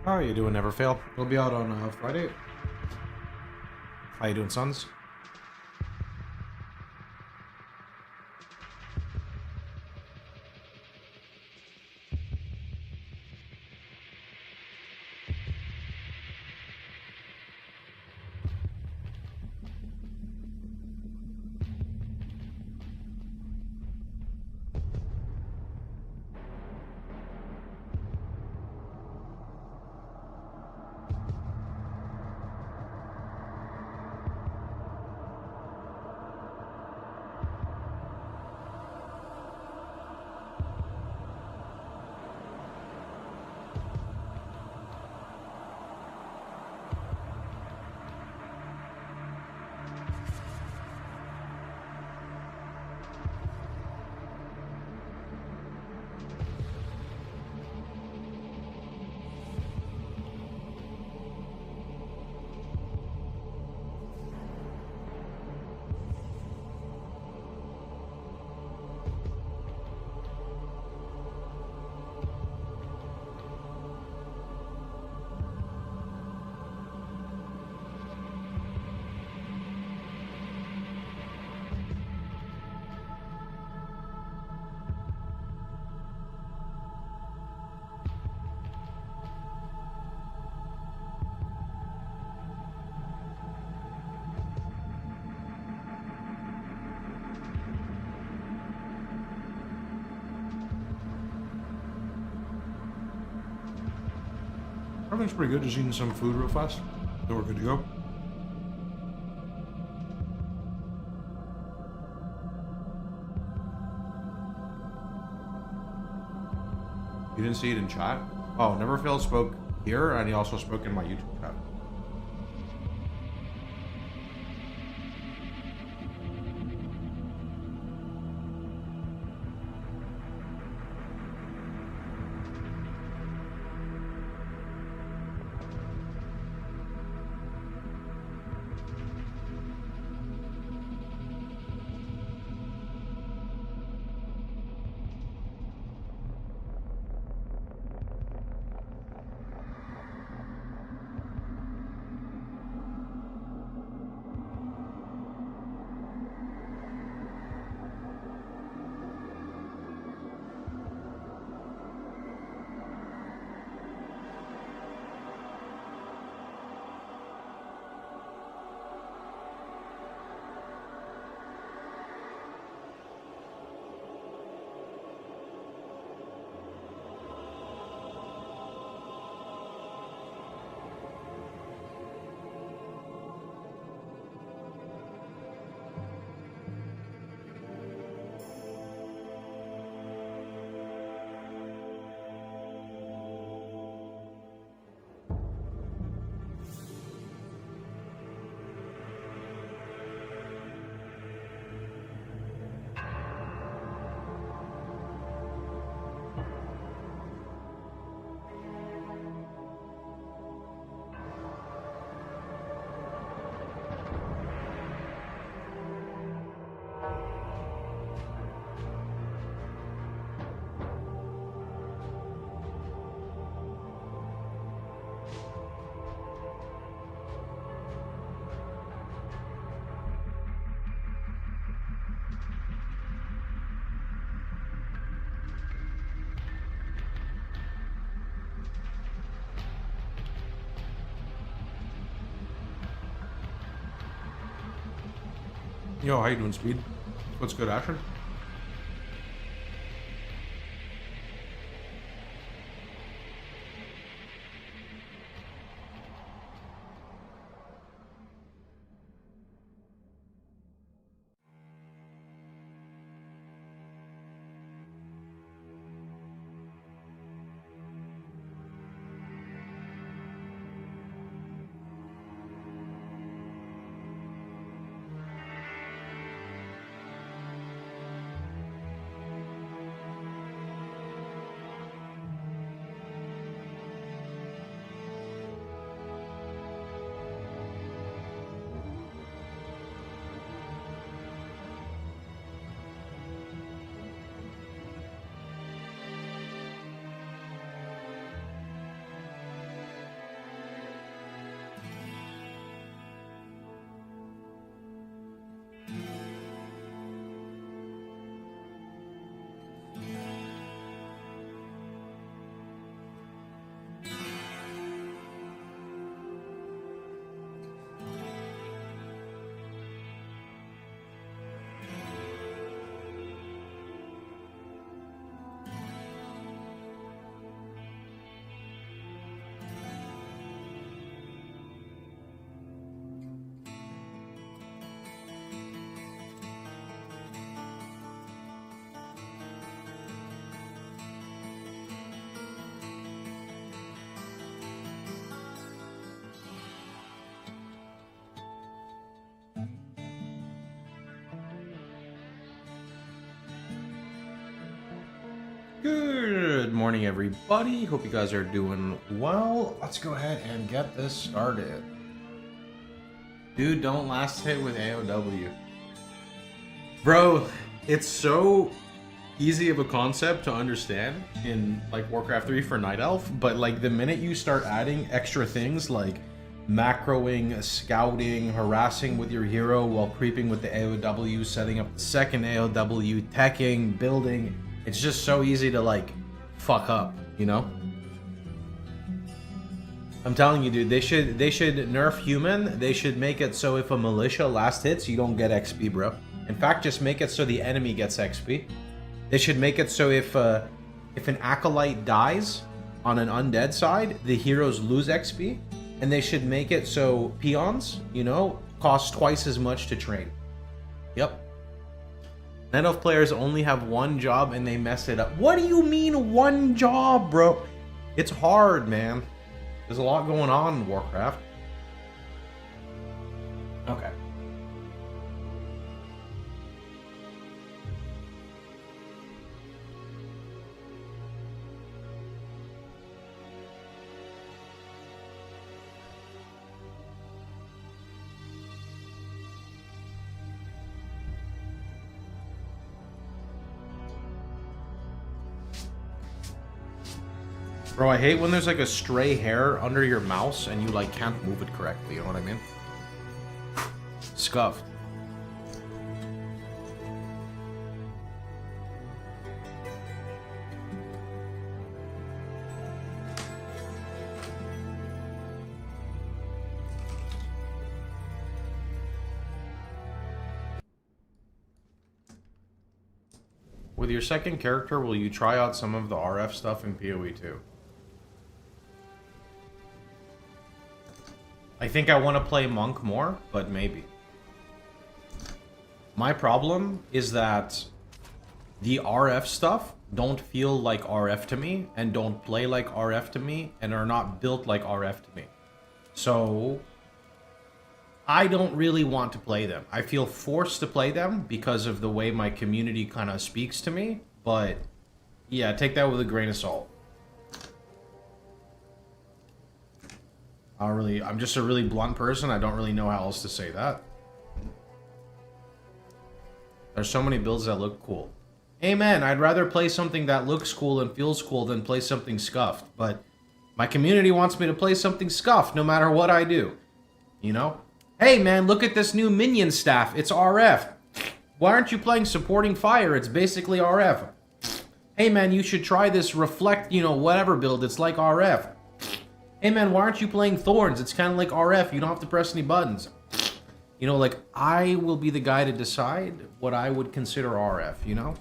How are you doing, Neverfail? We'll be out on Friday. How you doing, sons? Everything's pretty good. Just eating some food real fast. Then we're good to go. You didn't see it in chat? Oh, Neverfail spoke here, and he also spoke in my YouTube chat. Yo, how you doing, Speed? What's good, Asher? Good morning, everybody. Hope you guys are doing well. Let's go ahead and get this started. Dude, don't last hit with AOW. Bro, it's so easy of a concept to understand in like Warcraft 3 for Night Elf, but like the minute you start adding extra things like macroing, scouting, harassing with your hero while creeping with the AOW, setting up the second AOW, teching, building, it's just so easy to like fuck up, you know? I'm telling you, dude, they should nerf human. They should make it so if a militia last hits, you don't get XP, bro. In fact, just make it so the enemy gets XP. They should make it so if an acolyte dies on an undead side, the heroes lose XP. And they should make it so peons, you know, cost twice as much to train. Yep. Night Elf players only have one job and they mess it up. What do you mean one job, bro? It's hard, man. There's a lot going on in Warcraft. Okay. Bro, I hate when there's like a stray hair under your mouse and you like can't move it correctly, you know what I mean? Scuffed. With your second character, will you try out some of the RF stuff in POE2? I think I want to play Monk more, but maybe. My problem is that the RF stuff don't feel like RF to me, and don't play like RF to me, and are not built like RF to me. So, I don't really want to play them. I feel forced to play them because of the way my community kind of speaks to me, but yeah, take that with a grain of salt. I'm just a really blunt person. I don't really know how else to say that. There's so many builds that look cool. Amen. I'd rather play something that looks cool and feels cool than play something scuffed. But my community wants me to play something scuffed no matter what I do. You know? Hey, man, look at this new minion staff. It's RF. Why aren't you playing supporting fire? It's basically RF. Hey, man, you should try this reflect, you know, whatever build. It's like RF. Hey man, why aren't you playing Thorns? It's kind of like RF. You don't have to press any buttons. You know, like, I will be the guy to decide what I would consider RF, you know?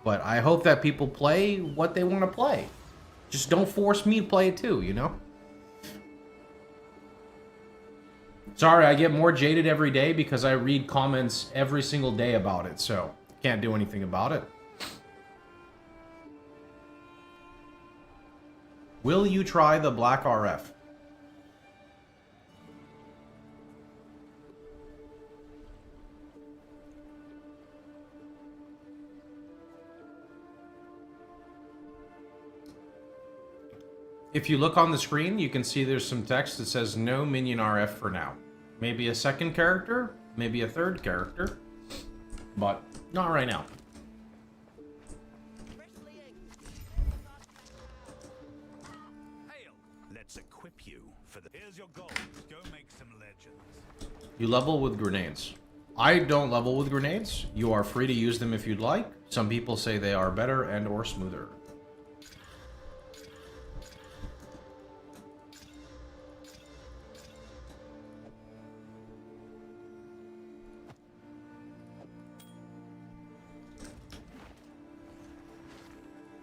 But I hope that people play what they want to play. Just don't force me to play it too, you know? Sorry, I get more jaded every day because I read comments every single day about it, so can't do anything about it. Will you try the black RF? If you look on the screen, you can see there's some text that says no minion RF for now. Maybe a second character, maybe a third character, but not right now. You level with grenades. I don't level with grenades. You are free to use them if you'd like. Some people say they are better and or smoother.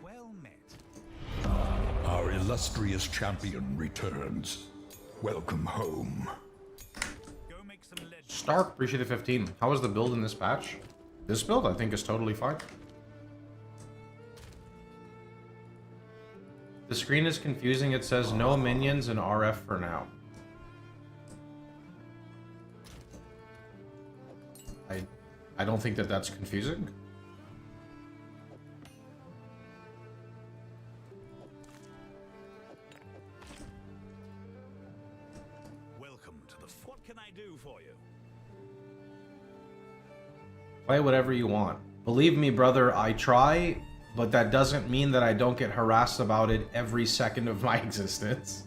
Well met. Our illustrious champion returns. Welcome home. Stark, appreciate the 15. How was the build in this patch? This build, I think, is totally fine. The screen is confusing. It says no minions and RF for now. I don't think that that's confusing. Play whatever you want. Believe me, brother, I try, but that doesn't mean that I don't get harassed about it every second of my existence.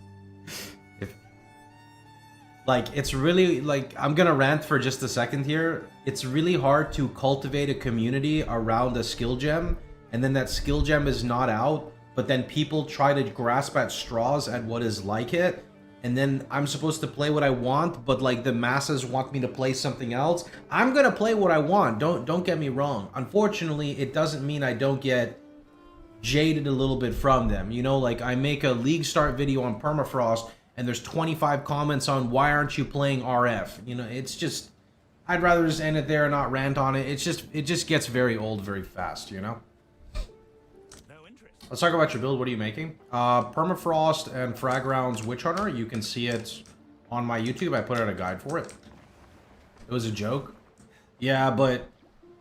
Like, it's really, like, I'm gonna rant for just a second here. It's really hard to cultivate a community around a skill gem, and then that skill gem is not out, but then people try to grasp at straws at what is like it, and then I'm supposed to play what I want, but, like, the masses want me to play something else. I'm gonna play what I want, don't get me wrong. Unfortunately, it doesn't mean I don't get jaded a little bit from them. You know, like, I make a League Start video on Permafrost, and there's 25 comments on why aren't you playing RF? You know, it's just, I'd rather just end it there and not rant on it. It just gets very old very fast, you know? No interest. Let's talk about your build. What are you making? Permafrost and Frag Rounds Witch Hunter. You can see it on my YouTube. I put out a guide for it. It was a joke. Yeah, but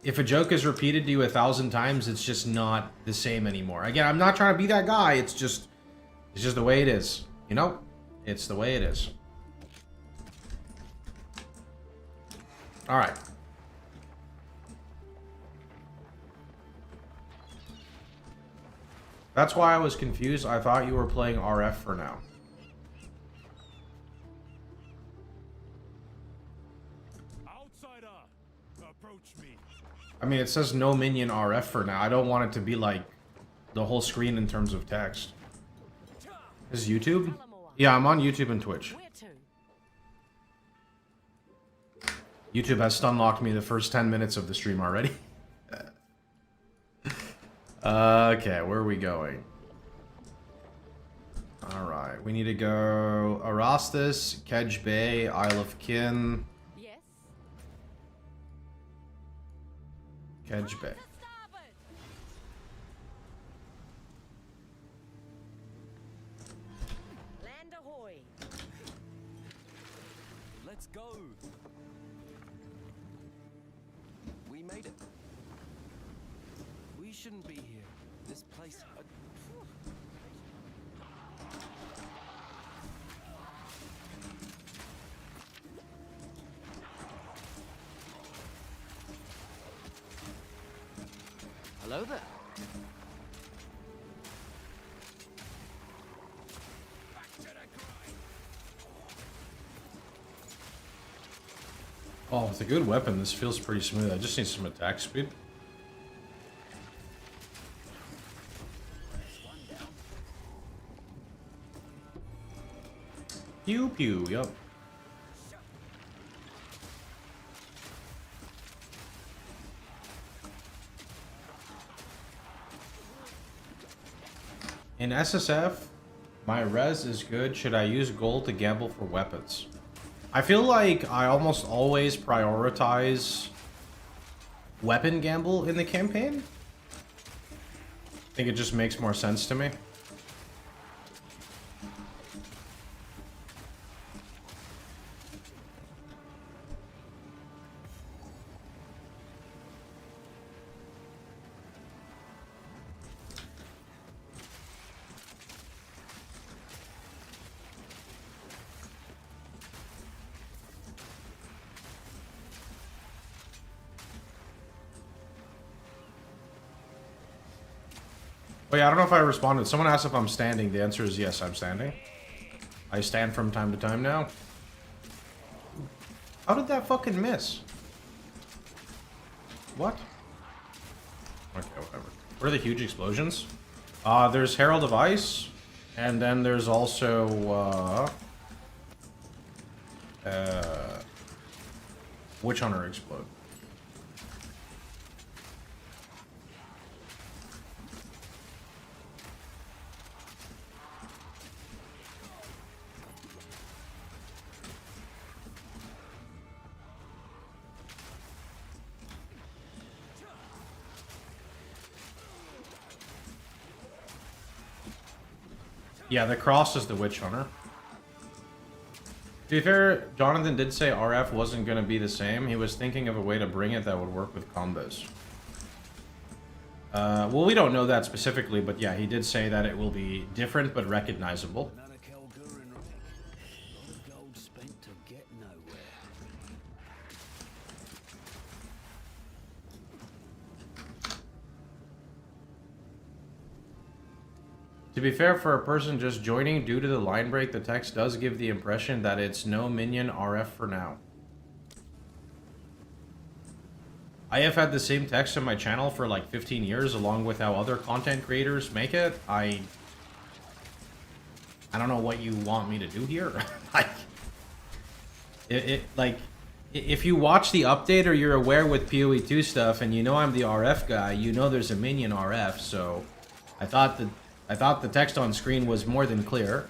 if a joke is repeated to you 1,000 times, it's just not the same anymore. Again, I'm not trying to be that guy. It's just the way it is, you know? It's the way it is. Alright. That's why I was confused. I thought you were playing RF for now. Outsider, approach me. I mean, it says no minion RF for now. I don't want it to be like the whole screen in terms of text. Is YouTube? Yeah, I'm on YouTube and Twitch. YouTube has stun locked me the first 10 minutes of the stream already. Okay, where are we going? Alright, we need to go Arastas, Kedge Bay, Isle of Kin. Yes. Kedge Bay. Land ahoy. Let's go. We made it. We shouldn't be here. This place. Hello there. Oh, with a good weapon, this feels pretty smooth. I just need some attack speed. Pew pew, yup. In SSF, my res is good. Should I use gold to gamble for weapons? I feel like I almost always prioritize weapon gamble in the campaign. I think it just makes more sense to me. Oh yeah, I don't know if I responded. Someone asked if I'm standing. The answer is yes, I'm standing. I stand from time to time now. How did that fucking miss? What? Okay, whatever. What are the huge explosions? There's Herald of Ice, and then there's also, Witch Hunter explode. Yeah, the cross is the Witch Hunter. To be fair, Jonathan did say RF wasn't going to be the same. He was thinking of a way to bring it that would work with combos. Well, we don't know that specifically, but yeah, he did say that it will be different but recognizable. Gold spent to get nowhere. To be fair, for a person just joining, due to the line break, the text does give the impression that it's no minion RF for now. I have had the same text on my channel for like 15 years, along with how other content creators make it. I don't know what you want me to do here. Like, if you watch the update or you're aware with POE2 stuff, and you know I'm the RF guy, you know there's a minion RF. So, I thought the text on screen was more than clear.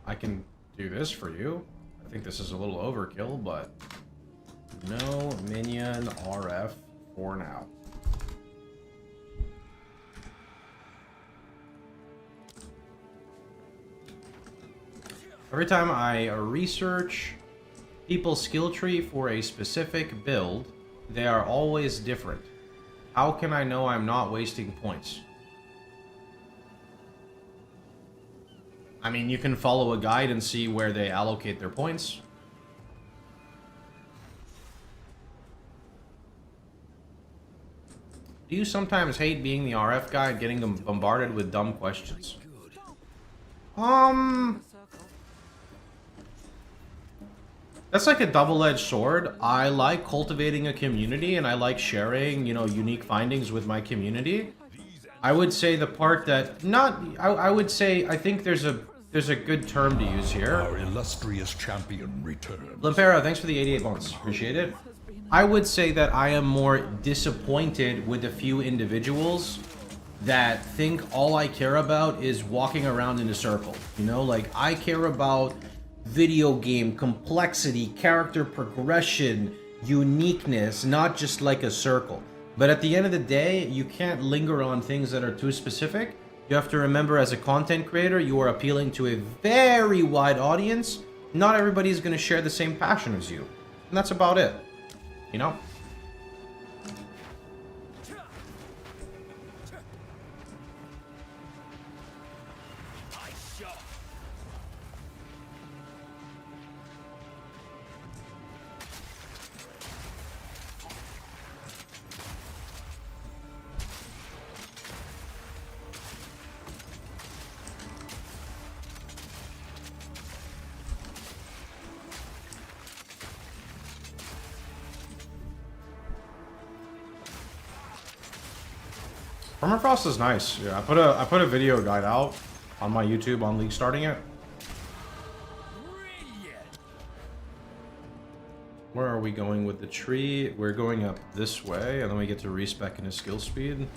I can do this for you. I think this is a little overkill, but no minion RF for now. Every time I research people's skill tree for a specific build, they are always different. How can I know I'm not wasting points? I mean, you can follow a guide and see where they allocate their points. Do you sometimes hate being the RF guy and getting them bombarded with dumb questions? That's like a double-edged sword. I like cultivating a community and I like sharing, you know, unique findings with my community. I would say the part that I would say I think there's a good term to use here. Our illustrious champion returns. Limpera, thanks for the 88 months. Appreciate it. I would say that I am more disappointed with a few individuals that think all I care about is walking around in a circle. You know, like, I care about video game complexity, character progression, uniqueness, not just like a circle. But at the end of the day, you can't linger on things that are too specific. You have to remember, as a content creator, you are appealing to a very wide audience. Not everybody is going to share the same passion as you. And that's about it. You know? Permafrost is nice. Yeah, I put a video guide out on my YouTube on League starting it. Where are we going with the tree? We're going up this way, and then we get to respec in his skill speed.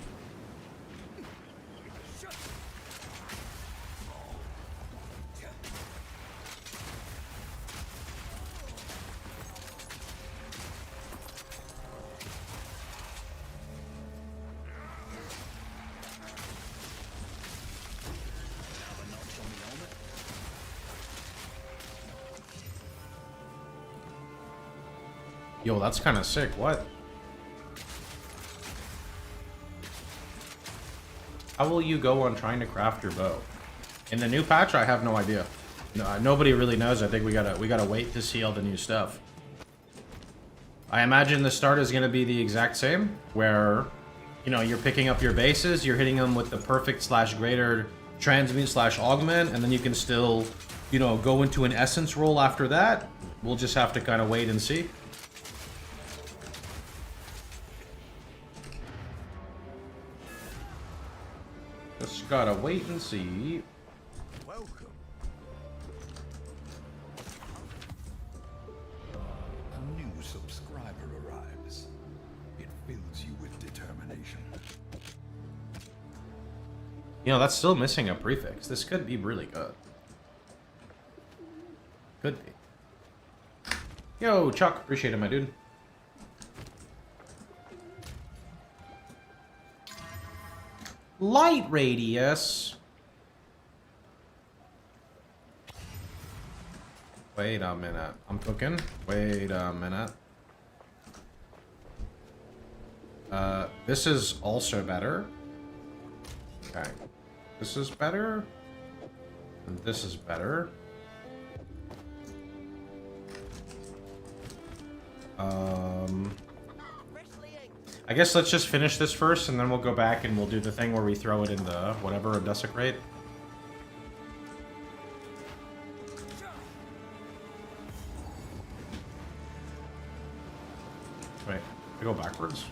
Yo, that's kind of sick. What? How will you go on trying to craft your bow? In the new patch, I have no idea. No, nobody really knows. I think we gotta wait to see all the new stuff. I imagine the start is gonna be the exact same, where, you know, you're picking up your bases, you're hitting them with the perfect slash greater transmute slash augment, and then you can still, you know, go into an essence roll after that. We'll just have to kind of wait and see. Just gotta wait and see. Welcome. A new subscriber arrives. It fills you with determination. You know, that's still missing a prefix. This could be really good. Could be. Yo, Chuck. Appreciate it, my dude. Light radius. Wait a minute. I'm cooking. Wait a minute. This is also better. Okay. This is better. And this is better. I guess let's just finish this first, and then we'll go back and we'll do the thing where we throw it in the whatever and desecrate. Wait, I go backwards.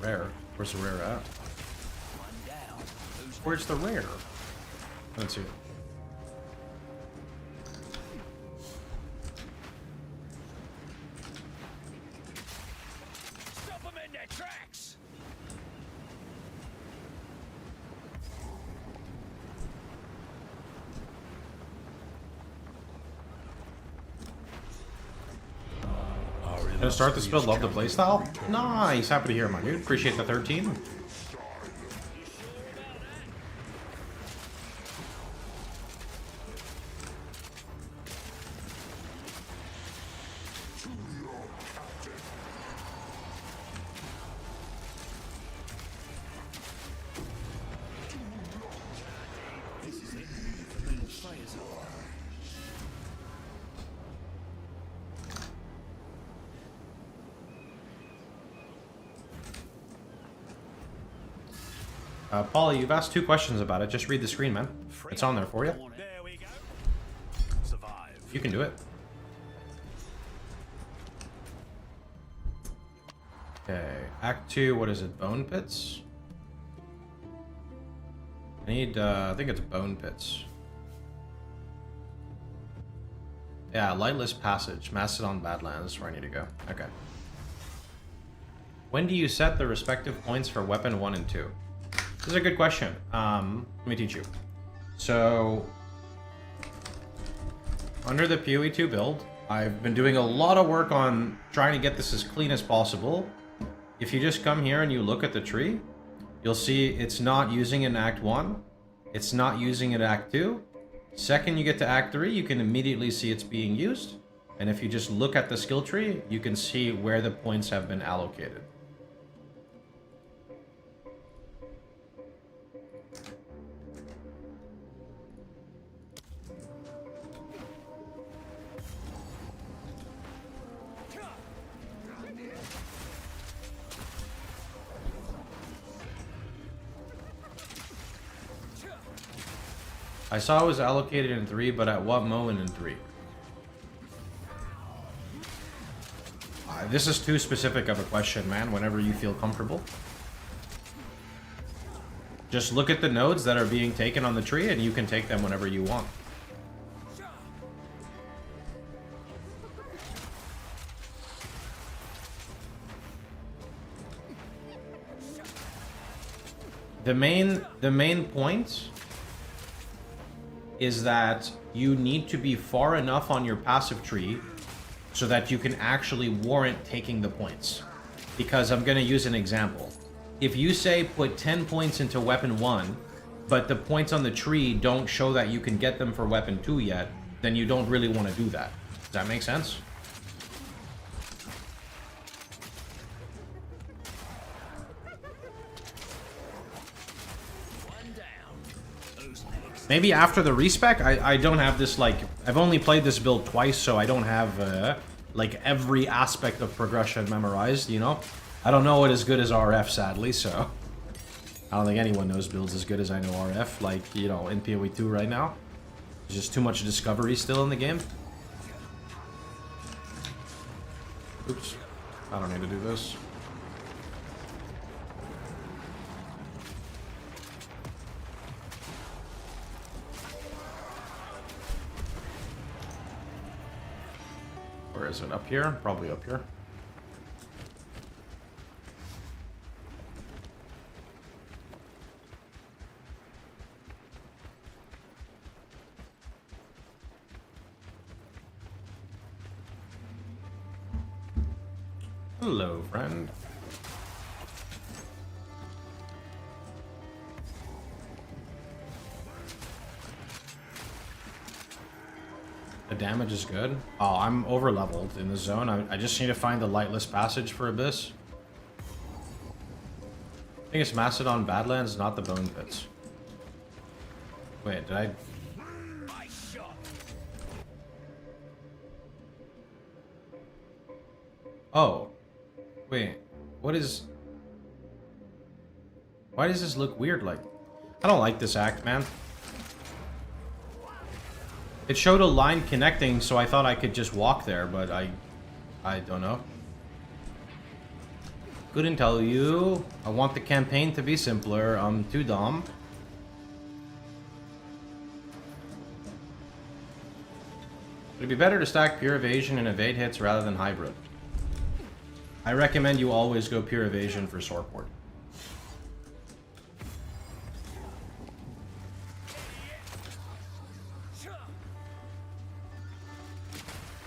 Rare. Where's the rare at? Where's the rare? Let's see. Stop them in their tracks! Gonna start this build, love the playstyle. Nice, happy to hear, my dude. Appreciate the 13. Paulie, you've asked 2 questions about it. Just read the screen, man. It's on there for you. There we go. Survive. You can do it. Okay, Act 2, what is it? Bone Pits? I need, I think it's Bone Pits. Yeah, Lightless Passage, Mastodon Badlands is where I need to go. Okay. When do you set the respective points for weapon 1 and 2? This is a good question. Let me teach you. So, under the POE2 build, I've been doing a lot of work on trying to get this as clean as possible. If you just come here and you look at the tree, you'll see it's not using it in Act 1. It's not using it in Act 2. Second you get to Act 3, you can immediately see it's being used. And if you just look at the skill tree, you can see where the points have been allocated. I saw it was allocated in 3, but at what moment in 3? This is too specific of a question, man. Whenever you feel comfortable. Just look at the nodes that are being taken on the tree, and you can take them whenever you want. The main point is that you need to be far enough on your passive tree so that you can actually warrant taking the points. Because I'm going to use an example. If you say put 10 points into weapon 1, but the points on the tree don't show that you can get them for weapon 2 yet, then you don't really want to do that. Does that make sense? Maybe after the respec, I don't have this, like, I've only played this build twice, so I don't have, like, every aspect of progression memorized, you know? I don't know it as good as RF, sadly, so I don't think anyone knows builds as good as I know RF, like, you know, in POE2 right now. There's just too much discovery still in the game. Oops. I don't need to do this. Where is it? Up here? Probably up here. Hello, friend. The damage is good. Oh, I'm over leveled in the zone. I just need to find the lightless passage for Abyss. I think it's Macedon Badlands, not the Bone Pits. Wait, did I... Nice shot. Oh. Wait. What is... Why does this look weird like... I don't like this act, man. It showed a line connecting, so I thought I could just walk there, but I don't know. Couldn't tell you. I want the campaign to be simpler. I'm too dumb. It'd be better to stack pure evasion and evade hits rather than hybrid. I recommend you always go pure evasion for Swordport.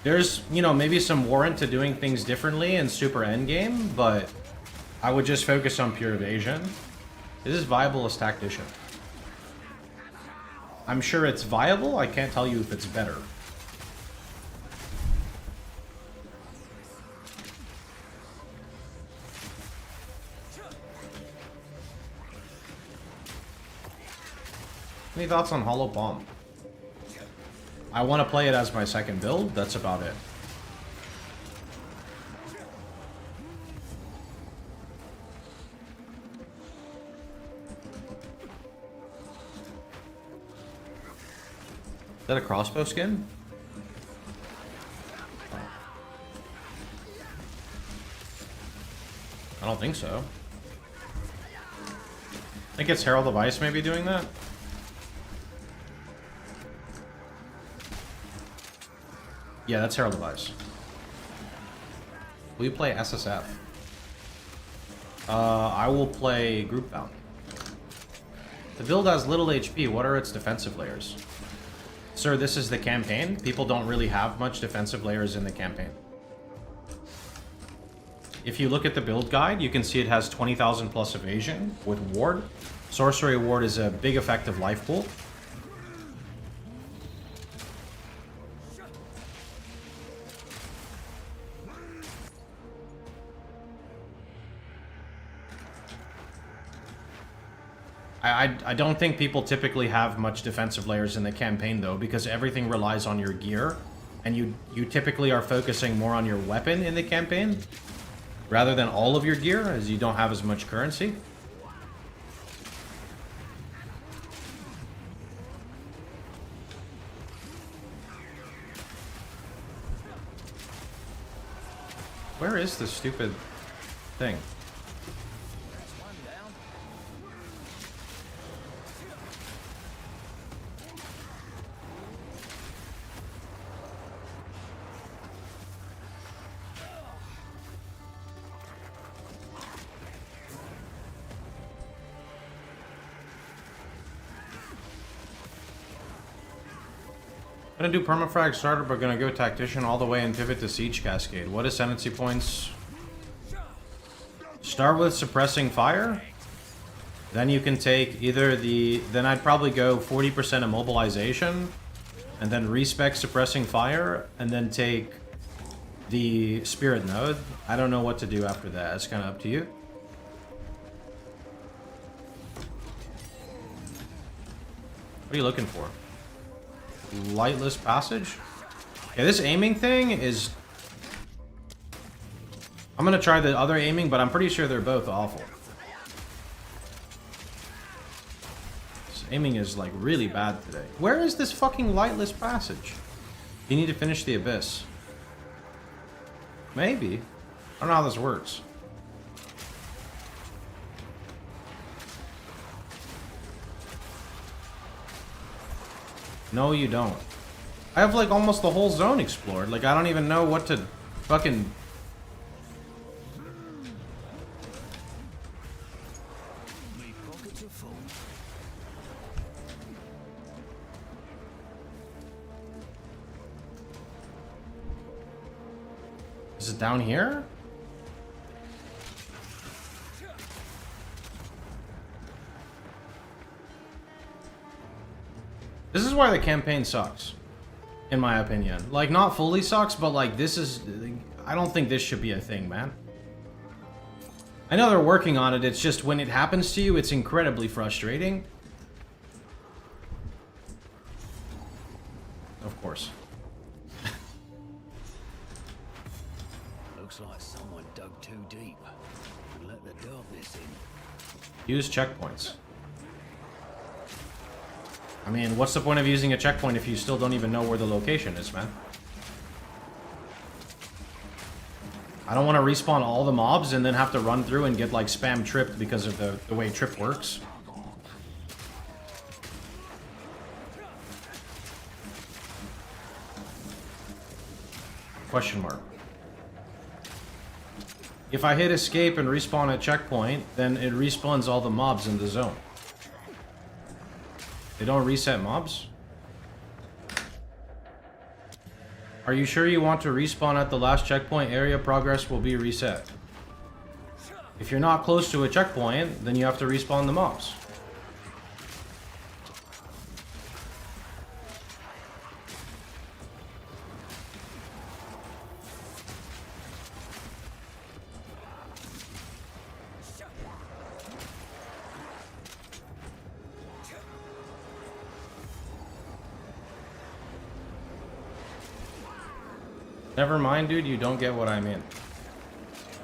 There's, you know, maybe some warrant to doing things differently in super endgame, but I would just focus on pure evasion. This is viable as tactician. I'm sure it's viable, I can't tell you if it's better. Any thoughts on Hollow Bomb? I want to play it as my second build, that's about it. Is that a crossbow skin? I don't think so. I think it's Herald of Ice maybe doing that. Yeah, that's Herald of Ice. Will you play SSF? I will play Group Bound. The build has little HP. What are its defensive layers? Sir, this is the campaign. People don't really have much defensive layers in the campaign. If you look at the build guide, you can see it has 20,000 plus evasion with ward. Sorcery ward is a big effective life pool. I don't think people typically have much defensive layers in the campaign, though, because everything relies on your gear, and you typically are focusing more on your weapon in the campaign, rather than all of your gear, as you don't have as much currency. Where is this stupid thing? Gonna do Perma-Frag starter, but gonna go Tactician all the way and pivot to Siege Cascade. What ascendancy points? Start with Suppressing Fire. Then you can take either the... Then I'd probably go 40% Immobilization. And then respec Suppressing Fire. And then take the Spirit Node. I don't know what to do after that. It's kind of up to you. What are you looking for? Lightless Passage? Yeah, this aiming thing is... I'm gonna try the other aiming, but I'm pretty sure they're both awful. This aiming is, like, really bad today. Where is this fucking Lightless Passage? You need to finish the Abyss. Maybe. I don't know how this works. No, you don't. I have, like, almost the whole zone explored. Like, I don't even know what to fucking... Is it down here? This is why the campaign sucks, in my opinion. Like, not fully sucks, but like, this is... I don't think this should be a thing, man. I know they're working on it, it's just when it happens to you, it's incredibly frustrating. Of course. Looks like someone dug too deep and let the darkness in. Use checkpoints. I mean, what's the point of using a checkpoint if you still don't even know where the location is, man? I don't want to respawn all the mobs and then have to run through and get, like, spam tripped because of the way trip works. Question mark. If I hit escape and respawn at checkpoint, then it respawns all the mobs in the zone. They don't reset mobs? Are you sure you want to respawn at the last checkpoint? Area progress will be reset. If you're not close to a checkpoint, then you have to respawn the mobs. Never mind, dude, you don't get what I mean.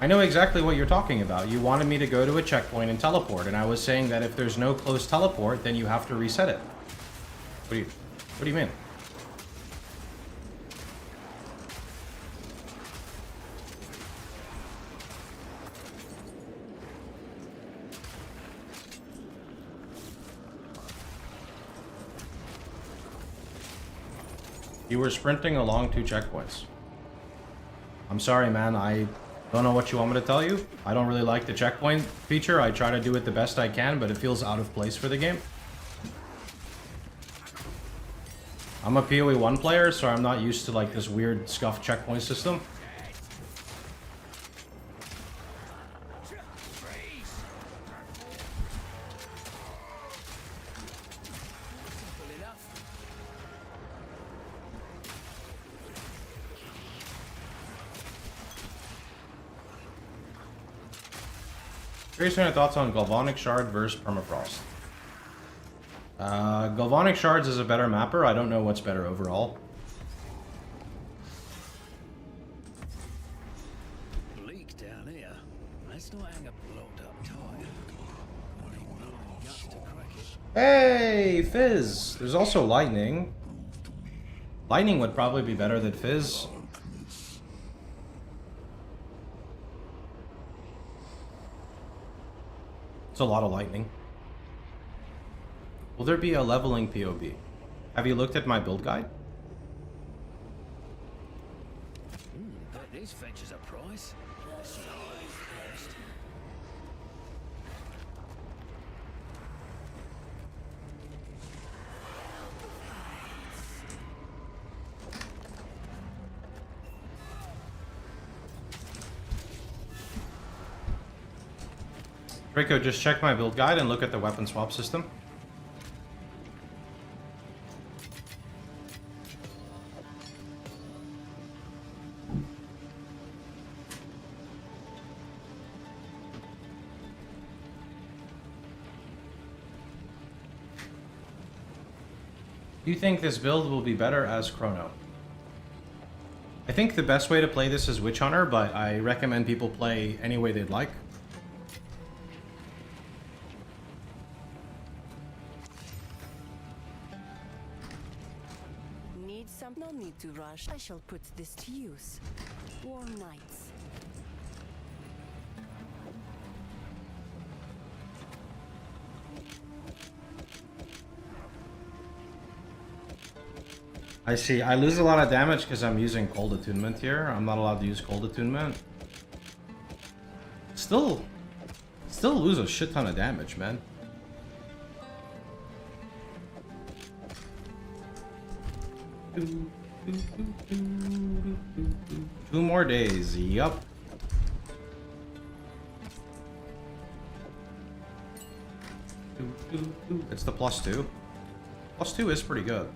I know exactly what you're talking about. You wanted me to go to a checkpoint and teleport, and I was saying that if there's no close teleport, then you have to reset it. What do you mean? You were sprinting along 2 checkpoints. I'm sorry, man. I don't know what you want me to tell you. I don't really like the checkpoint feature. I try to do it the best I can, but it feels out of place for the game. I'm a POE1 player, so I'm not used to like this weird scuffed checkpoint system. Curious on your thoughts on Galvanic Shard versus Permafrost. Galvanic Shards is a better mapper. I don't know what's better overall. Bleak down here. Let's not hang a blocked up tire. Guts to crack it. Hey, Fizz! There's also Lightning. Lightning would probably be better than Fizz. It's a lot of lightning. Will there be a leveling POB? Have you looked at my build guide? Bet these fetches a price. Let's see how it's priced. Draco, just check my build guide and look at the weapon swap system. Do you think this build will be better as Chrono? I think the best way to play this is Witch Hunter, but I recommend people play any way they'd like. No need to rush. I shall put this to use. Warm nights. I see. I lose a lot of damage because I'm using cold attunement here. I'm not allowed to use cold attunement. Still lose a shit ton of damage, man. Two more days, yup. It's the +2. +2 is pretty good.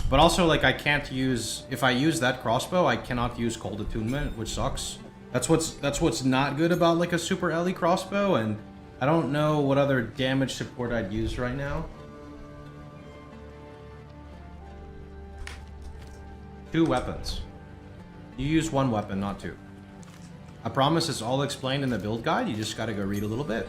But also, like, I can't use... If I use that crossbow, I cannot use cold attunement, which sucks. That's what's not good about, like, a super LE crossbow, and I don't know what other damage support I'd use right now. 2 weapons. You use 1 weapon, not 2. I promise it's all explained in the build guide, you just gotta go read a little bit.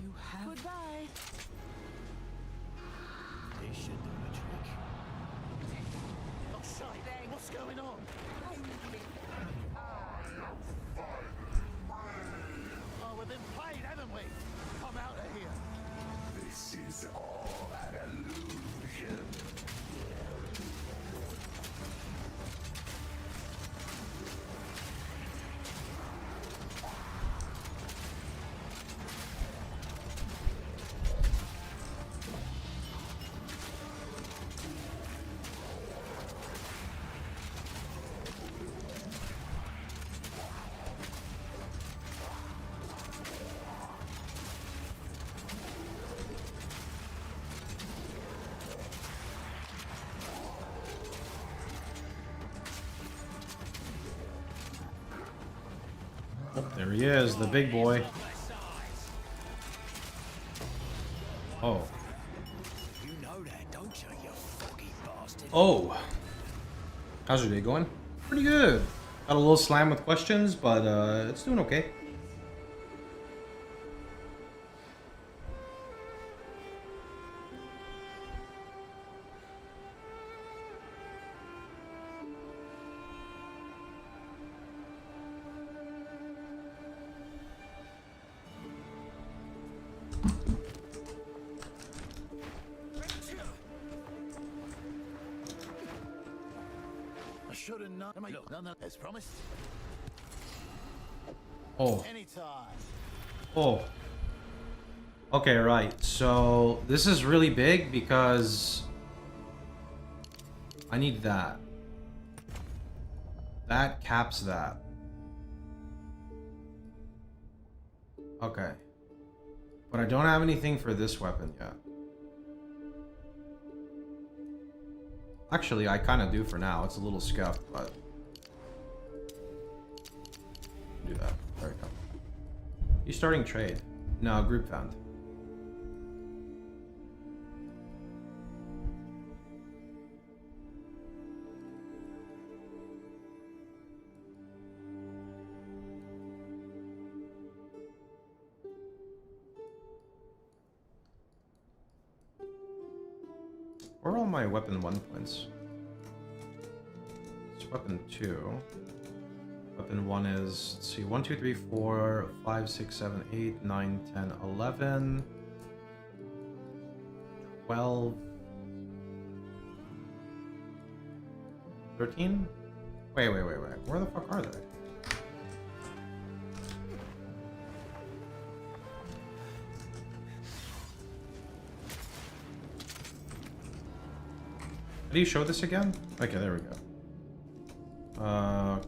You have. Goodbye. This should do the trick. Oh, sorry, dang, what's going on? Oh, we've been played, haven't we? Come out of here. This is all an illusion. Oh, there he is, the big boy. Oh. You know that, don't you, you foggy bastard? Oh. How's your day going? Pretty good. Got a little slam with questions, but it's doing okay. I should have known. Look, no, as promised. Oh. Anytime. Oh. Okay, right. So this is really big because I need that. That caps that. Okay. But I don't have anything for this weapon yet. Actually, I kind of do for now. It's a little scuffed, but... do that. There we go. You starting trade? No, group found. Where are all my weapon 1 points? It's weapon 2. Weapon 1 is, let's see, 1, 2, 3, 4, 5, 6, 7, 8, 9, 10, 11, 12, 13? Wait. Where the fuck are they? How do you show this again? Okay, there we go.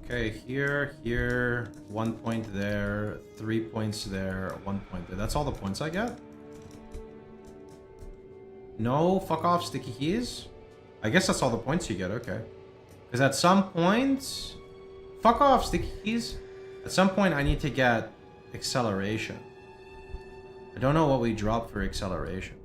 Okay, here, 1 point there, 3 points there, 1 point there. That's all the points I get? No, fuck off, sticky keys? I guess that's all the points you get, okay. Because at some point... Fuck off, sticky keys. At some point I need to get acceleration. I don't know what we drop for acceleration.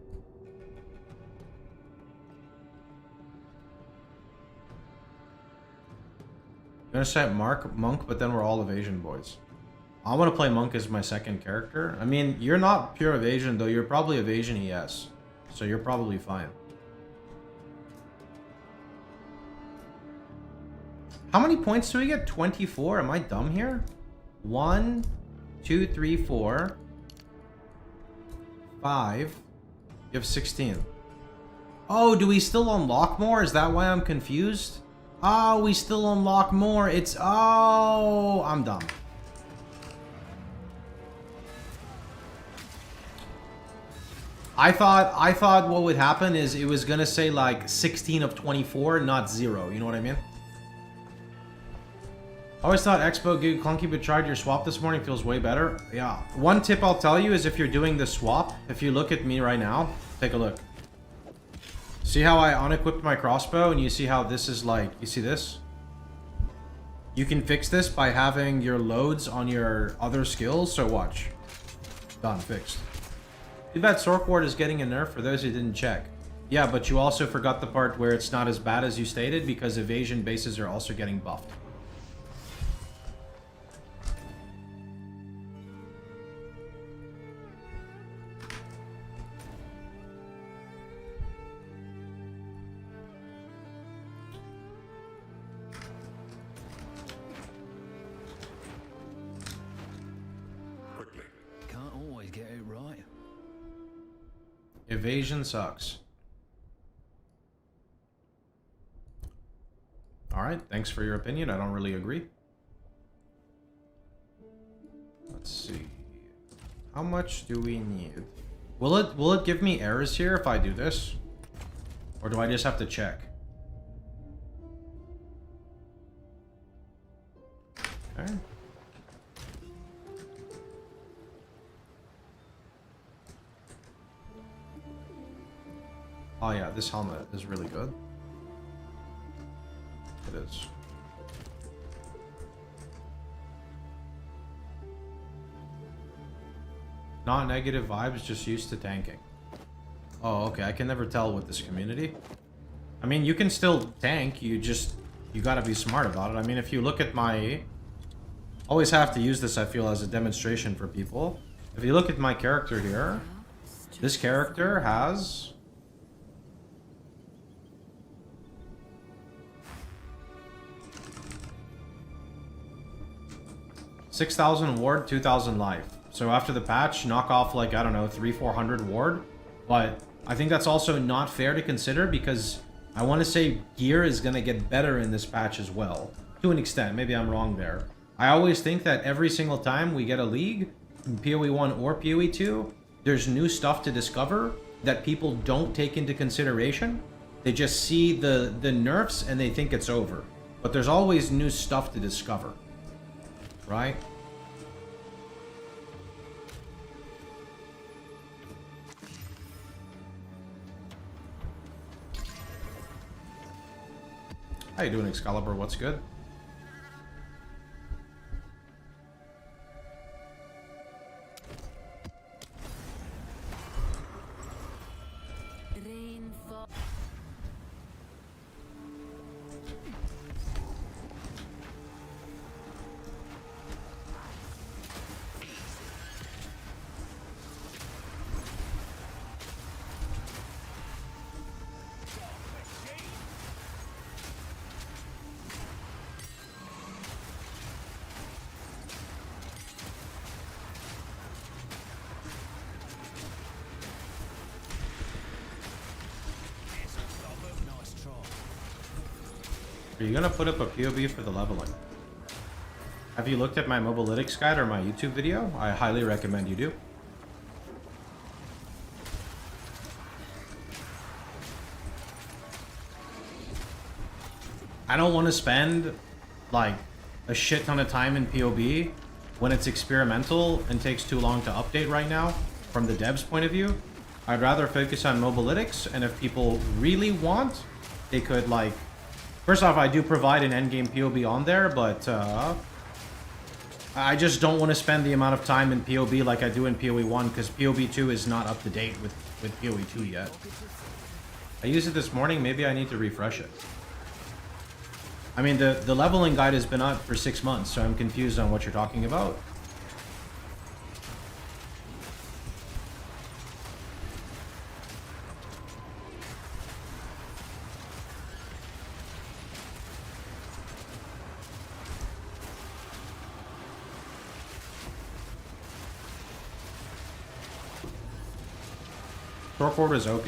I'm gonna set Monk, but then we're all evasion boys. I want to play Monk as my second character. I mean, you're not pure evasion, though. You're probably evasion ES. So you're probably fine. How many points do we get? 24? Am I dumb here? 1, 2, 3, 4, 5. You have 16. Oh, do we still unlock more? Is that why I'm confused? Oh, we still unlock more. It's... Oh, I'm dumb. I thought what would happen is it was gonna say like 16 of 24, not 0. You know what I mean? Always thought Expo good clunky, but tried your swap this morning. Feels way better. Yeah. One tip I'll tell you is if you're doing the swap, if you look at me right now, take a look. See how I unequipped my crossbow, and you see how this is like, you see this? You can fix this by having your loads on your other skills, so watch. Done, fixed. Too bad Sork Ward is getting a nerf for those who didn't check. Yeah, but you also forgot the part where it's not as bad as you stated because evasion bases are also getting buffed. Can't always get it right. Evasion sucks. Alright, thanks for your opinion. I don't really agree. Let's see. How much do we need? Will it give me errors here if I do this? Or do I just have to check? Okay. Oh yeah, this helmet is really good. It is. Not negative vibes, just used to tanking. Oh, okay, I can never tell with this community. I mean, you can still tank, you gotta be smart about it. I mean, if you look at my... Always have to use this, I feel, as a demonstration for people. If you look at my character here, this character has... 6,000 ward, 2,000 life. So after the patch, knock off like, I don't know, 300-400 ward. But I think that's also not fair to consider because I want to say gear is going to get better in this patch as well. To an extent, maybe I'm wrong there. I always think that every single time we get a league, in POE1 or POE2, there's new stuff to discover that people don't take into consideration. They just see the nerfs and they think it's over. But there's always new stuff to discover. Right? How you doing, Excalibur? What's good? Rainfall. Are you gonna put up a POV for the leveling? Have you looked at my mobilytics guide or my YouTube video? I highly recommend you do. I don't want to spend like a shit ton of time in POB when it's experimental and takes too long to update right now from the devs point of view. I'd rather focus on mobilytics, and if people really want, they could like... First off, I do provide an endgame POB on there, but I just don't want to spend the amount of time in POB like I do in POE1, because POB2 is not up to date with POE2 yet. I used it this morning, maybe I need to refresh it. I mean, the leveling guide has been out for 6 months, so I'm confused on what you're talking about. Torque Ward is OP.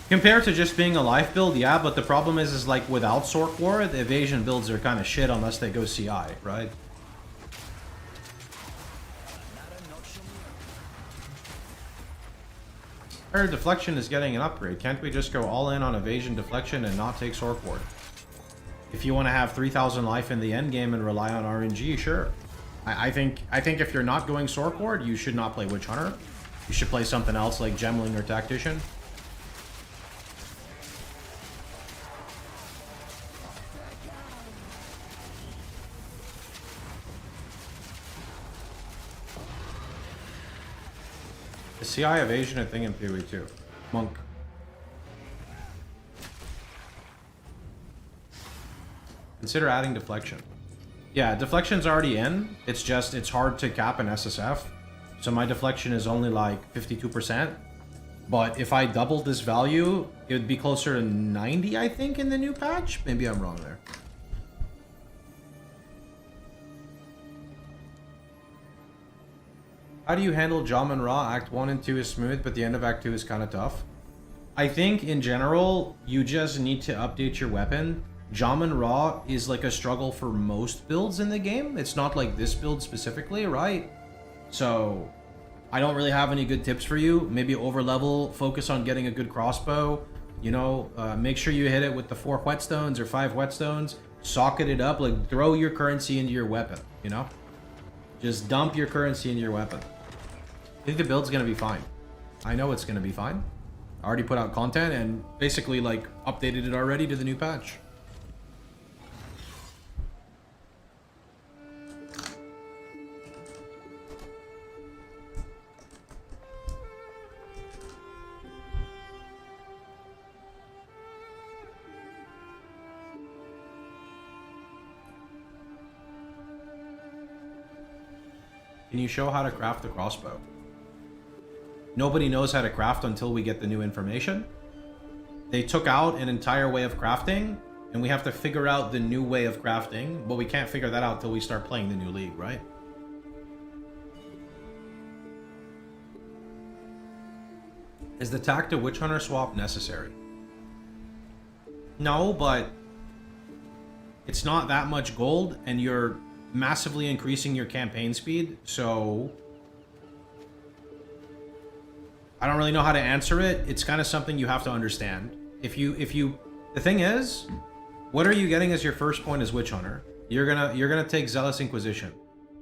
Compared to just being a life build, yeah, but the problem is like without Sork War, the evasion builds are kind of shit unless they go CI, right? Our deflection is getting an upgrade. Can't we just go all in on evasion deflection and not take Sword Ward? If you want to have 3,000 life in the end game and rely on RNG, sure. I think if you're not going Sword Ward, you should not play Witch Hunter. You should play something else like Gemling or Tactician. Is CI evasion a thing in POE2? Monk. Consider adding deflection. Yeah, deflection's already in. It's just, it's hard to cap an SSF. So my deflection is only like 52%. But if I doubled this value, it would be closer to 90, I think, in the new patch. Maybe I'm wrong there. How do you handle Jom and Ra? Act 1 and 2 is smooth, but the end of Act 2 is kind of tough. I think, in general, you just need to update your weapon. Jom and Ra is like a struggle for most builds in the game. It's not like this build specifically, right? So, I don't really have any good tips for you. Maybe over-level, focus on getting a good crossbow. You know, make sure you hit it with the 4 whetstones or 5 whetstones. Socket it up, like throw your currency into your weapon, you know? Just dump your currency into your weapon. I think the build's gonna be fine. I know it's gonna be fine. I already put out content and basically like updated it already to the new patch. Can you show how to craft the crossbow? Nobody knows how to craft until we get the new information. They took out an entire way of crafting, and we have to figure out the new way of crafting, but we can't figure that out till we start playing the new league, right? Is the tack to Witch Hunter swap necessary? No, but it's not that much gold, and you're massively increasing your campaign speed, so I don't really know how to answer it. It's kind of something you have to understand. The thing is, what are you getting as your first point as Witch Hunter? You're gonna take Zealous Inquisition,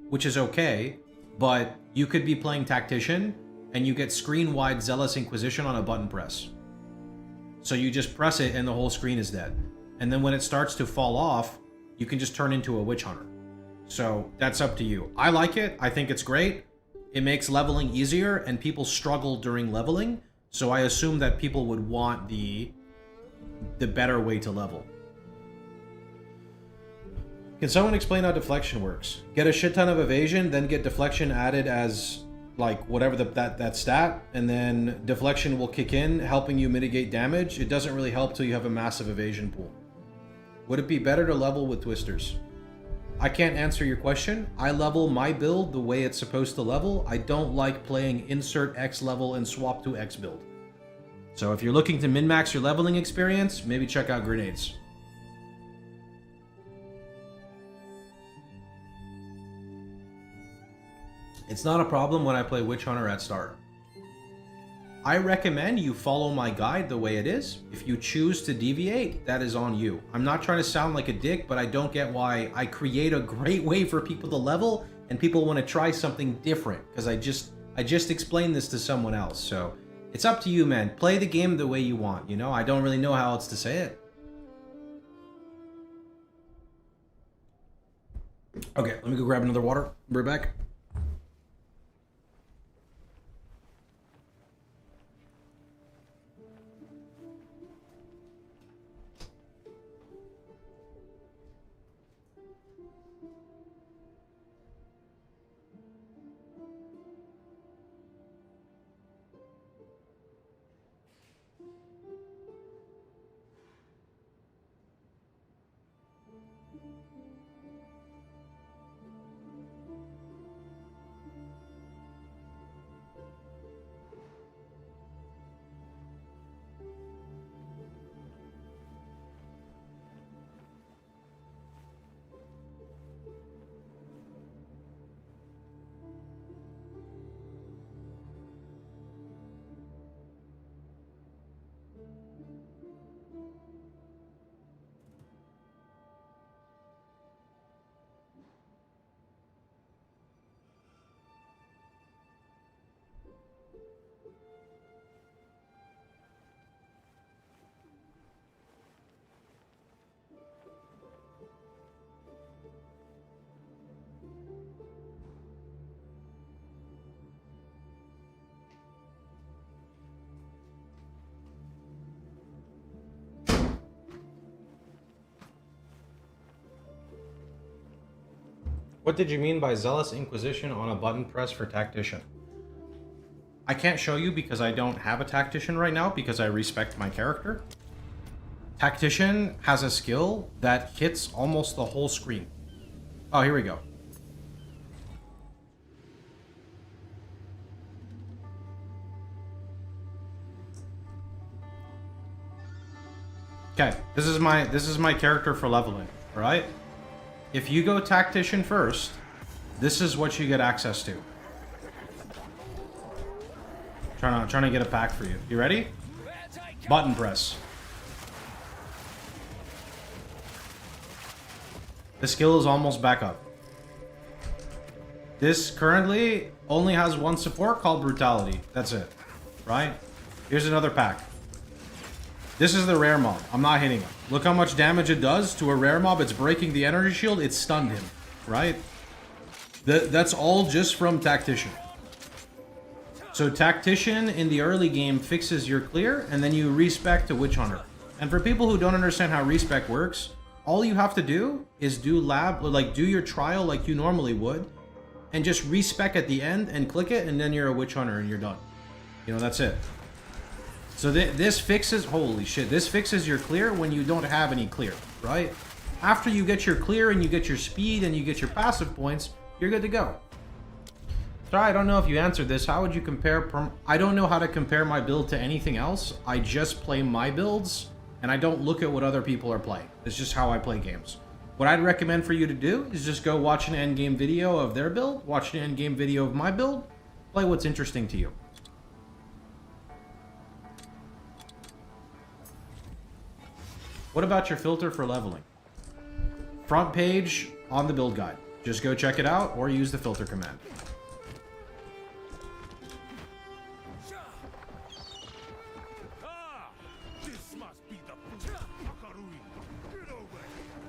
which is okay, but you could be playing Tactician and you get screen-wide Zealous Inquisition on a button press. So you just press it and the whole screen is dead. And then when it starts to fall off, you can just turn into a Witch Hunter. So that's up to you. I like it. I think it's great. It makes leveling easier, and people struggle during leveling, so I assume that people would want the better way to level. Can someone explain how deflection works? Get a shit ton of evasion, then get deflection added as like whatever that stat, and then deflection will kick in, helping you mitigate damage. It doesn't really help till you have a massive evasion pool. Would it be better to level with twisters? I can't answer your question. I level my build the way it's supposed to level. I don't like playing insert X level and swap to X build. So if you're looking to min-max your leveling experience, maybe check out grenades. It's not a problem when I play Witch Hunter at start. I recommend you follow my guide the way it is. If you choose to deviate, that is on you. I'm not trying to sound like a dick, but I don't get why I create a great way for people to level and people want to try something different, because I just explained this to someone else. So it's up to you, man. Play the game the way you want, you know? I don't really know how else to say it. Okay, let me go grab another water. Be right back. What did you mean by Zealous Inquisition on a button press for Tactician? I can't show you because I don't have a Tactician right now because I respect my character. Tactician has a skill that hits almost the whole screen. Oh, here we go. Okay, this is my character for leveling, all right? If you go Tactician first, this is what you get access to. Trying to get a pack for you. You ready? Button press. The skill is almost back up. This currently only has one support called Brutality. That's it, right? Here's another pack. This is the rare mob. I'm not hitting him. Look how much damage it does to a rare mob. It's breaking the energy shield. It stunned him, right? That's all just from Tactician. So Tactician in the early game fixes your clear, and then you respec to Witch Hunter. And for people who don't understand how respec works, all you have to do is do do your trial like you normally would, and just respec at the end and click it, and then you're a Witch Hunter and you're done. You know, that's it. So this fixes, holy shit, this fixes your clear when you don't have any clear, right? After you get your clear and you get your speed and you get your passive points, you're good to go. Sorry, I don't know if you answered this. How would you compare I don't know how to compare my build to anything else. I just play my builds, and I don't look at what other people are playing. It's just how I play games. What I'd recommend for you to do is just go watch an endgame video of their build, watch an endgame video of my build, play what's interesting to you. What about your filter for leveling? Front page on the build guide. Just go check it out or use the filter command.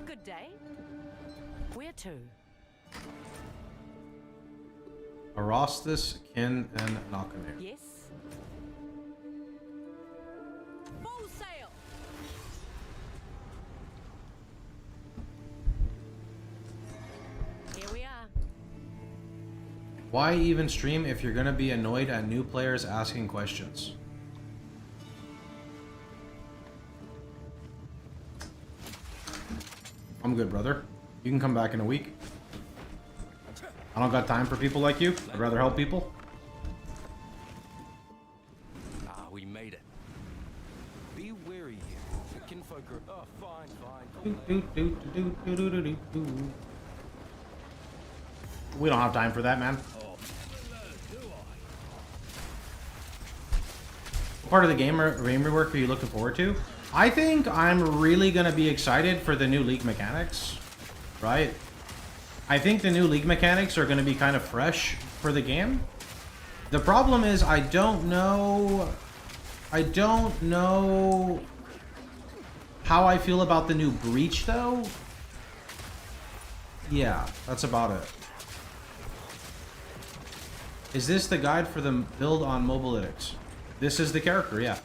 Good day. Where to? Arostus, Kin, and Nakamir. Yes. Full sail. Here we are. Why even stream if you're gonna be annoyed at new players asking questions? I'm good, brother. You can come back in a week. I don't got time for people like you. I'd rather help people. Ah, we made it. Be wary here. The kinfolk are... Oh, fine. We don't have time for that, man. What part of the game rework are you looking forward to? I think I'm really going to be excited for the new league mechanics, right? I think the new league mechanics are going to be kind of fresh for the game. The problem is I don't know how I feel about the new breach, though. Yeah, that's about it. Is this the guide for the build on Mobalytics? This is the character, yeah.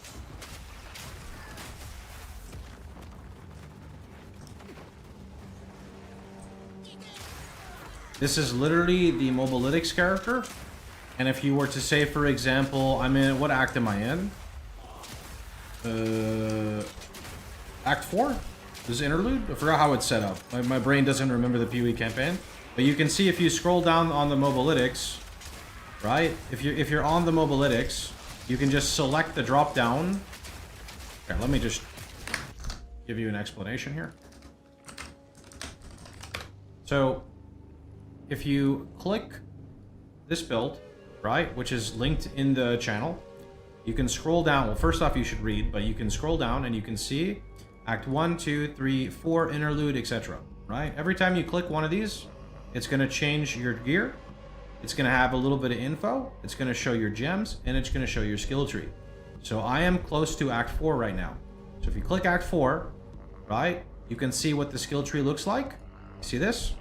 This is literally the Mobalytics character. And if you were to say, for example, I'm in... What act am I in? Act 4? This is Interlude? I forgot how it's set up. My brain doesn't remember the POE campaign. But you can see if you scroll down on the Mobalytics, right? If you're on the Mobalytics, you can just select the drop down. Okay, let me just give you an explanation here. So if you click this build, right, which is linked in the channel, you can scroll down. Well, first off, you should read, but you can scroll down and you can see Act 1, 2, 3, 4, Interlude, etc. Right? Every time you click one of these, it's going to change your gear. It's going to have a little bit of info. It's going to show your gems, and it's going to show your skill tree. So I am close to Act 4 right now. So if you click Act 4, right, you can see what the skill tree looks like. See this?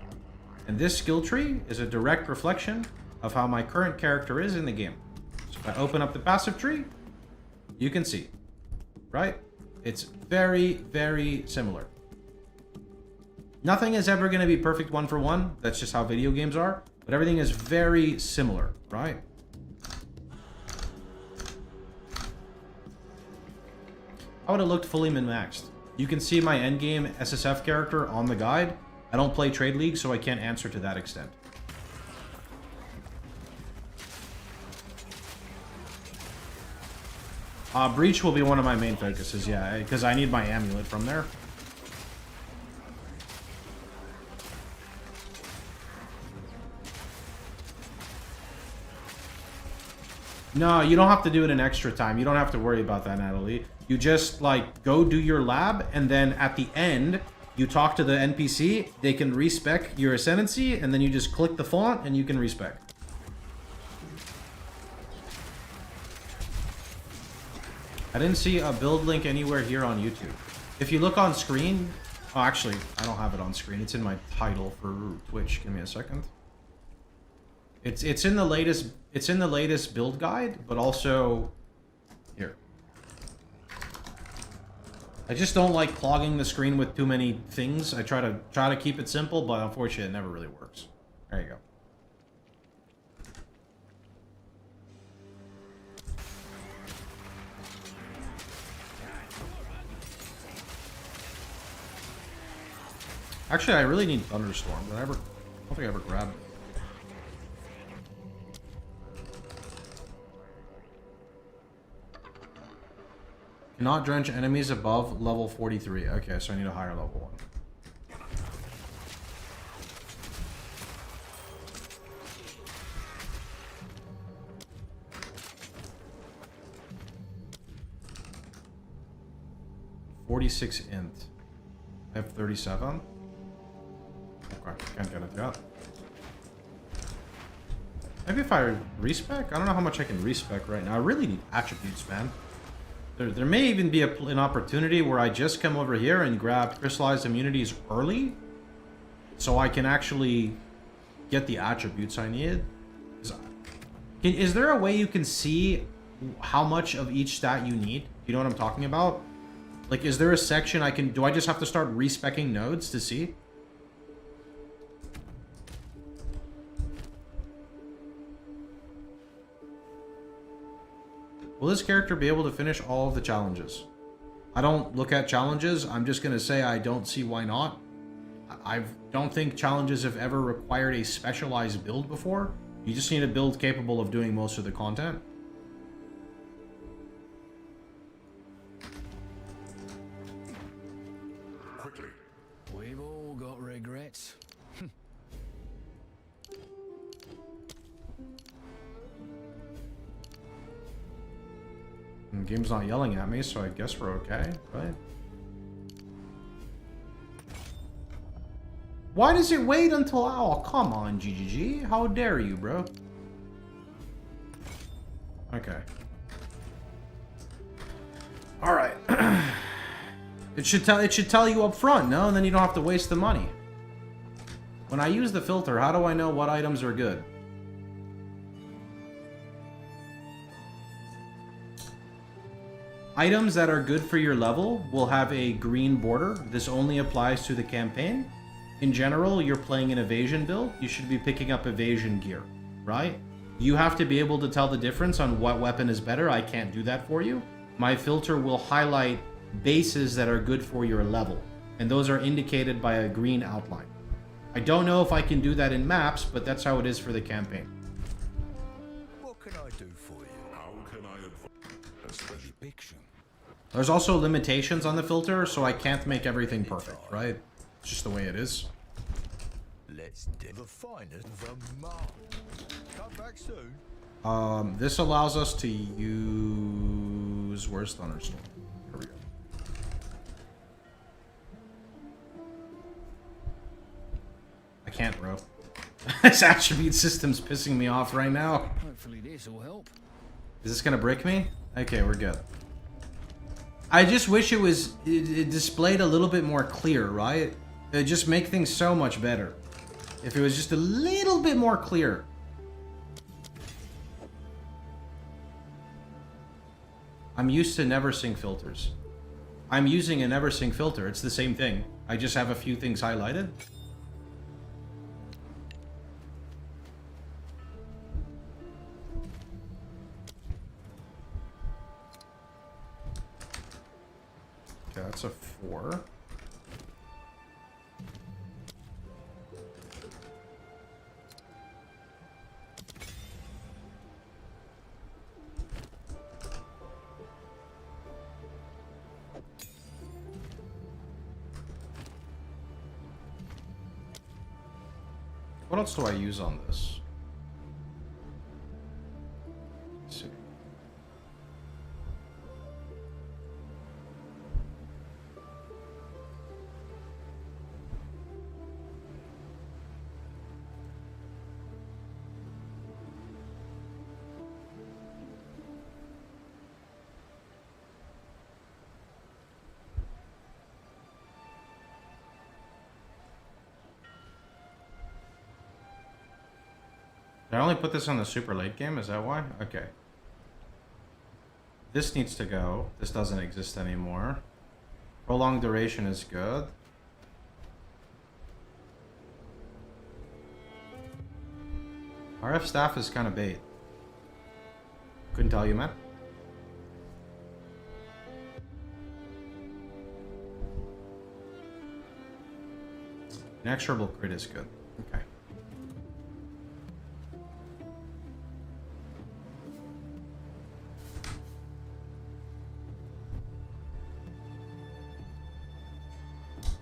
And this skill tree is a direct reflection of how my current character is in the game. So if I open up the passive tree, you can see, right? It's very, very similar. Nothing is ever going to be perfect one for one. That's just how video games are. But everything is very similar, right? How would it look fully min-maxed? You can see my endgame SSF character on the guide. I don't play Trade League, so I can't answer to that extent. Breach will be one of my main focuses, yeah, because I need my amulet from there. No, you don't have to do it in extra time. You don't have to worry about that, Natalie. You just, like, go do your lab, and then at the end, you talk to the NPC, they can respec your ascendancy, and then you just click the font, and you can respec. I didn't see a build link anywhere here on YouTube. If you look on screen... Oh, actually, I don't have it on screen. It's in my title for Twitch. Give me a second. It's in the latest build guide, but also here. I just don't like clogging the screen with too many things. I try to keep it simple, but unfortunately it never really works. There you go. Actually, I really need Thunderstorm. I don't think I ever grabbed it. Cannot drench enemies above level 43. Okay, so I need a higher level one. .46 int. I have 37. Okay, can't get it yet. Maybe if I respec? I don't know how much I can respec right now. I really need attributes, man. There may even be an opportunity where I just come over here and grab crystallized immunities early, so I can actually get the attributes I need. Is there a way you can see how much of each stat you need? You know what I'm talking about? Like, is there a section I can... Do I just have to start respecking nodes to see? Will this character be able to finish all of the challenges? I don't look at challenges. I'm just going to say I don't see why not. I don't think challenges have ever required a specialized build before. You just need a build capable of doing most of the content. Quickly. We've all got regrets. The game's not yelling at me, so I guess we're okay, right? Why does it wait until... Oh, come on, GGG. How dare you, bro? Okay. Alright. It should tell you up front, no? And then you don't have to waste the money. When I use the filter, how do I know what items are good? Items that are good for your level will have a green border. This only applies to the campaign. In general, you're playing an evasion build. You should be picking up evasion gear, right? You have to be able to tell the difference on what weapon is better. I can't do that for you. My filter will highlight bases that are good for your level, and those are indicated by a green outline. I don't know if I can do that in maps, but that's how it is for the campaign. What can I do for you? How can I advise? Eviction. There's also limitations on the filter, so I can't make everything perfect, right? It's just the way it is. Let's do the finest, the mark. Come back soon. This allows us to use... Where's Thunderstorm? Here we go. I can't, bro. This attribute system's pissing me off right now. Hopefully this will help. Is this gonna break me? Okay, we're good. I just wish it displayed a little bit more clear, right? It'd just make things so much better. If it was just a little bit more clear. I'm used to never sync filters. I'm using a never sync filter. It's the same thing. I just have a few things highlighted. Okay, that's a 4. What else do I use on this? Let's see. Did I only put this on the super late game? Is that why? Okay. This needs to go. This doesn't exist anymore. Prolonged duration is good. RF staff is kind of bait. Couldn't tell you, man. Inexorable crit is good. Okay.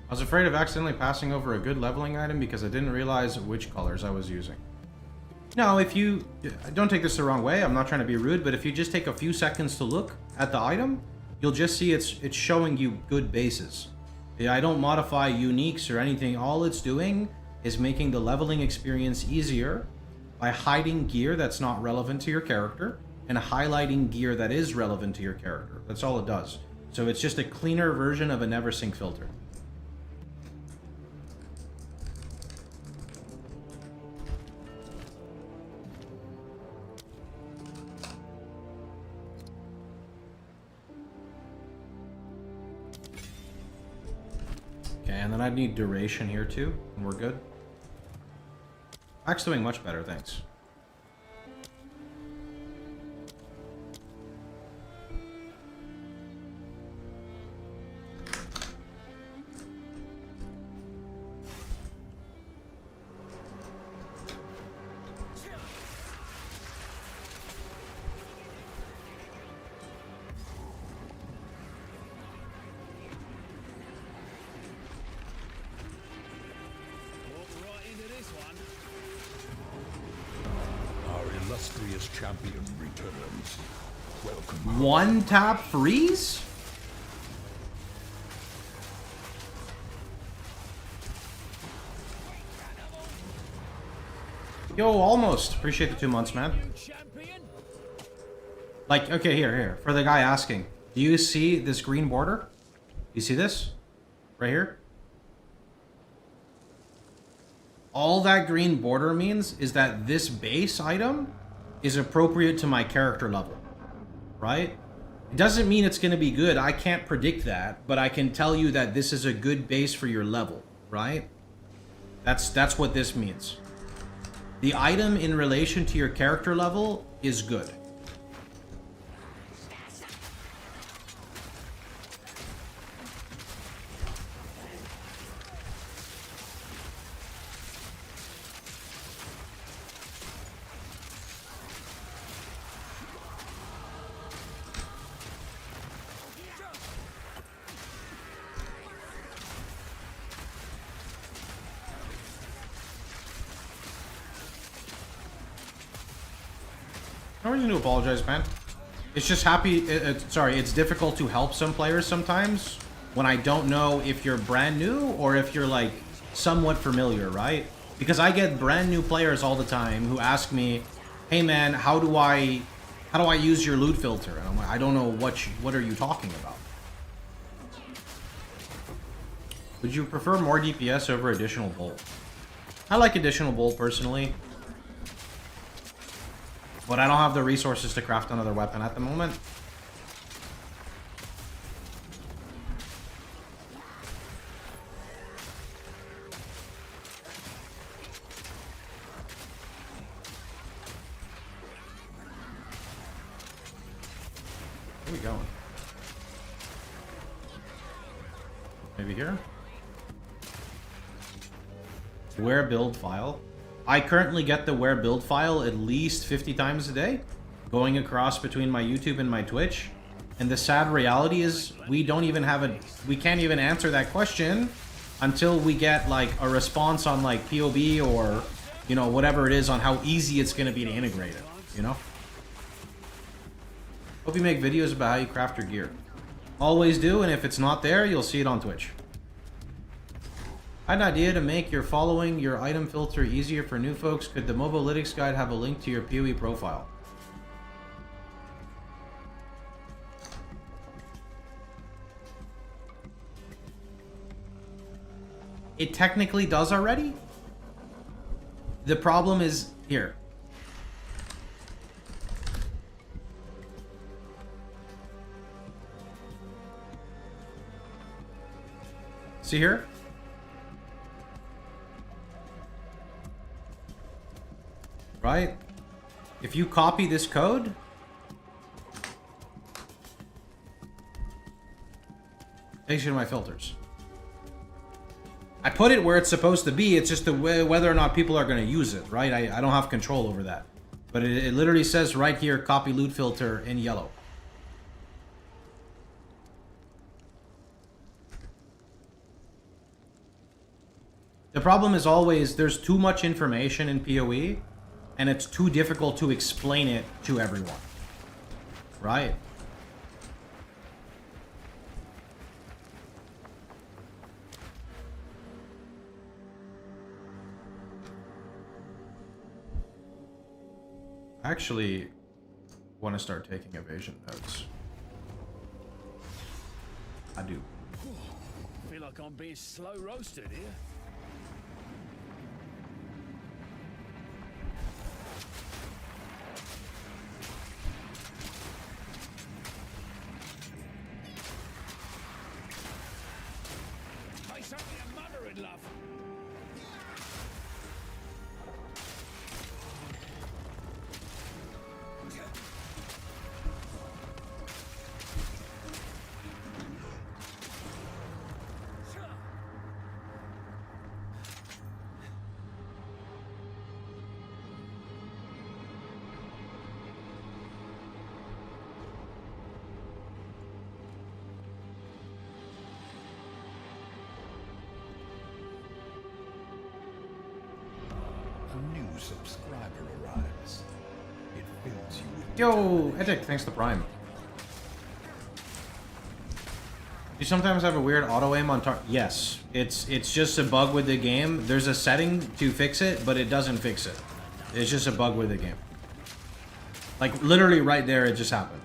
I was afraid of accidentally passing over a good leveling item because I didn't realize which colors I was using. No, if you... Don't take this the wrong way, I'm not trying to be rude, but if you just take a few seconds to look at the item, you'll just see it's showing you good bases. Yeah, I don't modify uniques or anything. All it's doing is making the leveling experience easier by hiding gear that's not relevant to your character and highlighting gear that is relevant to your character. That's all it does. So it's just a cleaner version of a never sync filter. And then I'd need duration here too, and we're good. Max doing much better, thanks. Illustrious champion returns. Welcome. One tap freeze? Yo, almost. Appreciate the 2 months, man. Like, okay, here. For the guy asking, do you see this green border? You see this? Right here? All that green border means is that this base item is appropriate to my character level, right? It doesn't mean it's going to be good. I can't predict that, but I can tell you that this is a good base for your level, right? That's what this means. The item in relation to your character level is good. No reason to apologize, man. It's just sorry, it's difficult to help some players sometimes when I don't know if you're brand new or if you're like somewhat familiar, right? Because I get brand new players all the time who ask me, "Hey man, how do I use your loot filter?" And I'm like, "I don't know what are you talking about?" Would you prefer more DPS over additional bolt? I like additional bolt personally, but I don't have the resources to craft another weapon at the moment. going? Maybe here? Where build file? I currently get the where build file at least 50 times a day, going across between my YouTube and my Twitch. And the sad reality is we don't even have a, we can't even answer that question until we get like a response on like POB or, you know, whatever it is on how easy it's going to be to integrate it, you know? Hope you make videos about how you craft your gear. Always do, and if it's not there, you'll see it on Twitch. I had an idea to make your following your item filter easier for new folks. Could the Mobalytics guide have a link to your PoE profile? It technically does already. The problem is here. See here? Right? If you copy this code, takes you to my filters. I put it where it's supposed to be. It's just the way, whether or not people are going to use it, right? I don't have control over that. But it literally says right here, copy loot filter in yellow. The problem is always there's too much information in PoE, and it's too difficult to explain it to everyone, right? I actually want to start taking evasion notes. I do. Feel like I'm being slow roasted here. Make something your mother would love. A new subscriber arrives. It fills you with Yo, Etic, thanks to Prime. You sometimes have a weird auto aim on target. Yes, it's just a bug with the game. There's a setting to fix it, but it doesn't fix it. It's just a bug with the game. Like literally right there, it just happened.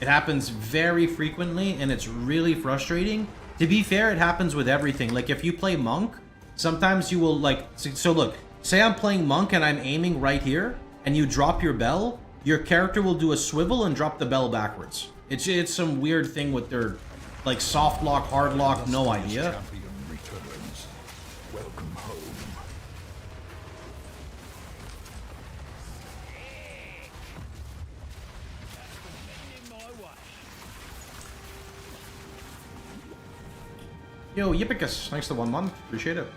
It happens very frequently, and it's really frustrating. To be fair, it happens with everything. Like if you play Monk, sometimes you will like. So look, say I'm playing Monk and I'm aiming right here, and you drop your bell. Your character will do a swivel and drop the bell backwards. It's some weird thing with their, like, soft lock, hard lock, no idea. champion returns. Welcome home. In my way. Yo, Yippicus, thanks to 1 month. Appreciate it.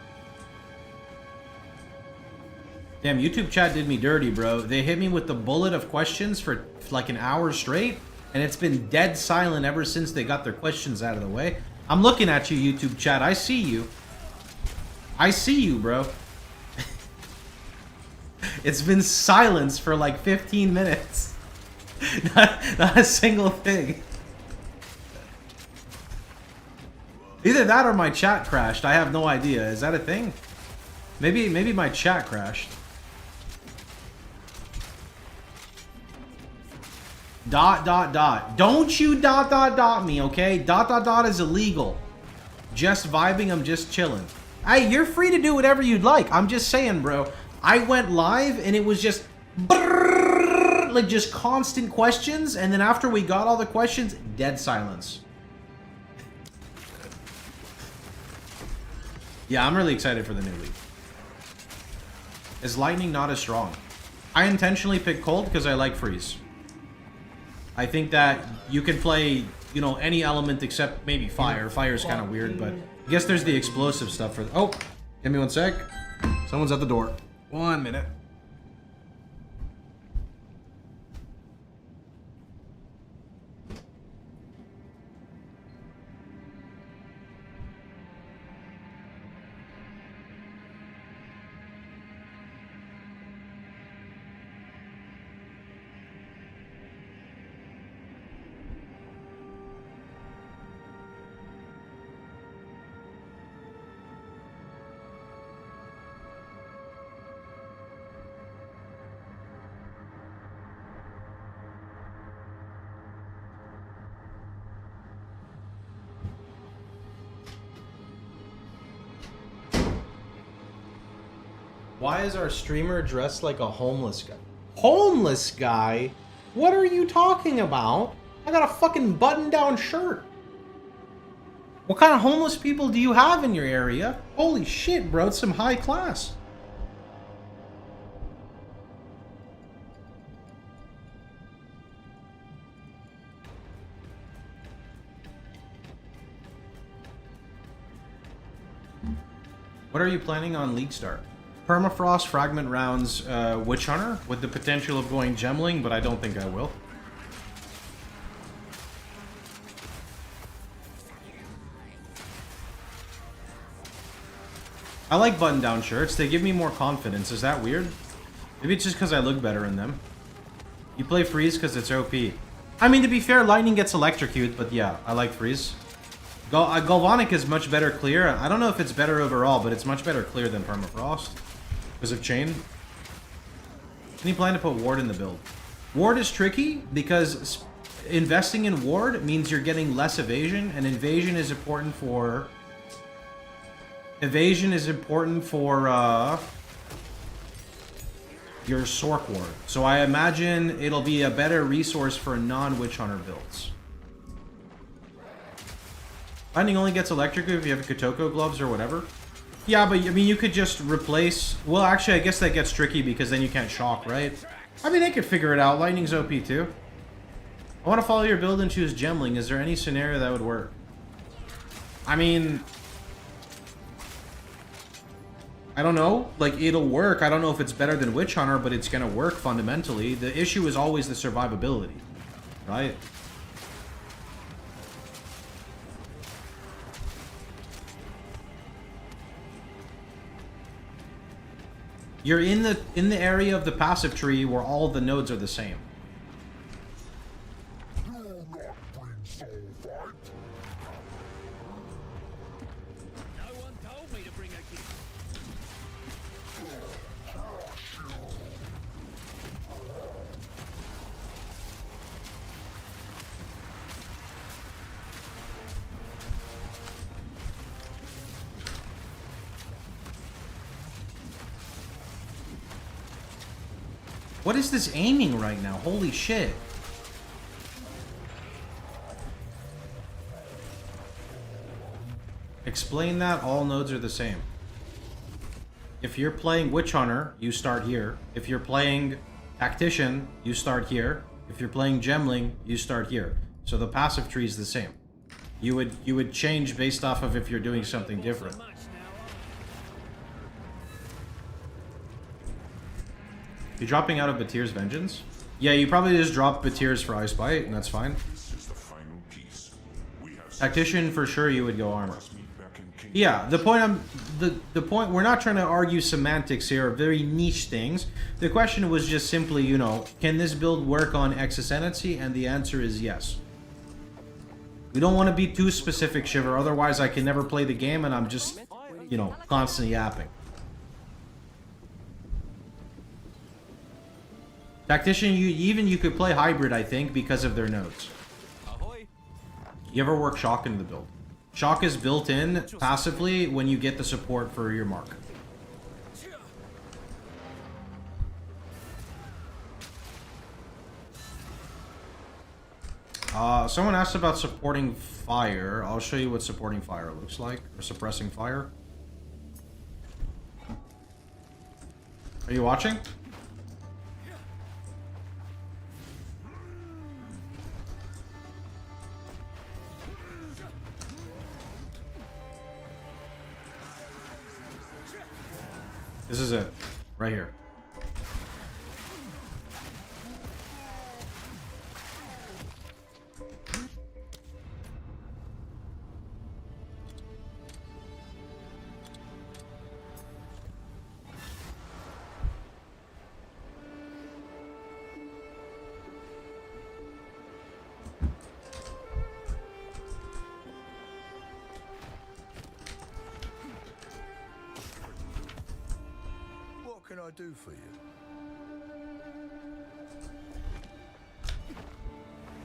Damn, YouTube chat did me dirty, bro. They hit me with the bullet of questions for like an hour straight, and it's been dead silent ever since they got their questions out of the way. I'm looking at you, YouTube chat. I see you. I see you, bro. It's been silence for like 15 minutes. Not a single thing. Either that or my chat crashed. I have no idea. Is that a thing? Maybe my chat crashed. Dot. Don't you dot me, okay? Dot is illegal. Just vibing, I'm just chilling. Hey, you're free to do whatever you'd like. I'm just saying, bro. I went live and it was just brrrr, like just constant questions, and then after we got all the questions, dead silence. Yeah, I'm really excited for the new league. Is lightning not as strong? I intentionally picked cold because I like freeze. I think that you can play, you know, any element except maybe fire. Fire's kind of weird, but I guess there's the explosive stuff for... Oh, give me one sec. Someone's at the door. 1 minute. Why is our streamer dressed like a homeless guy? Homeless guy? What are you talking about? I got a fucking button-down shirt. What kind of homeless people do you have in your area? Holy shit, bro, it's some high class. What are you planning on League Start? Permafrost, Fragment Rounds, Witch Hunter, with the potential of going Gemling, but I don't think I will. I like button-down shirts. They give me more confidence. Is that weird? Maybe it's just because I look better in them. You play Freeze because it's OP. I mean, to be fair, Lightning gets electrocuted, but yeah, I like Freeze. Galvanic is much better clear. I don't know if it's better overall, but it's much better clear than Permafrost. Because of Chain. Any plan to put Ward in the build? Ward is tricky because investing in Ward means you're getting less evasion, and evasion is important for... Evasion is important for your Sork Ward. So I imagine it'll be a better resource for non-Witch Hunter builds. Lightning only gets electrocuted if you have Kotoko gloves or whatever. Yeah, but I mean, you could just replace... Well, actually, I guess that gets tricky because then you can't shock, right? I mean, they could figure it out. Lightning's OP too. I want to follow your build and choose Gemling. Is there any scenario that would work? I mean... I don't know. Like, it'll work. I don't know if it's better than Witch Hunter, but it's going to work fundamentally. The issue is always the survivability, right? You're in the area of the passive tree where all the nodes are the same. What is this aiming right now? Holy shit. Explain that. All nodes are the same. If you're playing Witch Hunter, you start here. If you're playing Tactician, you start here. If you're playing Gemling, you start here. So the passive tree is the same. You would change based off of if you're doing something different. You dropping out of Batir's Vengeance? Yeah, you probably just drop Batir's for Ice Bite, and that's fine. Tactician, for sure, you would go armor. Yeah, the point, we're not trying to argue semantics here, very niche things. The question was just simply, you know, can this build work on Ascendancy? And the answer is yes. We don't want to be too specific, Shiver, otherwise I can never play the game and I'm just, you know, constantly yapping. Tactician, you could play hybrid, I think, because of their nodes. You ever work Shock into the build? Shock is built in passively when you get the support for your mark. Someone asked about supporting fire. I'll show you what supporting fire looks like, or suppressing fire. Are you watching? This is it. Right here. What can I do for you?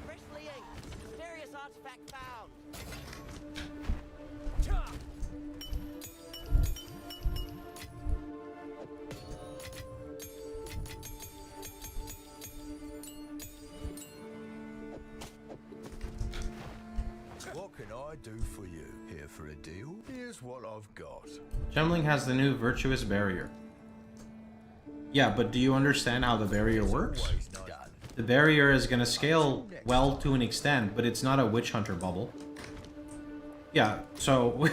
Freshly inked. Mysterious artifact found. What can I do for you? Here for a deal? Here's what I've got. Gemling has the new virtuous barrier. Yeah, but do you understand how the barrier works? Always done. The barrier is going to scale well to an extent, but it's not a witch hunter bubble. Yeah, so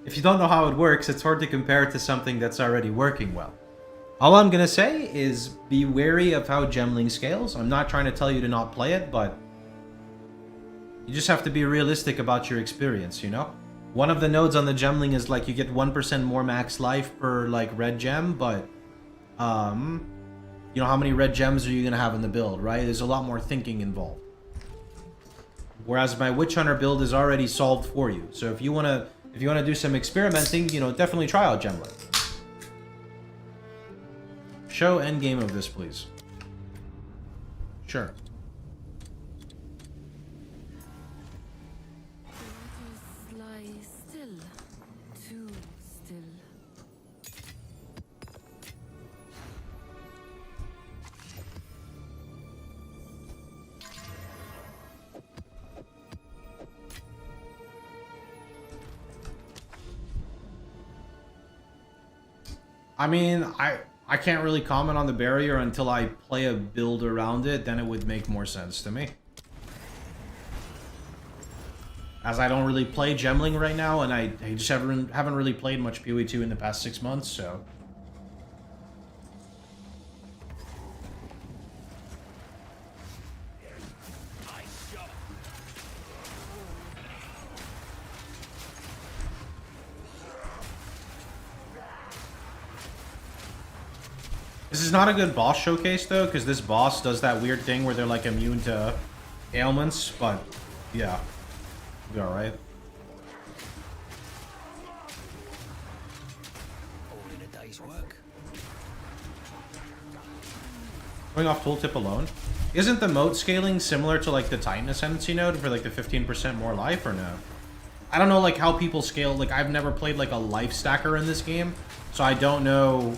if you don't know how it works, it's hard to compare it to something that's already working well. All I'm going to say is be wary of how Gemling scales. I'm not trying to tell you to not play it, but you just have to be realistic about your experience, you know? One of the nodes on the Gemling is like you get 1% more max life per like red gem, but you know, how many red gems are you going to have in the build, right? There's a lot more thinking involved. Whereas my Witch Hunter build is already solved for you. So if you want to do some experimenting, you know, definitely try out Gemling. Show endgame of this, please. Sure. Waters lie still, too still. I mean, I can't really comment on the barrier until I play a build around it, then it would make more sense to me. As I don't really play Gemling right now, and I just haven't really played much POE2 in the past 6 months, so... This is not a good boss showcase, though, because this boss does that weird thing where they're, like, immune to ailments, but, yeah. Be alright. All in a day's work. Going off tooltip alone. Isn't the moat scaling similar to, like, the Titan Ascendancy node for, like, the 15% more life, or no? I don't know, like, how people scale. Like, I've never played, like, a life stacker in this game, so I don't know,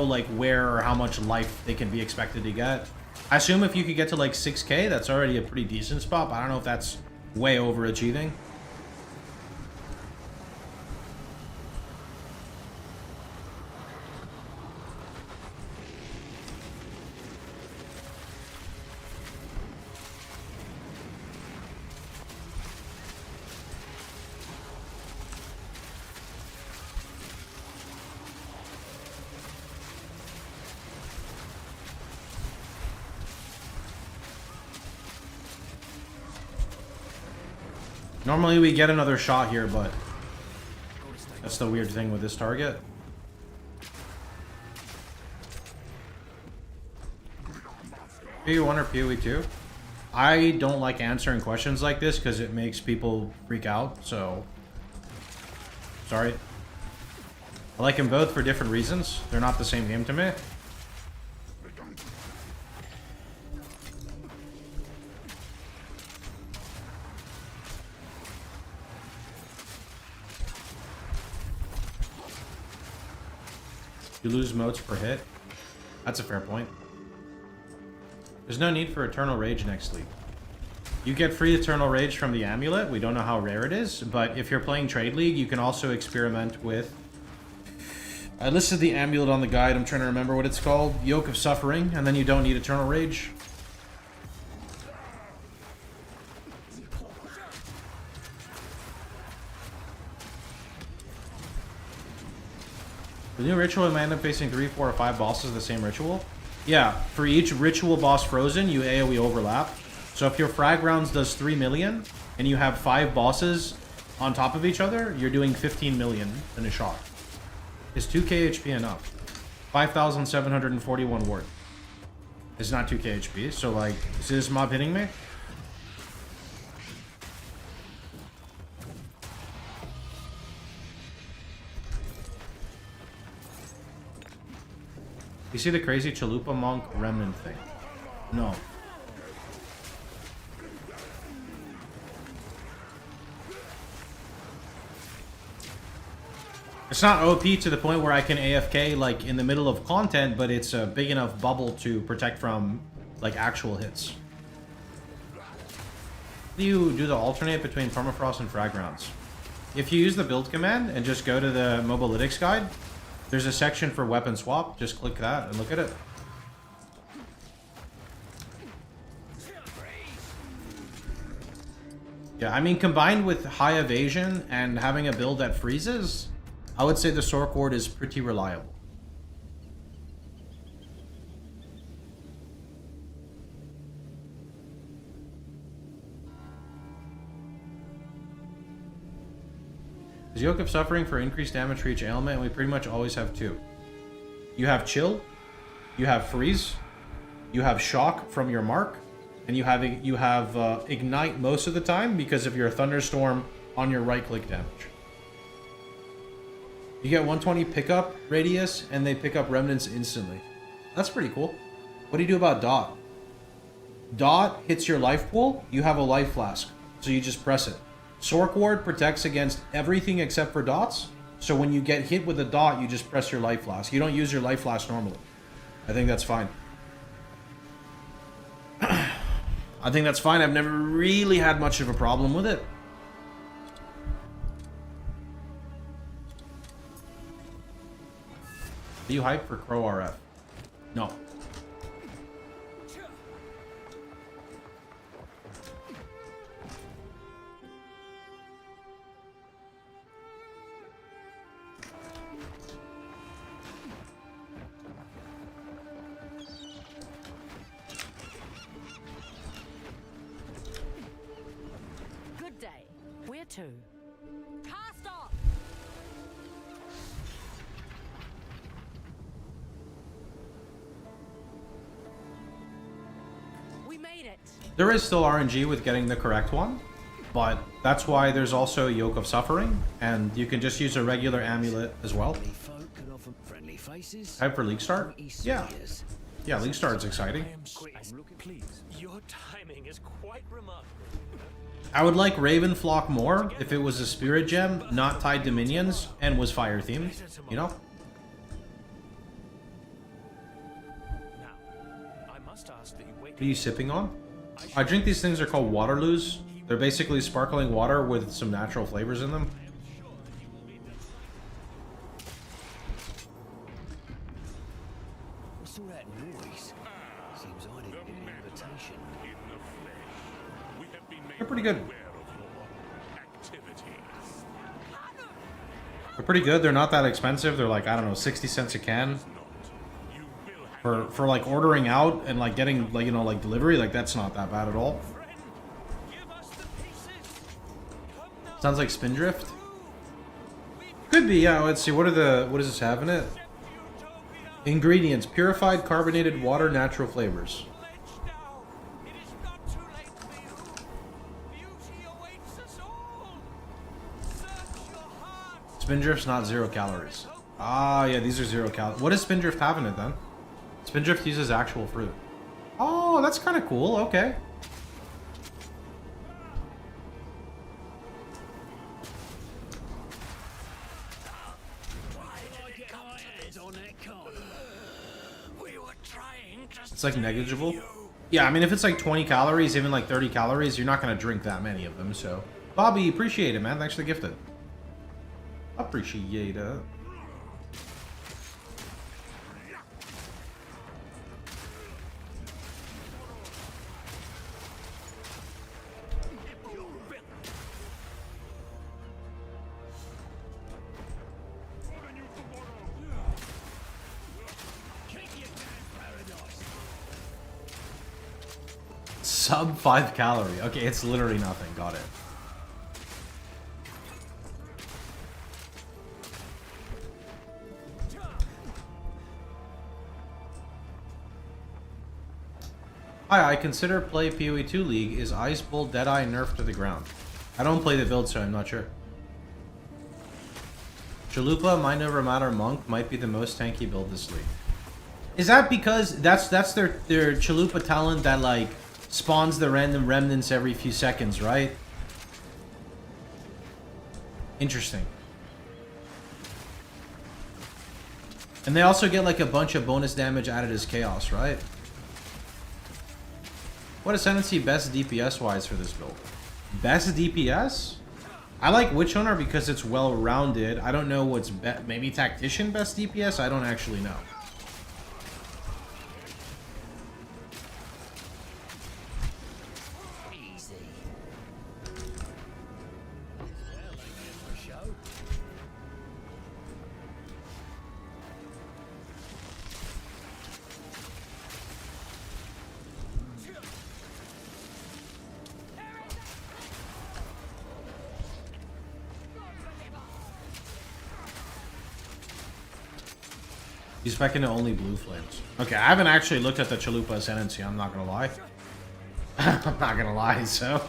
like, where or how much life they can be expected to get. I assume if you could get to, like, 6k, that's already a pretty decent spot, but I don't know if that's way overachieving. Normally we get another shot here, but that's the weird thing with this target. POE1 or POE2? I don't like answering questions like this because it makes people freak out, so... Sorry. I like them both for different reasons. They're not the same game to me. You lose motes per hit. That's a fair point. There's no need for Eternal Rage next league. You get free Eternal Rage from the Amulet. We don't know how rare it is, but if you're playing Trade League, you can also experiment with... I listed the Amulet on the guide. I'm trying to remember what it's called. Yoke of Suffering, and then you don't need Eternal Rage. The new ritual, we might end up facing 3, 4, or 5 bosses of the same ritual. Yeah, for each ritual boss frozen, you AoE overlap. So if your frag rounds does 3 million, and you have 5 bosses on top of each other, you're doing 15 million in a shot. Is 2k HP enough? 5,741 ward. It's not 2k HP, so like, is this mob hitting me? You see the crazy Chalupa Monk remnant thing? No. It's not OP to the point where I can AFK like in the middle of content, but it's a big enough bubble to protect from like actual hits. How do you do the alternate between permafrost and frag rounds? If you use the build command and just go to the mobalytics guide, there's a section for weapon swap. Just click that and look at it. Yeah, I mean, combined with high evasion and having a build that freezes, I would say the Sork Ward is pretty reliable. There's Yoke of Suffering for increased damage for each ailment, and we pretty much always have 2. You have Chill, you have Freeze, you have Shock from your mark, and you have Ignite most of the time because of your Thunderstorm on your right-click damage. You get 120 pickup radius, and they pick up remnants instantly. That's pretty cool. What do you do about Dot? Dot hits your life pool, you have a life flask, so you just press it. Sork Ward protects against everything except for dots, so when you get hit with a dot, you just press your life flask. You don't use your life flask normally. I think that's fine. I think that's fine. I've never really had much of a problem with it. Are you hyped for Crow RF? No. Good day. Where to? Cast off! We made it. There is still RNG with getting the correct one, but that's why there's also Yoke of Suffering, and you can just use a regular amulet as well. Friendly faces. Hype for League Start? Yeah. Yeah, League Start is exciting. Please. Your timing is quite remarkable. I would like Ravenflock more if it was a Spirit Gem, not tied to minions, and was fire themed, you know? Now, I must ask that you wait. What are you sipping on? I drink these things, are called Waterloos. They're basically sparkling water with some natural flavors in them. What's all that noise? Seems I didn't get an invitation. They're pretty good. They're pretty good. They're not that expensive. They're like, I don't know, 60 cents a can. For like ordering out and like getting like, you know, like delivery, like that's not that bad at all. Sounds like Spindrift. Could be, yeah. Let's see. What does this have in it? Ingredients: purified carbonated water, natural flavors. Spindrift's not 0 calories. Ah, yeah, these are 0 calories. What does Spindrift have in it then? Spindrift uses actual fruit. Oh, that's kind of cool. Okay. It's like negligible. Yeah, I mean, if it's like 20 calories, even like 30 calories, you're not going to drink that many of them. So, Bobby, appreciate it, man. Thanks for the gifted. Appreciate it. Sub 5 calorie. Okay, it's literally nothing. Got it. Hi, I consider play POE2 League. Is Ice Bull Deadeye nerfed to the ground? I don't play the build, so I'm not sure. Chalupa, Mind Over Matter, Monk might be the most tanky build this league. Is that because that's their Chalupa talent that like spawns the random remnants every few seconds, right? Interesting. And they also get like a bunch of bonus damage added as chaos, right? What ascendancy best DPS wise for this build? Best DPS? I like Witch Hunter because it's well rounded. I don't know what's maybe Tactician best DPS? I don't actually know. He's specking to only blue flames. Okay, I haven't actually looked at the Chalupa Ascendancy, I'm not gonna lie. I'm not gonna lie, so...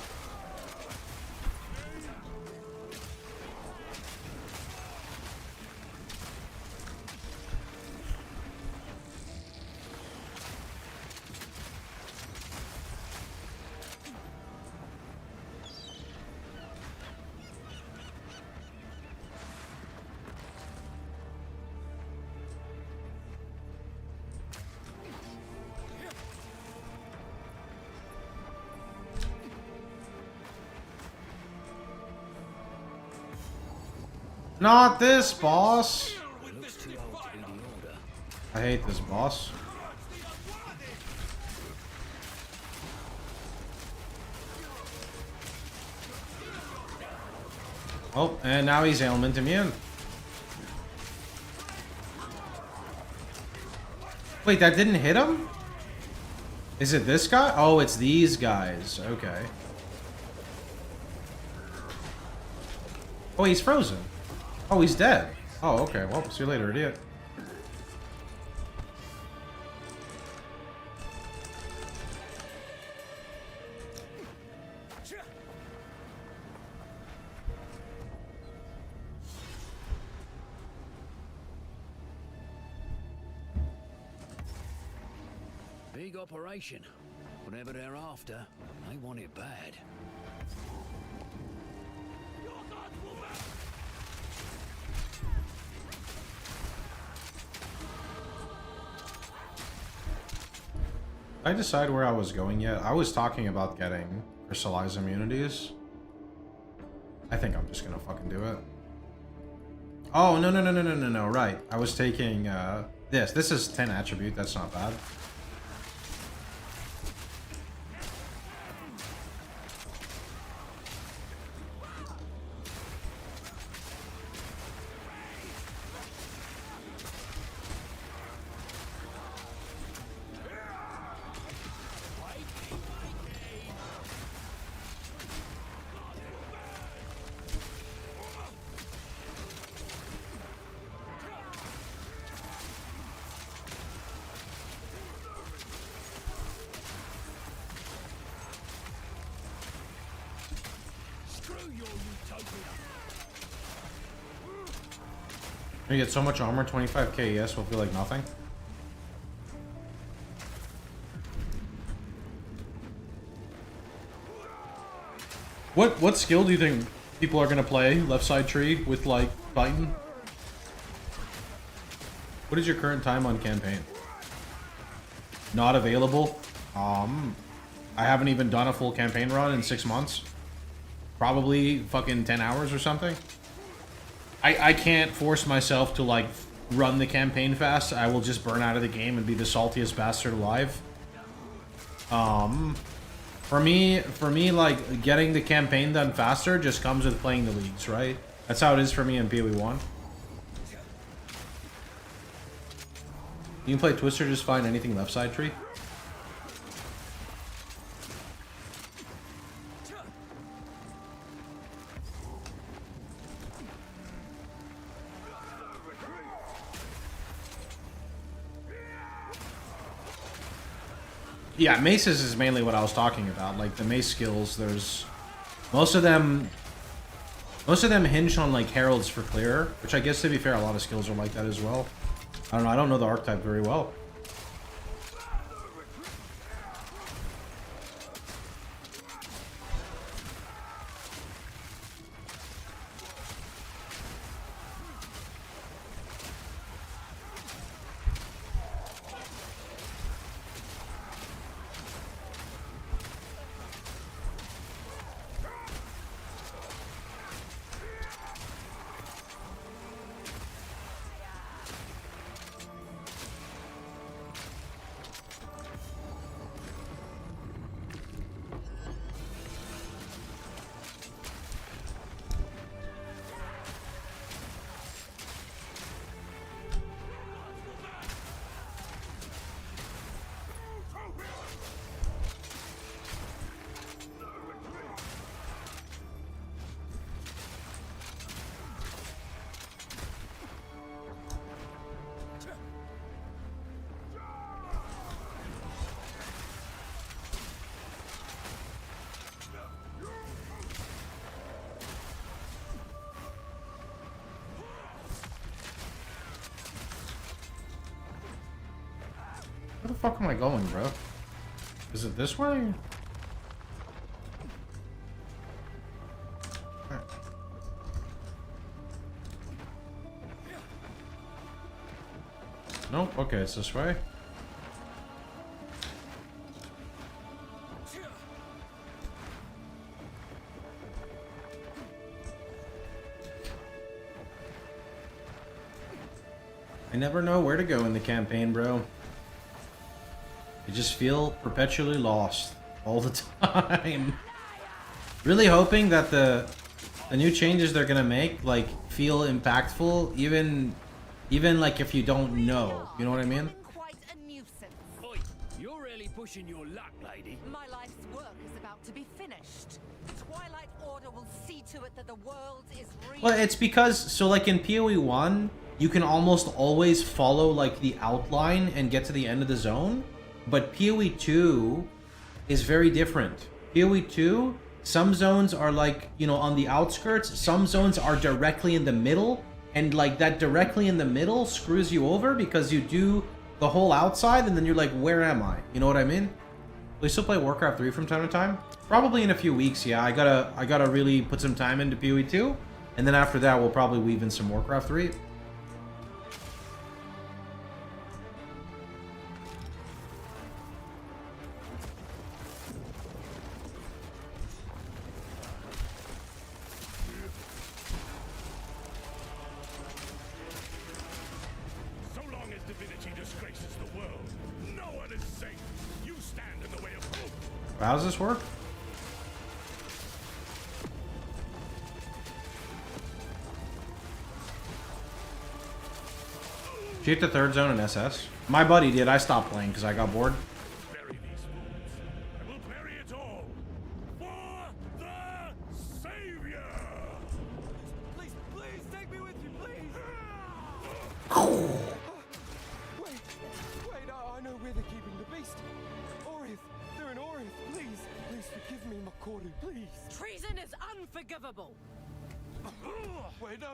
Not this, boss! I hate this boss. Oh, and now he's ailment immune. Wait, that didn't hit him? Is it this guy? Oh, it's these guys. Okay. Oh, he's frozen. Oh, he's dead. Oh, okay. Well, see you later, idiot. Big operation. Whatever they're after, they want it bad. Did I decide where I was going yet? I was talking about getting crystallized immunities. I think I'm just gonna fucking do it. Oh, no, right. I was taking, this. This is 10 attribute, that's not bad. You get so much armor, 25k ES will feel like nothing. What skill do you think people are gonna play left side tree with like Titan? What is your current time on campaign? Not available. I haven't even done a full campaign run in 6 months. Probably fucking 10 hours or something. I can't force myself to like run the campaign fast. I will just burn out of the game and be the saltiest bastard alive. For me like getting the campaign done faster just comes with playing the leagues, right? That's how it is for me in POE1. You can play Twister just fine, anything left side tree. Yeah, maces is mainly what I was talking about. Like the mace skills, there's most of them hinge on like heralds for clear, which I guess to be fair, a lot of skills are like that as well. I don't know. I don't know the archetype very well. Where the fuck am I going, bro? Is it this way? Nope, okay, it's this way. I never know where to go in the campaign, bro. I just feel perpetually lost all the time. Really hoping that the new changes they're gonna make like feel impactful, even like if you don't know. You know what I mean? Quite a nuisance. Oi, you're really pushing your luck, lady. My life's work is about to be finished. The Twilight Order will see to it that the world is real. Well, it's because so like in POE1, you can almost always follow like the outline and get to the end of the zone. But POE2 is very different. POE2, some zones are like, you know, on the outskirts. Some zones are directly in the middle. And like that directly in the middle screws you over because you do the whole outside and then you're like, where am I? You know what I mean? We still play Warcraft 3 from time to time. Probably in a few weeks, yeah. I gotta really put some time into POE2. And then after that, we'll probably weave in some Warcraft 3. How does this work? Did you hit the third zone in SS? My buddy did. I stopped playing because I got bored. Bury these fools. I will bury it all for the Savior. Please, please take me with you, please. Wait, I know where they're keeping the beast. Orith, they're in Orith. Please forgive me, Makoru, please. Treason is unforgivable. Wait, no.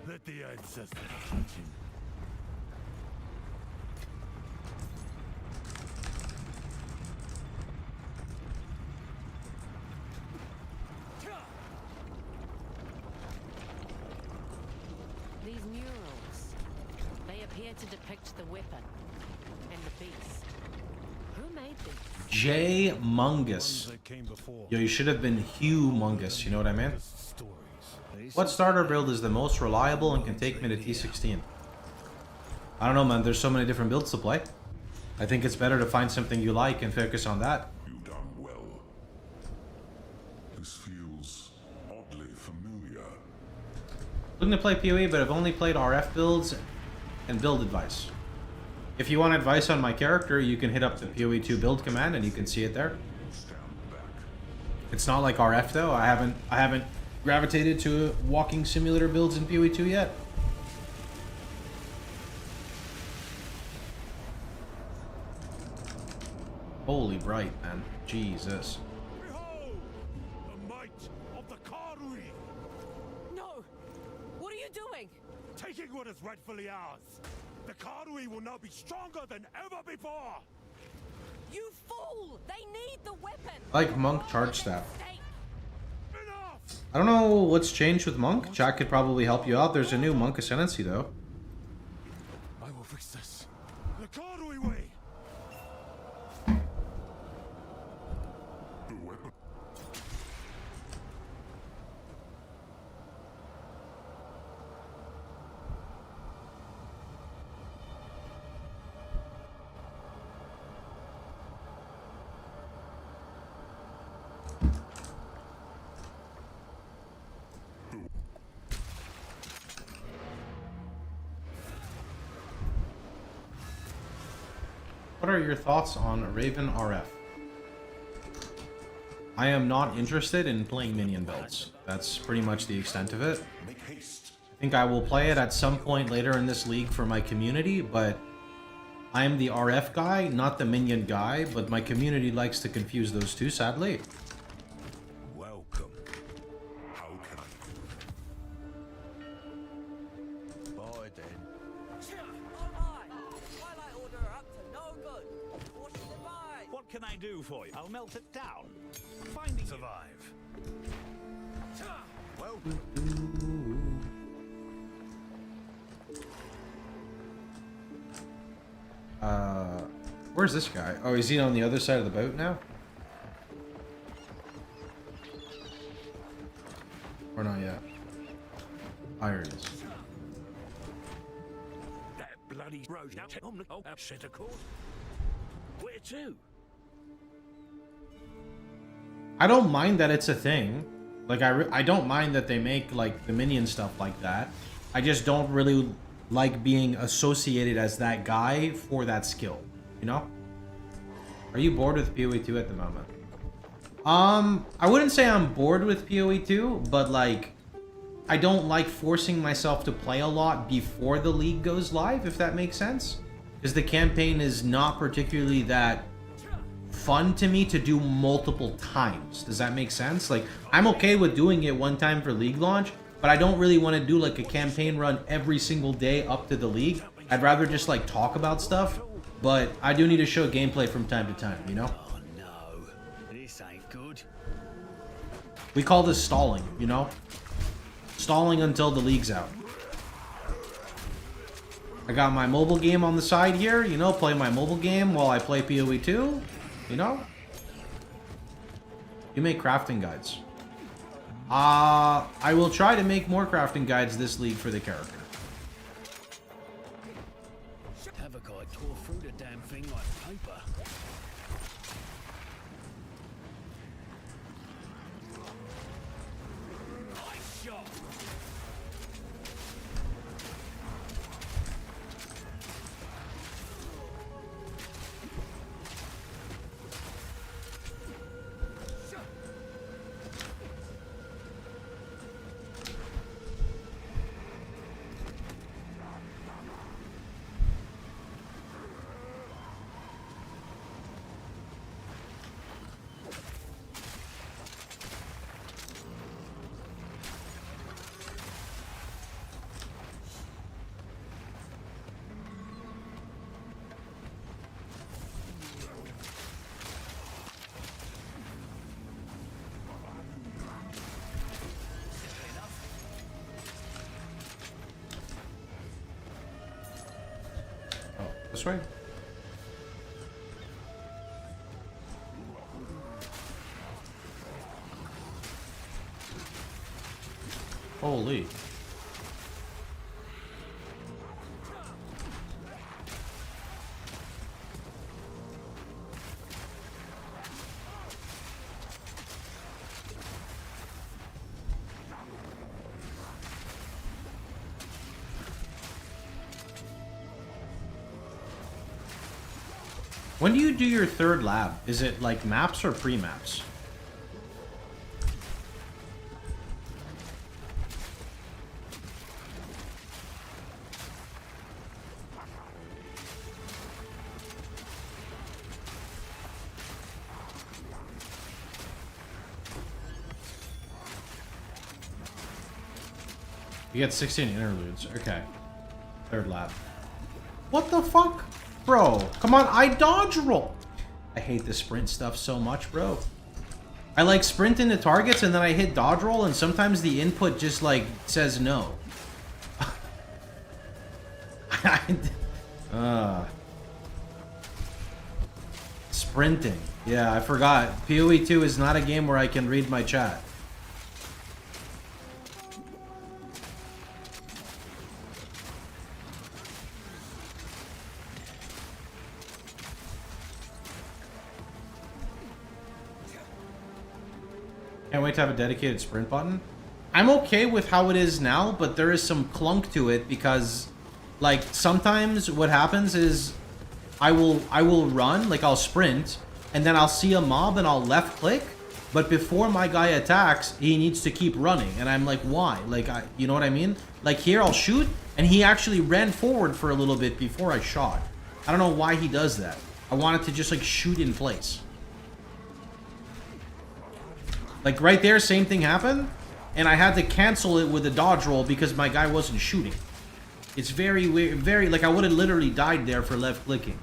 Let the ancestors teach him. These murals, they appear to depict the weapon and the beast. Who made these? J Ones Mungus. that came before. Yo, you should have been humongous. You know what I mean? Stories. What starter build is the most reliable and can take me to T16? I don't know, man. There's so many different builds to play. I think it's better to find something you like and focus on that. You done well. This feels oddly familiar. Looking to play PoE, but I've only played RF builds and build advice. If you want advice on my character, you can hit up the POE2Build command and you can see it there. Stand back. It's not like RF though. I haven't gravitated to walking simulator builds in POE2 yet. Holy bright, man. Jesus. Behold, the might of the Karui, No! What are you doing? taking what is rightfully ours. The Karui will now be stronger than ever before. You fool! They need the weapon! Like Monk charge staff. Mistake. Enough! I don't know what's changed with Monk. Chat could probably help you out. There's a new Monk Ascendancy, though. I will fix this. The Karui way. What are your thoughts on Raven RF? I am not interested in playing minion builds. That's pretty much the extent of it. Make haste. I think I will play it at some point later in this league for my community, but I am the RF guy, not the minion guy, but my community likes to confuse those two, sadly. Welcome. How can I? Bye then. Oh my! Twilight Order are up to no good. What should they buy? What can I do for you? I'll melt it down. Finding survive. Welcome. Where's this guy? Oh, is he on the other side of the boat now? Or not yet? Oh, here he is. That bloody road now. Oh, set a course. Where to? I don't mind that it's a thing. Like, I don't mind that they make, like, the minion stuff like that. I just don't really like being associated as that guy for that skill. You know? Are you bored with POE2 at the moment? I wouldn't say I'm bored with POE2, but, like, I don't like forcing myself to play a lot before the league goes live, if that makes sense. Because the campaign is not particularly that fun to me to do multiple times. Does that make sense? Like, I'm okay with doing it one time for league launch, but I don't really want to do like a campaign run every single day up to the league. I'd rather just like talk about stuff, but I do need to show gameplay from time to time, you know? Oh no, this ain't good. We call this stalling, you know? Stalling until the league's out. I got my mobile game on the side here, you know, play my mobile game while I play POE2, you know? You make crafting guides. I will try to make more crafting guides this league for the character. Havocite tore through the damn thing like paper. Nice shot. Oh, this way? Holy. When do you do your third lab? Is it like maps or pre-maps? You get 16 interludes. Okay. Third lap. What the fuck? Bro, come on, I dodge roll. I hate the sprint stuff so much, bro. I like sprint into targets and then I hit dodge roll and sometimes the input just like says no. Sprinting. Yeah, I forgot. POE2 is not a game where I can read my chat. Can't wait to have a dedicated sprint button. I'm okay with how it is now, but there is some clunk to it because, like, sometimes what happens is I will run, like I'll sprint, and then I'll see a mob and I'll left click, but before my guy attacks, he needs to keep running, and I'm like, why? Like, you know what I mean? Like here, I'll shoot, and he actually ran forward for a little bit before I shot. I don't know why he does that. I wanted to just like shoot in place. Like right there, same thing happened, and I had to cancel it with a dodge roll because my guy wasn't shooting. It's very weird, very, like I would have literally died there for left clicking.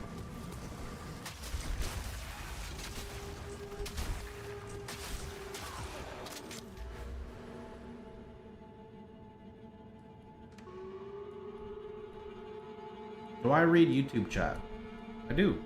Do I read YouTube chat? I do.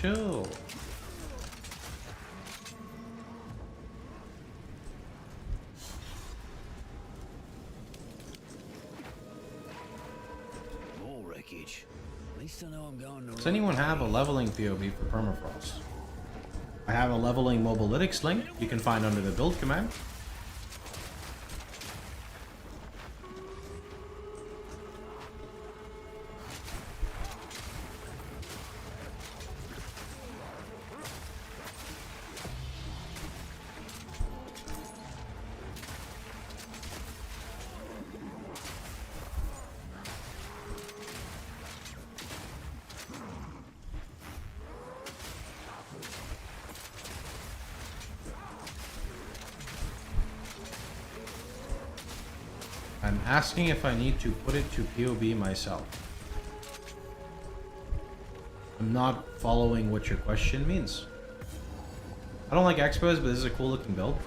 Chill. More wreckage. At least I know I'm going the Does right anyone have a way. leveling POV for permafrost? I have a leveling mobilytics link you can find under the build command. I'm asking if I need to put it to POB myself. I'm not following what your question means. I don't like expos, but this is a cool looking build.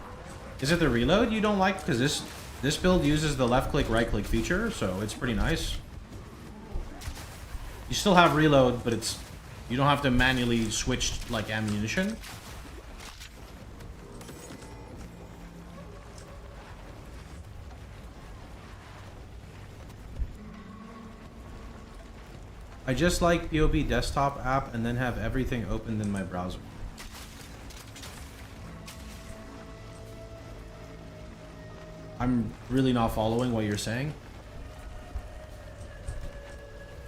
Is it the reload you don't like? Because this build uses the left click, right click feature, so it's pretty nice. You still have reload, but you don't have to manually switch like ammunition. I just like POB desktop app and then have everything opened in my browser. I'm really not following what you're saying.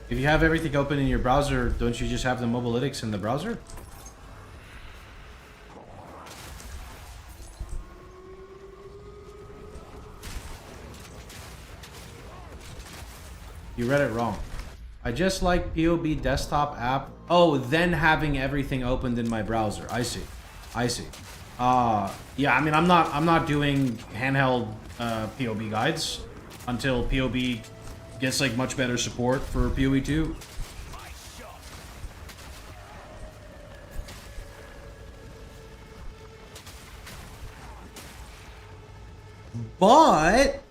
If you have everything open in your browser, don't you just have the mobilytics in the browser? You read it wrong. I just like POB desktop app. Oh, then having everything opened in my browser. I see. I see. Yeah, I mean, I'm not doing handheld POB guides until POB gets like much better support for POE2. But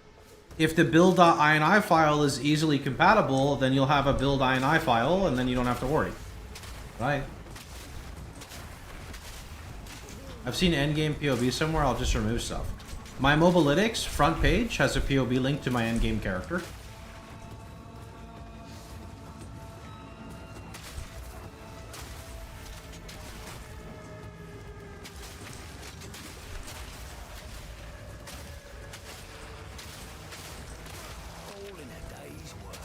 if the build.ini file is easily compatible, then you'll have a build.ini file, and then you don't have to worry. Right? I've seen endgame POV somewhere. I'll just remove stuff. My Mobalytics front page has a POV link to my endgame character. All in a day's work.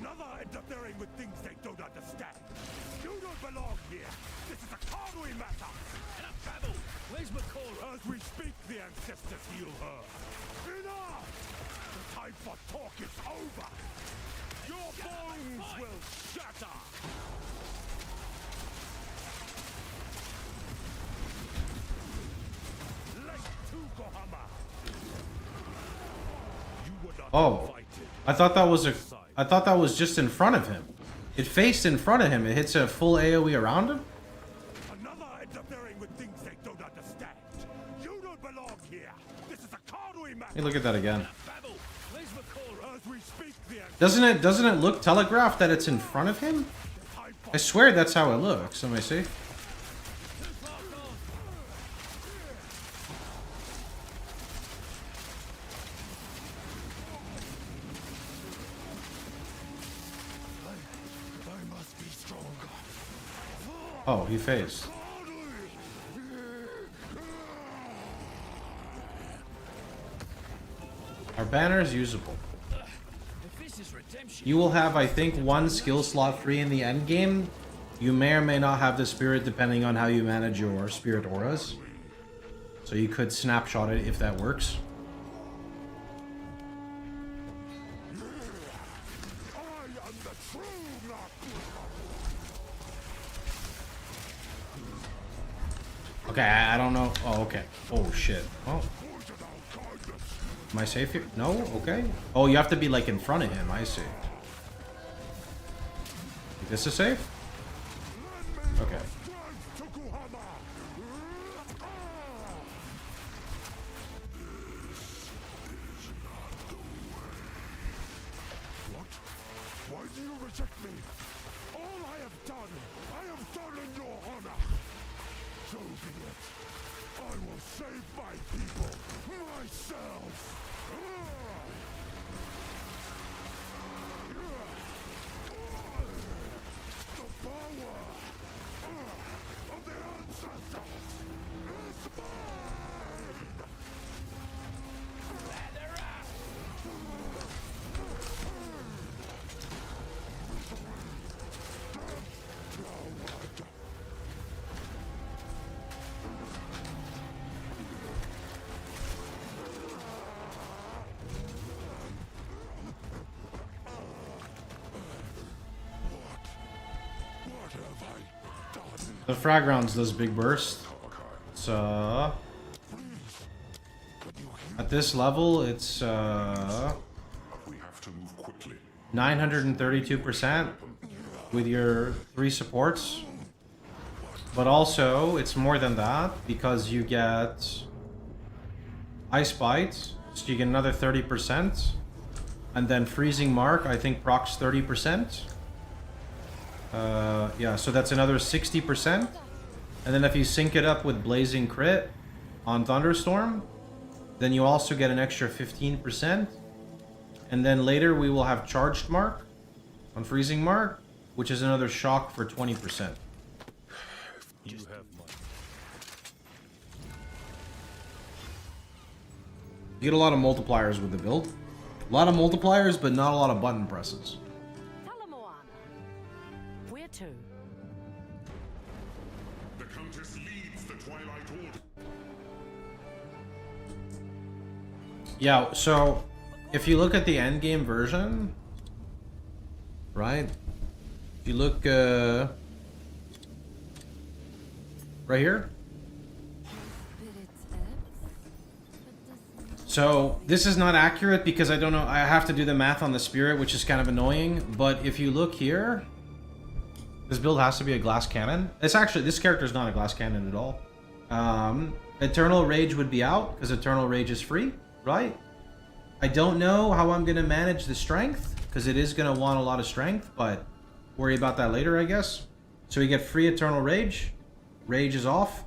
Another interfering with things they don't understand. You don't belong here. This is a Conway matter. Enough babble. Where's McCall? As we speak, the ancestors heal her. Enough! The time for talk is over. Your bones will shatter. Late to Kohama. You were not Oh, invited. I thought that was just in front of him. It faced in front of him. It hits a full AoE around him. Another interfering with things they don't understand. You don't belong here. This is a Conway matter. Hey, look at that again. Babble. Where's McCall? As we speak, the Doesn't it look telegraphed that it's in front of him? time for I swear that's how it looks. Let me see. I must be stronger. Oh, he phased. Our banner is usable. If this is redemption, You will have, I think, one skill slot free in the end game. You may or may not have the spirit depending on how you manage your spirit auras. So you could snapshot it if that works. I am the true Okay, I don't know. Oh, okay. Oh, shit. Oh. Am I safe here? No? Okay. Oh, you have to be, like, in front of him. I see. This is safe? Okay. What? Why do you reject me? All I have done in your honor. So be it. I will save my people myself. The power of the ancestors is mine. What have I done? The frag rounds does big burst. So at this level, it's We have to move quickly. 932% with your 3 supports. But also, it's more than that because you get Ice Bite, so you get another 30%. And then Freezing Mark, I think, procs 30%. Yeah, so that's another 60%. And then if you sync it up with Blazing Crit on Thunderstorm, then you also get an extra 15%. And then later we will have Charged Mark on Freezing Mark, which is another shock for 20%. You have my You get a lot of multipliers with the build. A lot of multipliers, but not a lot of button presses. Talamoana. Where to? The Countess leads the Twilight Order. Yeah, so if you look at the endgame version, right? If you look right here. So this is not accurate because I don't know. I have to do the math on the spirit, which is kind of annoying. But if you look here, this build has to be a glass cannon. It's actually, this character is not a glass cannon at all. Eternal Rage would be out because Eternal Rage is free, right? I don't know how I'm going to manage the strength because it is going to want a lot of strength, but worry about that later, I guess. So we get free Eternal Rage. Rage is off.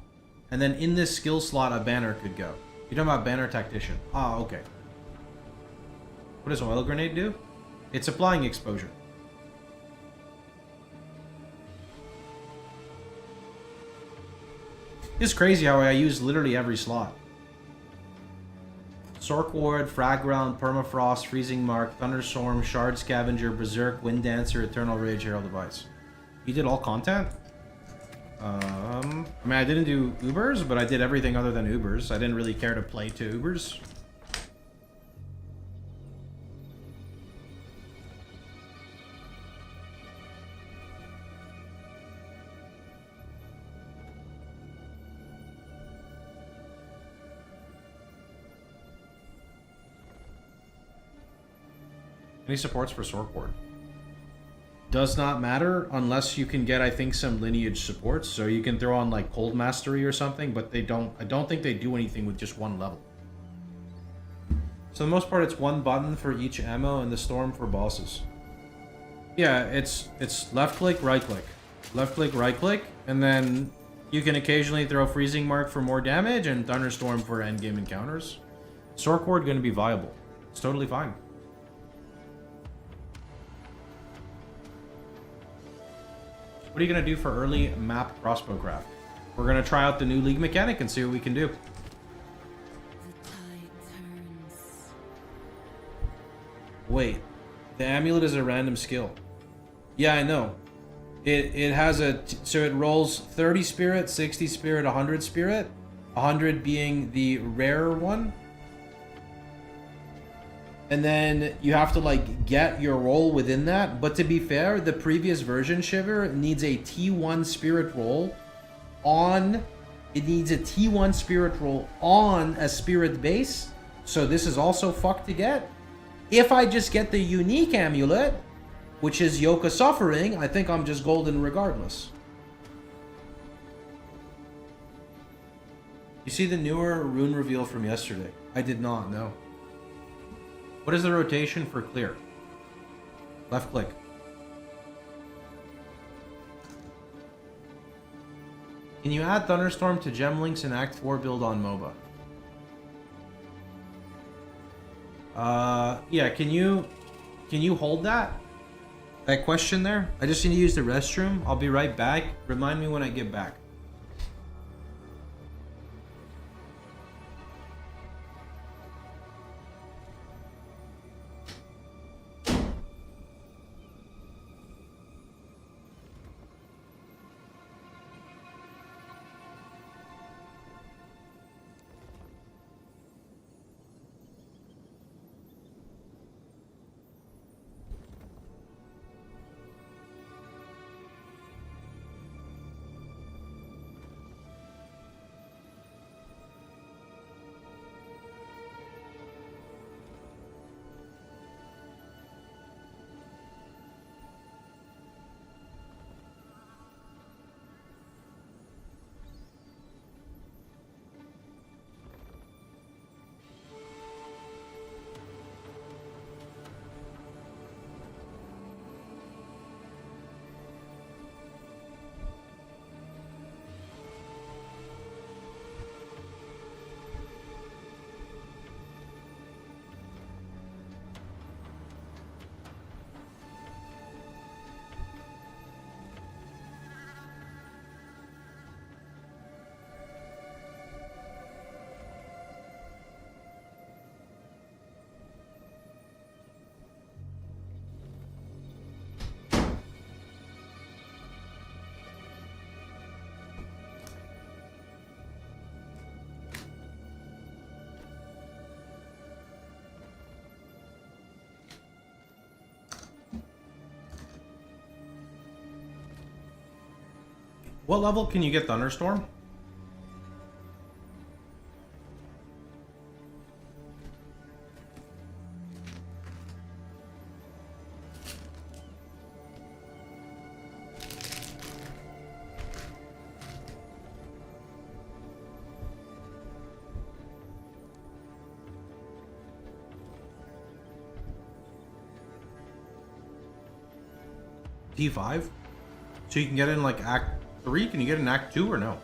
And then in this skill slot, a banner could go. You're talking about Banner Tactician. Ah, okay. What does Oil Grenade do? It's applying exposure. It's crazy how I use literally every slot. Sork Ward, Frag Round, Permafrost, Freezing Mark, Thunderstorm, Shard Scavenger, Berserk, Wind Dancer, Eternal Rage, Herald Device. You did all content? I mean, I didn't do Ubers, but I did everything other than Ubers. I didn't really care to play to Ubers. Any supports for Sorkward? Does not matter unless you can get, I think, some lineage supports. So you can throw on like Cold Mastery or something, but they don't. I don't think they do anything with just one level. So the most part, it's one button for each ammo and the storm for bosses. Yeah, it's left click, right click, left click, right click, and then you can occasionally throw Freezing Mark for more damage and Thunderstorm for endgame encounters. Sorkward going to be viable. It's totally fine. What are you going to do for early map crossbow craft? We're going to try out the new League mechanic and see what we can do. The tide turns. Wait, the amulet is a random skill. Yeah, I know. It has so it rolls 30 spirit, 60 spirit, 100 spirit. 100 being the rare one. And then you have to like get your roll within that. But to be fair, the previous version Shiver needs a T1 spirit roll on. It needs a T1 spirit roll on a spirit base. So this is also fucked to get. If I just get the unique amulet, which is Yoke of Suffering, I think I'm just golden regardless. You see the newer rune reveal from yesterday? I did not know. What is the rotation for clear? Left click. Can you add Thunderstorm to Gem Links in Act 4 build on MOBA? Yeah, can you hold that question there? I just need to use the restroom. I'll be right back. Remind me when I get back. What level can you get Thunderstorm? T5? So you can get in like Act 3? Can you get in Act 2 or no?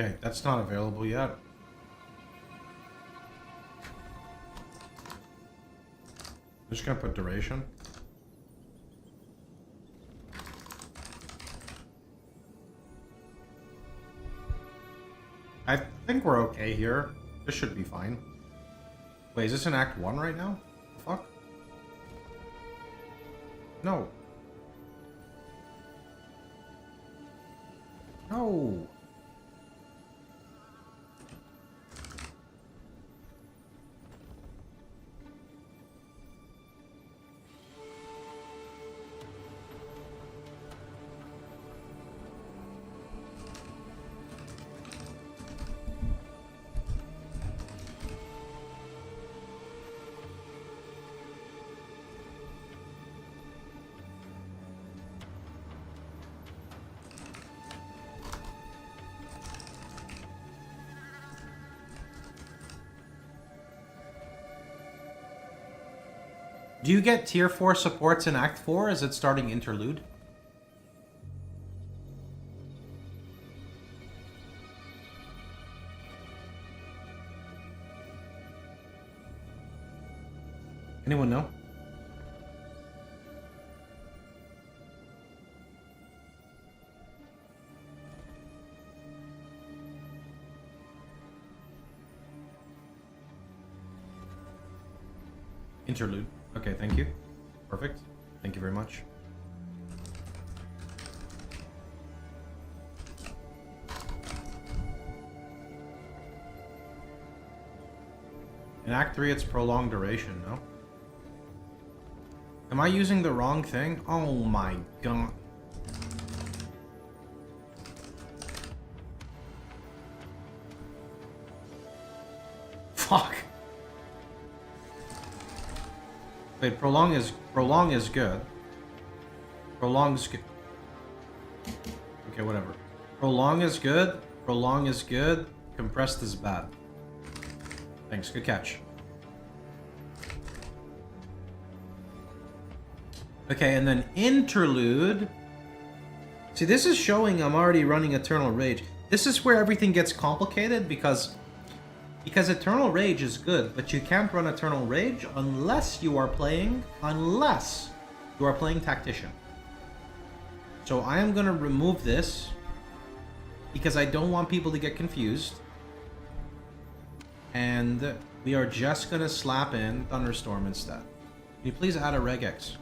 Okay, that's not available yet. I'm just gonna put duration. I think we're okay here. This should be fine. Wait, is this in Act 1 right now? The fuck? No. No. Do you get tier 4 supports in Act 4 as it's starting interlude? Anyone know? Interlude. Okay, thank you. Perfect. Thank you very much. In Act 3, it's prolonged duration, no? Am I using the wrong thing? Oh my god. Fuck. Wait, prolong is good. Prolong's good. Okay, whatever. Prolong is good. Prolong is good. Compressed is bad. Thanks, good catch. Okay, and then interlude. See, this is showing I'm already running Eternal Rage. This is where everything gets complicated because Eternal Rage is good, but you can't run Eternal Rage unless you are playing Tactician. So I am gonna remove this because I don't want people to get confused. And we are just gonna slap in Thunderstorm instead. Can you please add a regex?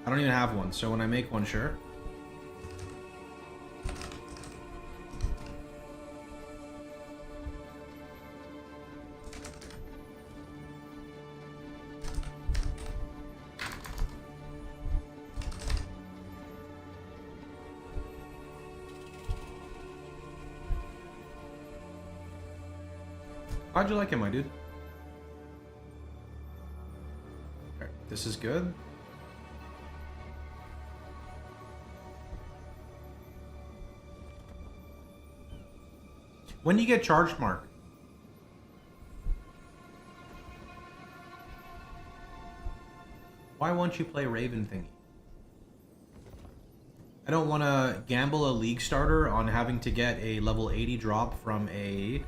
I don't even have one, so when I make one, sure. How'd you like it, my dude? Okay, this is good. When do you get charged, Mark? Why won't you play Raven thingy? I don't want to gamble a league starter on having to get a level 80 drop from a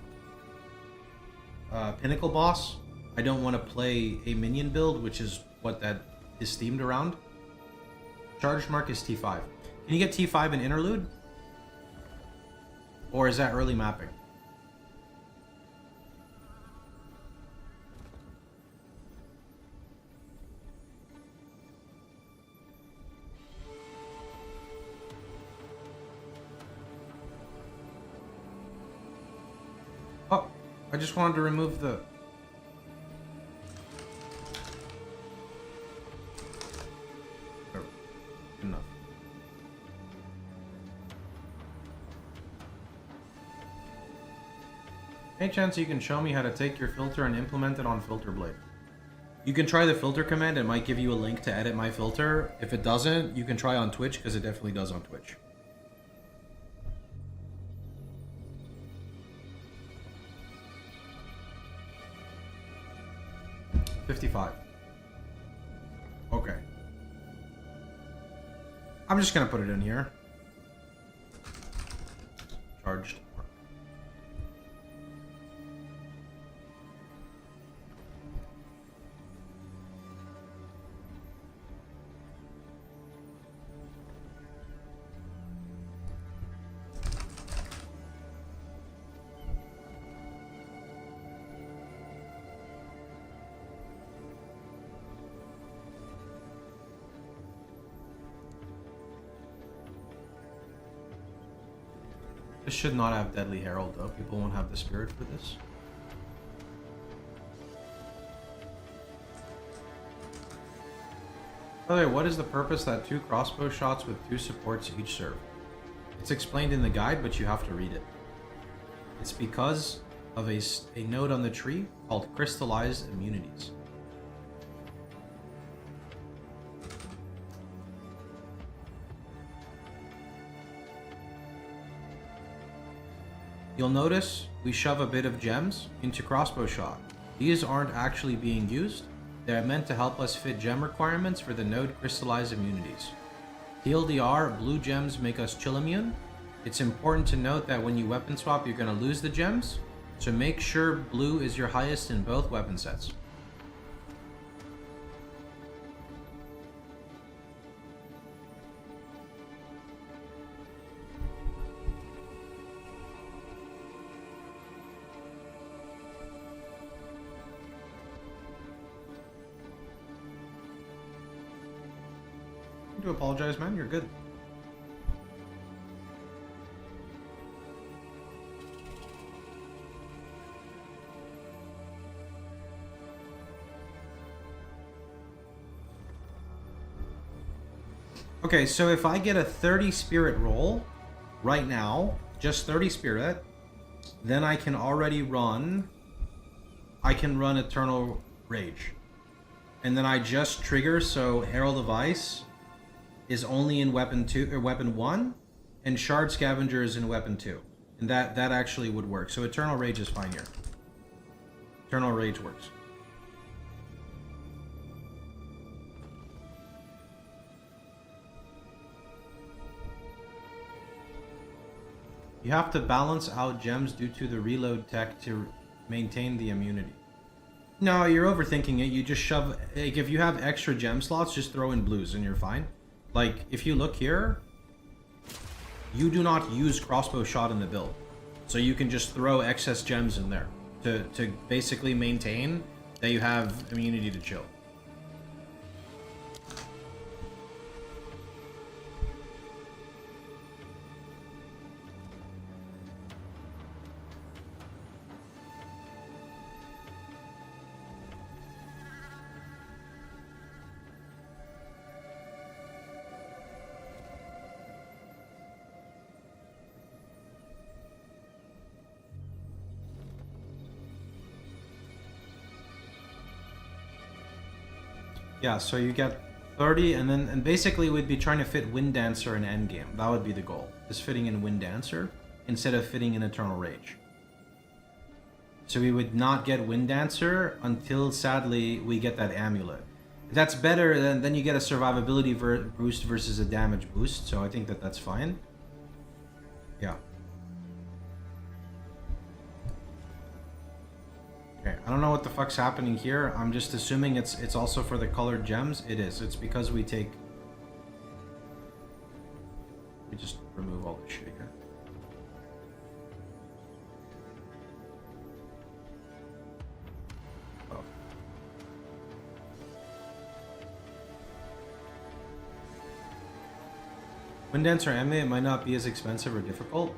pinnacle boss. I don't want to play a minion build, which is what that is themed around. Charged mark is T5. Can you get T5 in Interlude? Or is that early mapping? Oh, I just wanted to remove the... There. Good enough. Any chance you can show me how to take your filter and implement it on Filter Blade? You can try the filter command. It might give you a link to edit my filter. If it doesn't, you can try on Twitch, because it definitely does on Twitch. $55. Okay. I'm just gonna put it in here. Charged. This should not have Deadly Herald though. People won't have the spirit for this. By the way, what is the purpose that 2 crossbow shots with 2 supports each serve? It's explained in the guide, but you have to read it. It's because of a node on the tree called crystallized immunities. You'll notice we shove a bit of gems into crossbow shot. These aren't actually being used. They're meant to help us fit gem requirements for the node crystallized immunities. TLDR, blue gems make us chill immune. It's important to note that when you weapon swap, you're going to lose the gems, so make sure blue is your highest in both weapon sets. To apologize, man. You're good. Okay, so if I get a 30 spirit roll right now, just 30 spirit, then I can already run. I can run Eternal Rage. And then I just trigger, so Herald of Ice is only in weapon 2 or weapon 1, and Shard Scavenger is in weapon 2. And that actually would work. So Eternal Rage is fine here. Eternal Rage works. You have to balance out gems due to the reload tech to maintain the immunity. No, you're overthinking it. You just shove, like, if you have extra gem slots, just throw in blues and you're fine. Like, if you look here, you do not use crossbow shot in the build. So you can just throw excess gems in there to basically maintain that you have immunity to chill. Yeah, so you get 30, and basically we'd be trying to fit Wind Dancer in endgame. That would be the goal, is fitting in Wind Dancer instead of fitting in Eternal Rage. So we would not get Wind Dancer until, sadly, we get that amulet. That's better, then you get a survivability boost versus a damage boost, so I think that that's fine. Yeah. Okay, I don't know what the fuck's happening here. I'm just assuming it's also for the colored gems. It is. It's because we take... We just remove all this shit here. Oh. Wind Dancer Amulet might not be as expensive or difficult.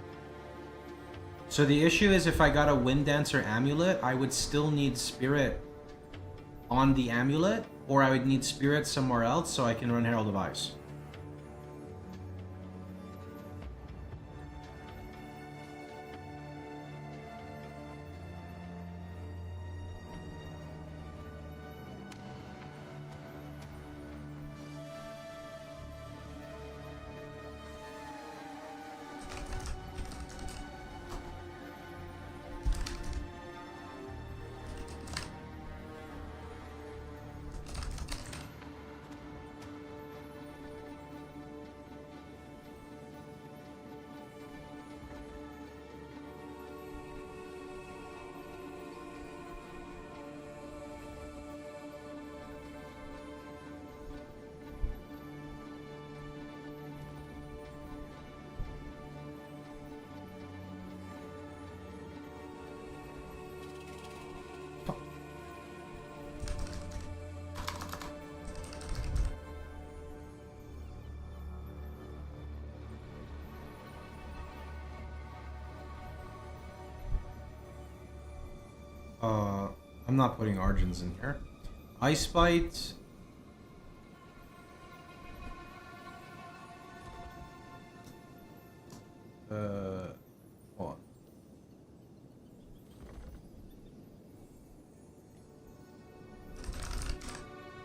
So the issue is if I got a Wind Dancer Amulet, I would still need Spirit on the Amulet, or I would need Spirit somewhere else so I can run Herald of Ice. I'm not putting Argents in here. Ice Bite. Hold on.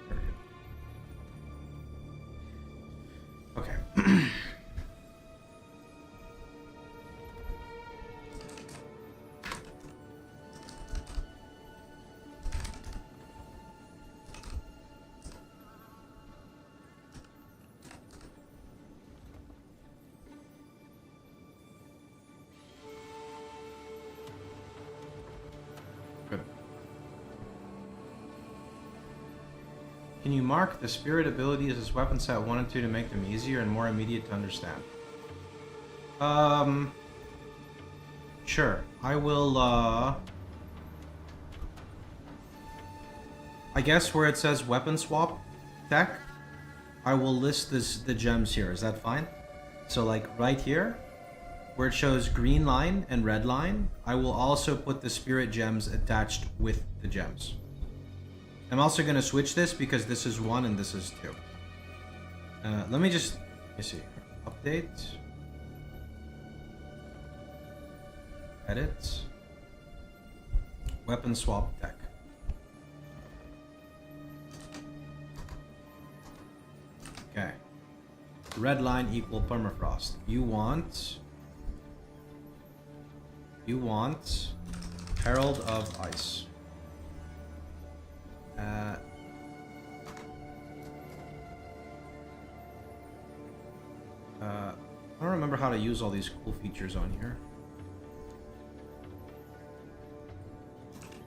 There we go. Okay. Can you mark the spirit abilities as weapon set 1 and 2 to make them easier and more immediate to understand? Sure. I will, I guess where it says weapon swap tech, I will list the gems here. Is that fine? So like right here, where it shows green line and red line, I will also put the spirit gems attached with the gems. I'm also going to switch this because this is 1 and this is 2. Let me see. Update. Edit. Weapon swap tech. Okay. Red line equal permafrost. You want Herald of Ice. I don't remember how to use all these cool features on here.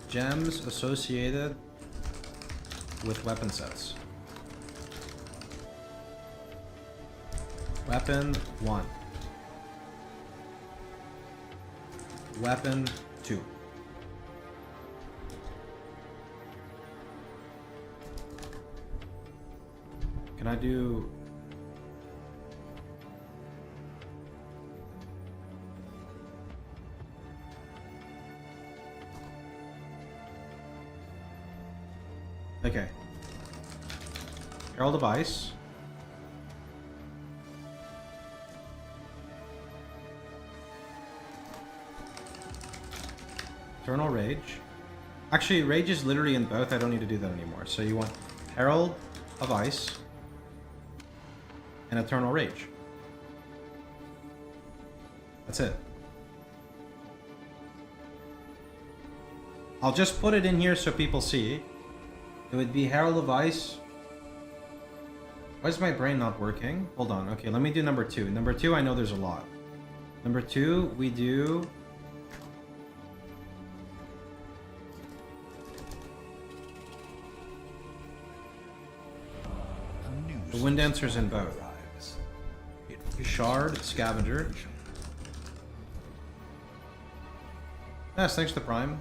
Gems associated with weapon sets. Weapon 1. Weapon 2. Can I do... Okay. Herald of Ice. Eternal Rage. Actually, Rage is literally in both. I don't need to do that anymore. So you want Herald of Ice, and Eternal Rage. That's it. I'll just put it in here so people see. It would be Herald of Ice. Why is my brain not working? Hold on. Okay, let me do number 2. Number 2, I know there's a lot. Number 2, we do... The Wind Dancer's in both. Shard, Scavenger. Yes, thanks to Prime.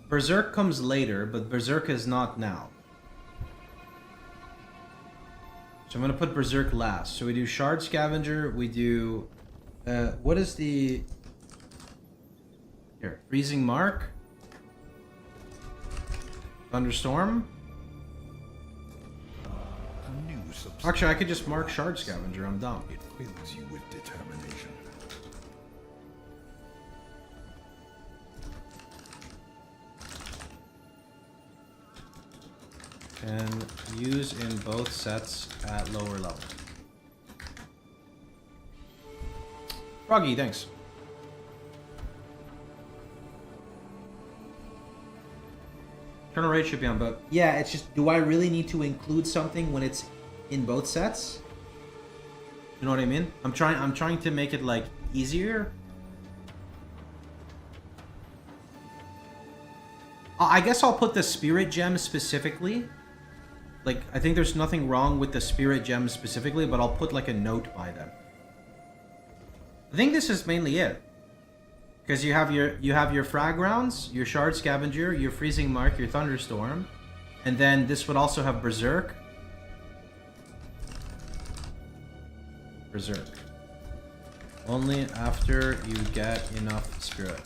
Berserk comes later, but Berserk is not now. So I'm gonna put Berserk last. So we do Shard, Scavenger, we do... what is the... Here, Freezing Mark. Thunderstorm. Actually, I could just mark Shard Scavenger, I'm dumb. It fills you with determination. And use in both sets at lower level. Froggy, thanks. Eternal Rage should be on both. Yeah, it's just, do I really need to include something when it's in both sets? You know what I mean? I'm trying to make it like easier. I guess I'll put the Spirit Gem specifically. Like, I think there's nothing wrong with the Spirit Gem specifically, but I'll put like a note by them. I think this is mainly it. Because you have your Frag rounds, your Shard Scavenger, your Freezing Mark, your Thunderstorm, and then this would also have Berserk. Berserk. Only after you get enough Spirit.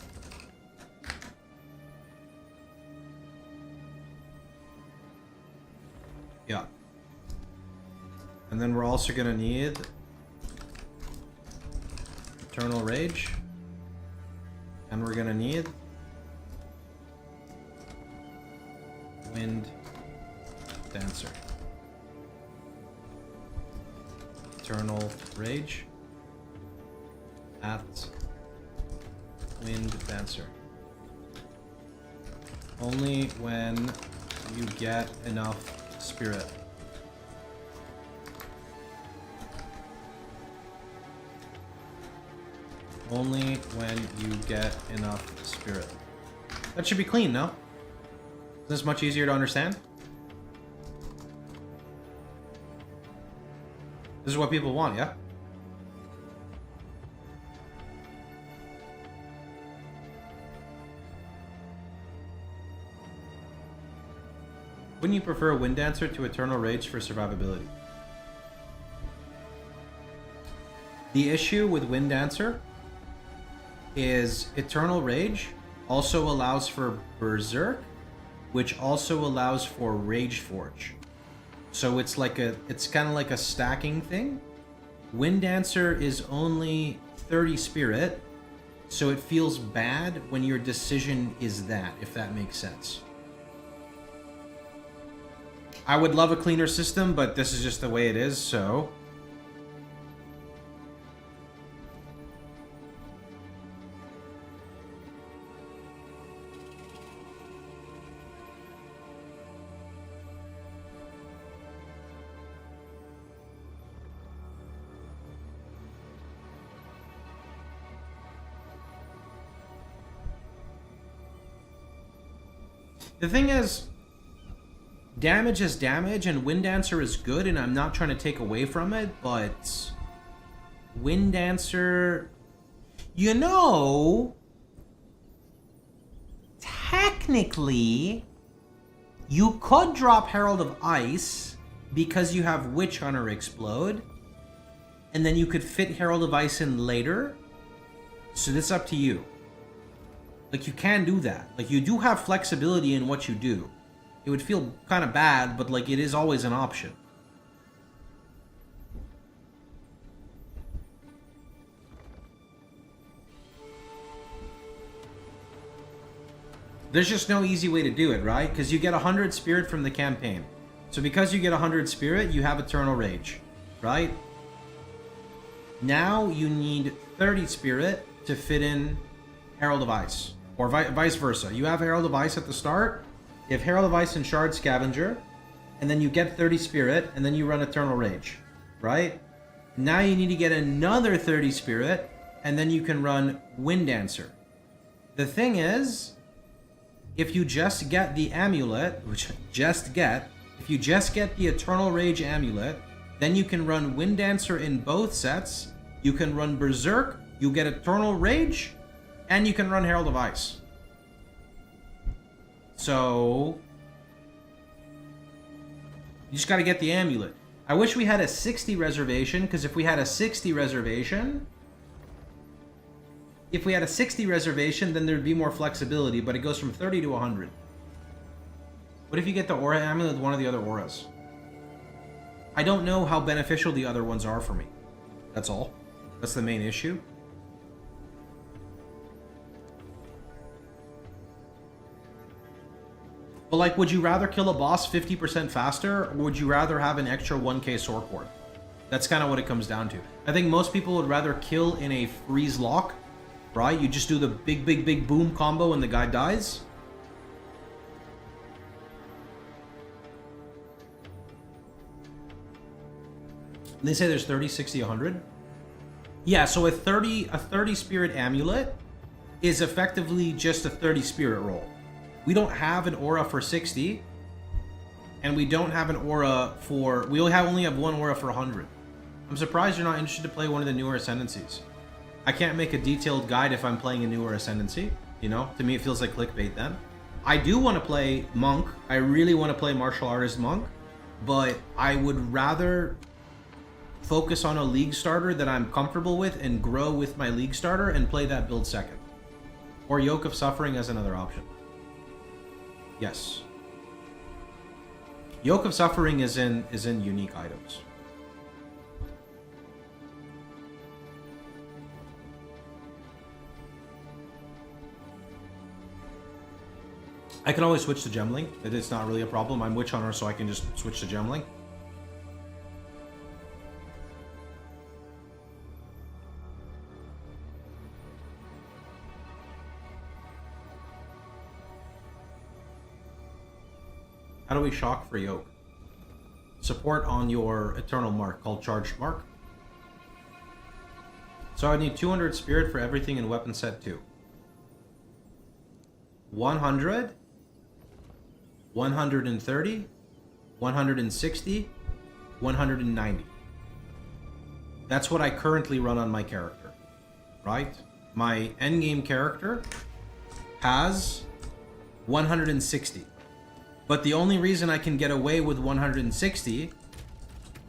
Yeah. And then we're also gonna need Eternal Rage. And we're gonna need Wind Dancer. Eternal Rage at Wind Dancer. Only when you get enough Spirit. Only when you get enough Spirit. That should be clean, no? Is this much easier to understand? This is what people want, yeah? Wouldn't you prefer a Wind Dancer to Eternal Rage for survivability? The issue with Wind Dancer is Eternal Rage also allows for Berserk, which also allows for Rage Forge. So it's like it's kind of like a stacking thing. Wind Dancer is only 30 Spirit, so it feels bad when your decision is that, if that makes sense. I would love a cleaner system, but this is just the way it is, so... The thing is, damage is damage, and Wind Dancer is good, and I'm not trying to take away from it, but Wind Dancer, you know, technically, you could drop Herald of Ice because you have Witch Hunter explode, and then you could fit Herald of Ice in later, so that's up to you. Like, you can do that. Like, you do have flexibility in what you do. It would feel kind of bad, but, like, it is always an option. There's just no easy way to do it, right? Because you get 100 spirit from the campaign. So because you get 100 spirit, you have Eternal Rage, right? Now you need 30 spirit to fit in Herald of Ice. Or vice versa. You have Herald of Ice at the start, you have Herald of Ice and Shard Scavenger, and then you get 30 spirit, and then you run Eternal Rage, right? Now you need to get another 30 spirit, and then you can run Wind Dancer. The thing is, if you just get the amulet, if you just get the Eternal Rage amulet, then you can run Wind Dancer in both sets, you can run Berserk, you get Eternal Rage, and you can run Herald of Ice. So you just gotta get the amulet. I wish we had a 60 reservation, because if we had a 60 reservation, then there'd be more flexibility, but it goes from 30 to 100. What if you get the aura amulet with one of the other auras? I don't know how beneficial the other ones are for me. That's all. That's the main issue. But like, would you rather kill a boss 50% faster, or would you rather have an extra 1k sword port? That's kind of what it comes down to. I think most people would rather kill in a freeze lock, right? You just do the big boom combo and the guy dies. They say there's 30, 60, 100. Yeah, so a 30 spirit amulet is effectively just a 30 spirit roll. We don't have an aura for 60, and we don't have an aura for... We only have one aura for 100. I'm surprised you're not interested to play one of the newer Ascendancies. I can't make a detailed guide if I'm playing a newer Ascendancy. You know, to me it feels like clickbait then. I do want to play Monk. I really want to play Martial Artist Monk, but I would rather focus on a League starter that I'm comfortable with and grow with my League starter and play that build second. Or Yoke of Suffering as another option. Yes. Yoke of Suffering is in unique items. I can always switch to Gemling. It's not really a problem. I'm Witch Hunter, so I can just switch to Gemling. How do we shock for Yoke? Support on your Eternal Mark called Charged Mark. So I need 200 Spirit for everything in Weapon Set 2. 100, 130, 160, 190. That's what I currently run on my character, right? My endgame character has 160. But the only reason I can get away with 160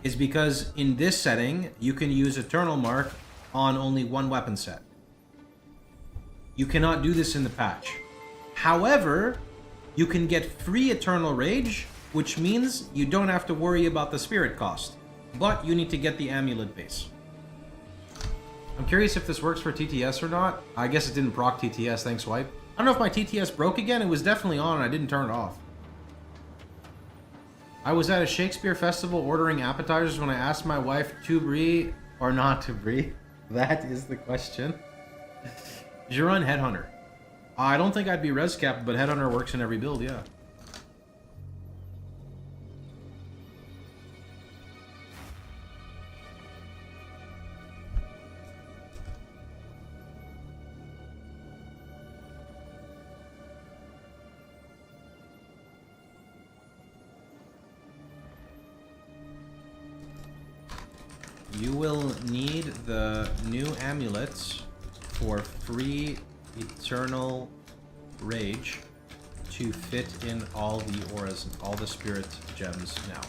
is because in this setting, you can use Eternal Mark on only one weapon set. You cannot do this in the patch. However, you can get free Eternal Rage, which means you don't have to worry about the spirit cost. But you need to get the amulet base. I'm curious if this works for TTS or not. I guess it didn't proc TTS, thanks Wipe. I don't know if my TTS broke again. It was definitely on and I didn't turn it off. I was at a Shakespeare festival ordering appetizers when I asked my wife to brie or not to brie. That is the question. Did you run Headhunter? I don't think I'd be res capped, but Headhunter works in every build, yeah. You will need the new amulets for free Eternal Rage to fit in all the auras and all the spirit gems now.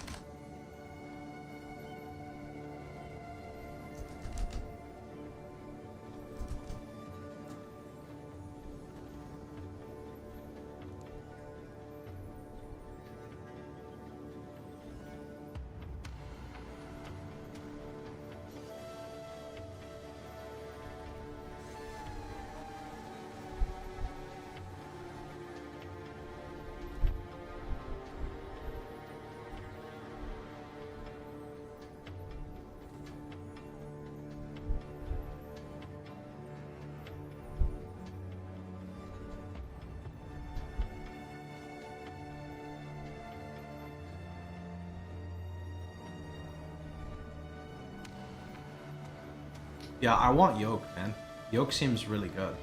Yeah, I want Yoke, man. Yoke seems really good.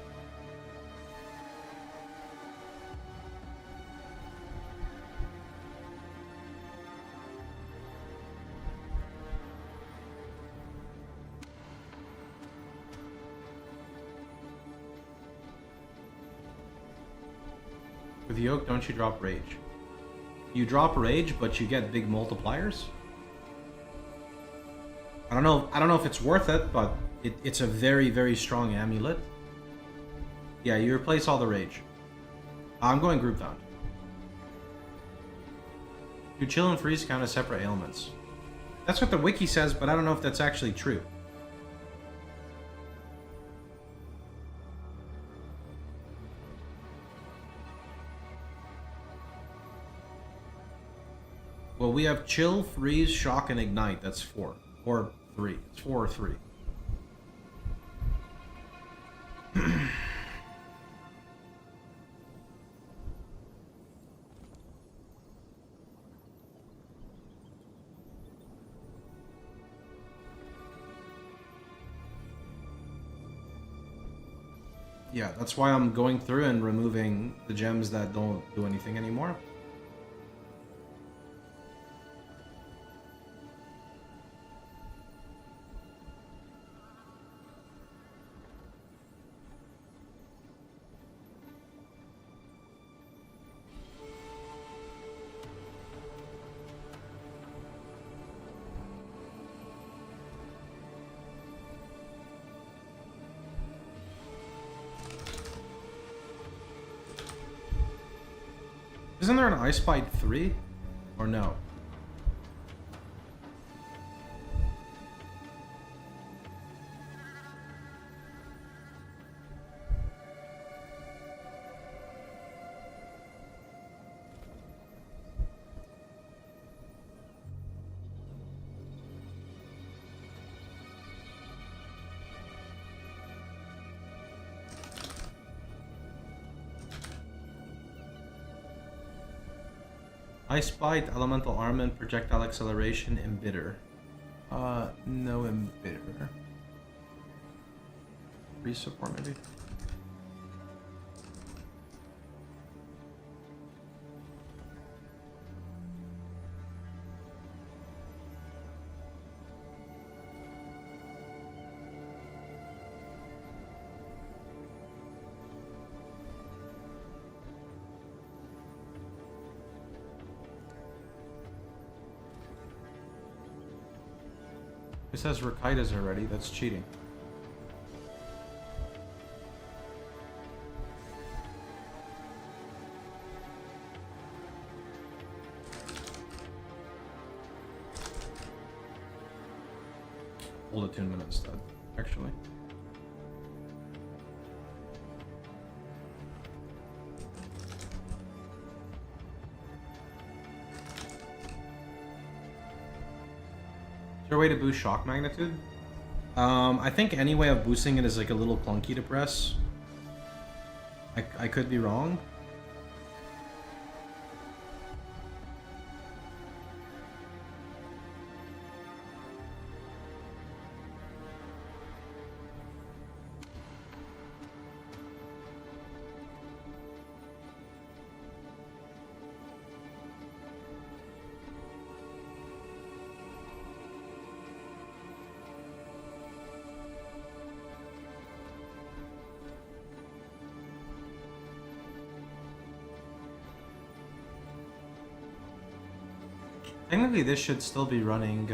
With Yoke, don't you drop Rage? You drop Rage, but you get big multipliers? I don't know if it's worth it, but it's a very, very strong amulet. Yeah, you replace all the Rage. I'm going group down. Do chill and freeze count as separate ailments? That's what the wiki says, but I don't know if that's actually true. Well, we have chill, freeze, shock, and ignite. That's 4. Or 3. It's 4 or 3. Yeah, that's why I'm going through and removing the gems that don't do anything anymore. Isn't there an Ice Bite 3? Or no? Ice Bite, Elemental Armament, Projectile Acceleration, Embitter. No Embitter. Free support, maybe? It says Rakaitas already, that's cheating. Hold attunement instead, actually. Is there a way to boost shock magnitude? I think any way of boosting it is like a little clunky to press. I could be wrong. Technically, this should still be running,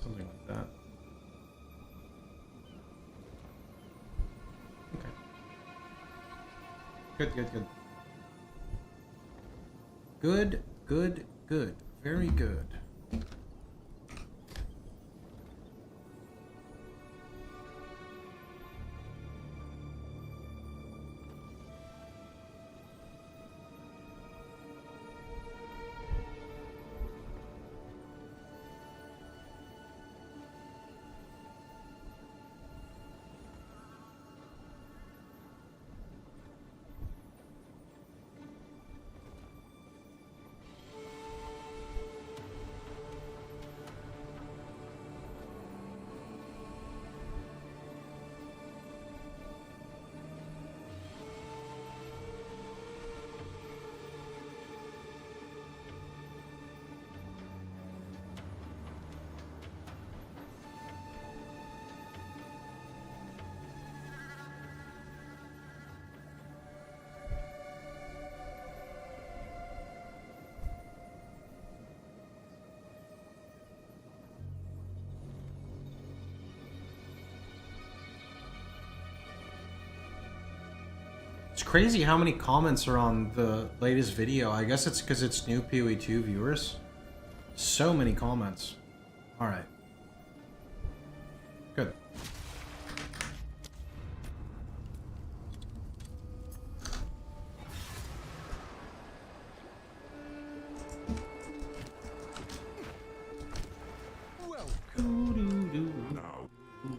something like that. Okay. Good, good, good. Good, good, good. Very good. It's crazy how many comments are on the latest video. I guess it's because it's new POE2 viewers. So many comments. Alright. Good.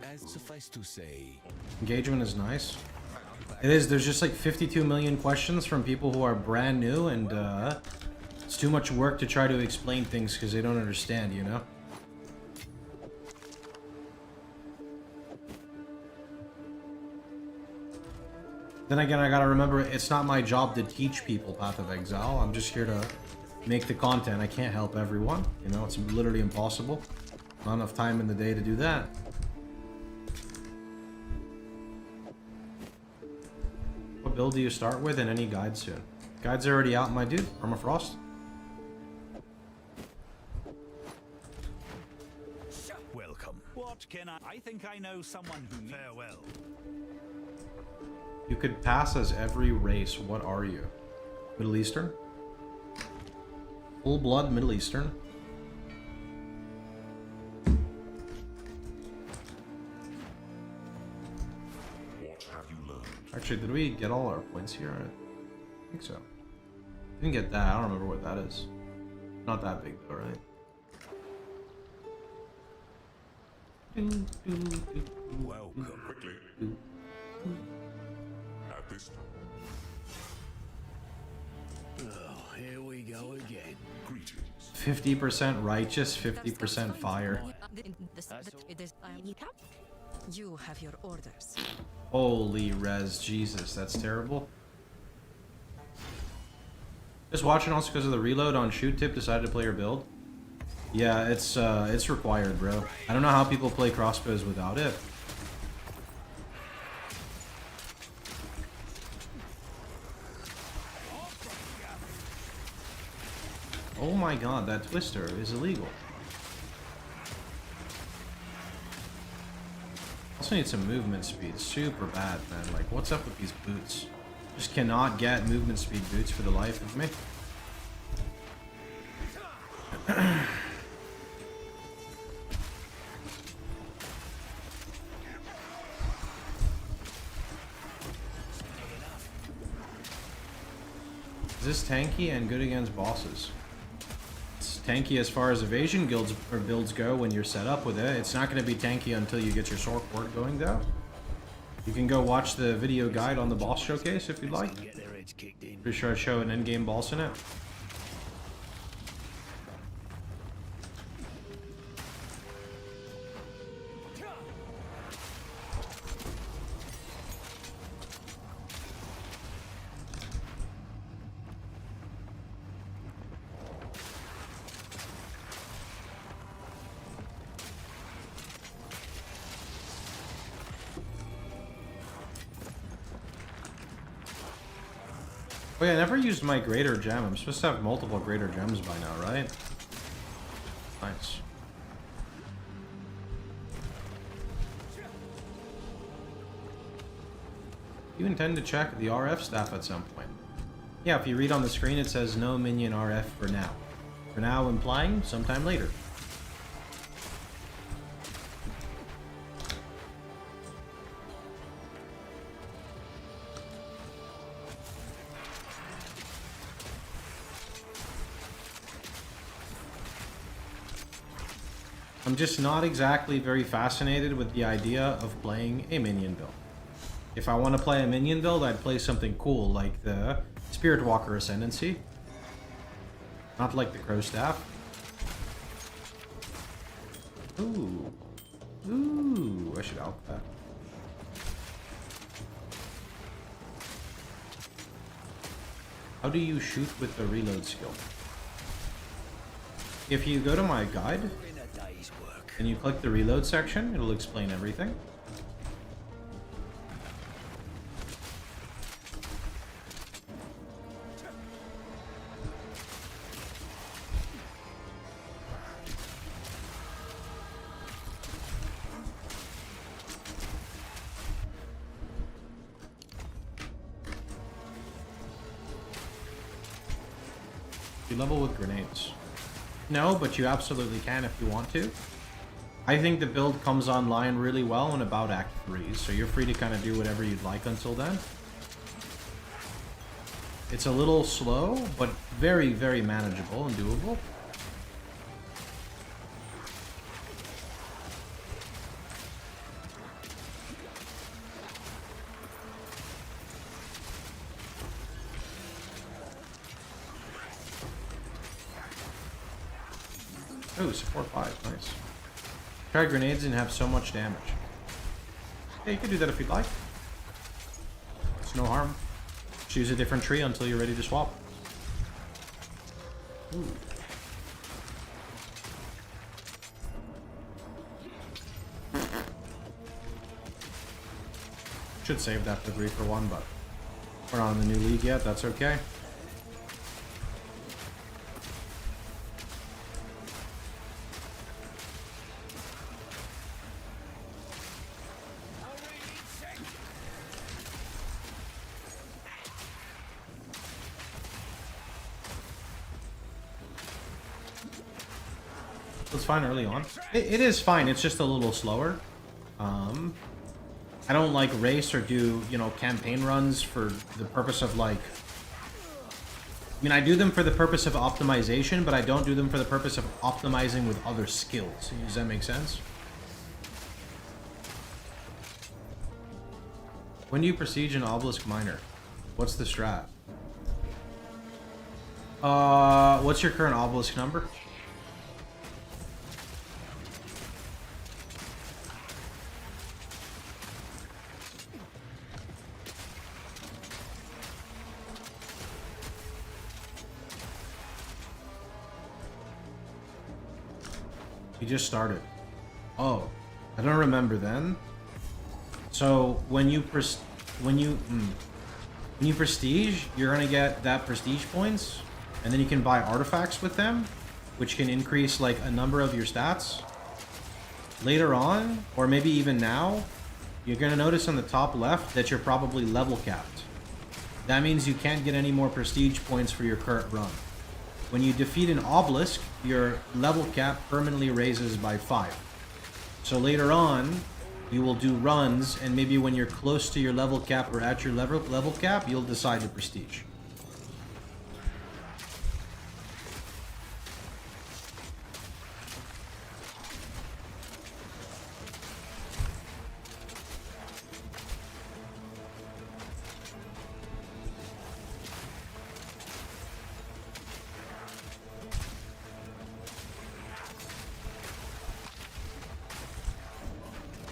As suffice to say, Engagement is nice. It is. There's just like 52 million questions from people who are brand new, and it's too much work to try to explain things because they don't understand, you know? Then again, I gotta remember, it's not my job to teach people Path of Exile. I'm just here to make the content. I can't help everyone, you know? It's literally impossible. Not enough time in the day to do that. What build do you start with, and any guides soon? Guides are already out, my dude. Permafrost. Welcome. What can I think I know someone who... Farewell. You could pass as every race. What are you? Middle Eastern? Full blood Middle Eastern. What have you learned? Actually, did we get all our points here? I think so. Didn't get that. I don't remember what that is. Not that big though, right? Welcome. Quickly. At this time. Oh, here we go again. Greetings. 50% righteous, 50% fire. You have your orders. Holy res, Jesus, that's terrible. Just watching also because of the reload on shoot tip, decided to play your build. Yeah, it's required, bro. I don't know how people play crossbows without it. Oh my god, that twister is illegal. Also need some movement speed. Super bad, man. Like, what's up with these boots? Just cannot get movement speed boots for the life of me. Is this tanky and good against bosses? It's tanky as far as evasion guilds or builds go when you're set up with it. It's not going to be tanky until you get your sword port going though. You can go watch the video guide on the boss showcase if you'd like. Get their heads kicked in. Pretty sure I show an endgame boss in it. Oh yeah, I never used my greater gem. I'm supposed to have multiple greater gems by now, right? Nice. You intend to check the RF staff at some point? Yeah, if you read on the screen it says no minion RF for now. For now implying sometime later. I'm just not exactly very fascinated with the idea of playing a minion build. If I want to play a minion build, I'd play something cool like the Spirit Walker Ascendancy. Not like the Crow Staff. Ooh. Ooh, I should alch that. How do you shoot with the reload skill? If you go to my guide, and you click the reload section, it'll explain everything. You level with grenades. No, but you absolutely can if you want to. I think the build comes online really well in about Act 3, so you're free to kind of do whatever you'd like until then. It's a little slow, but very, very manageable and doable. Oh, support 5, nice. Try grenades and have so much damage. Yeah, you can do that if you'd like. It's no harm. Choose a different tree until you're ready to swap. Ooh. Should save that for 3 for 1, but we're not in the new league yet, that's okay. It's fine early on. It is fine. It's just a little slower. I don't like race or do, you know, campaign runs for the purpose of like... I mean, I do them for the purpose of optimization, but I don't do them for the purpose of optimizing with other skills. Does that make sense? When do you prestige an obelisk miner? What's the strat? What's your current obelisk number? You just started. Oh, I don't remember then. So when you prestige, you're gonna get that prestige points, and then you can buy artifacts with them, which can increase like a number of your stats. Later on, or maybe even now, you're gonna notice on the top left that you're probably level capped. That means you can't get any more prestige points for your current run. When you defeat an obelisk, your level cap permanently raises by 5. So later on, you will do runs, and maybe when you're close to your level cap or at your level cap, you'll decide to prestige.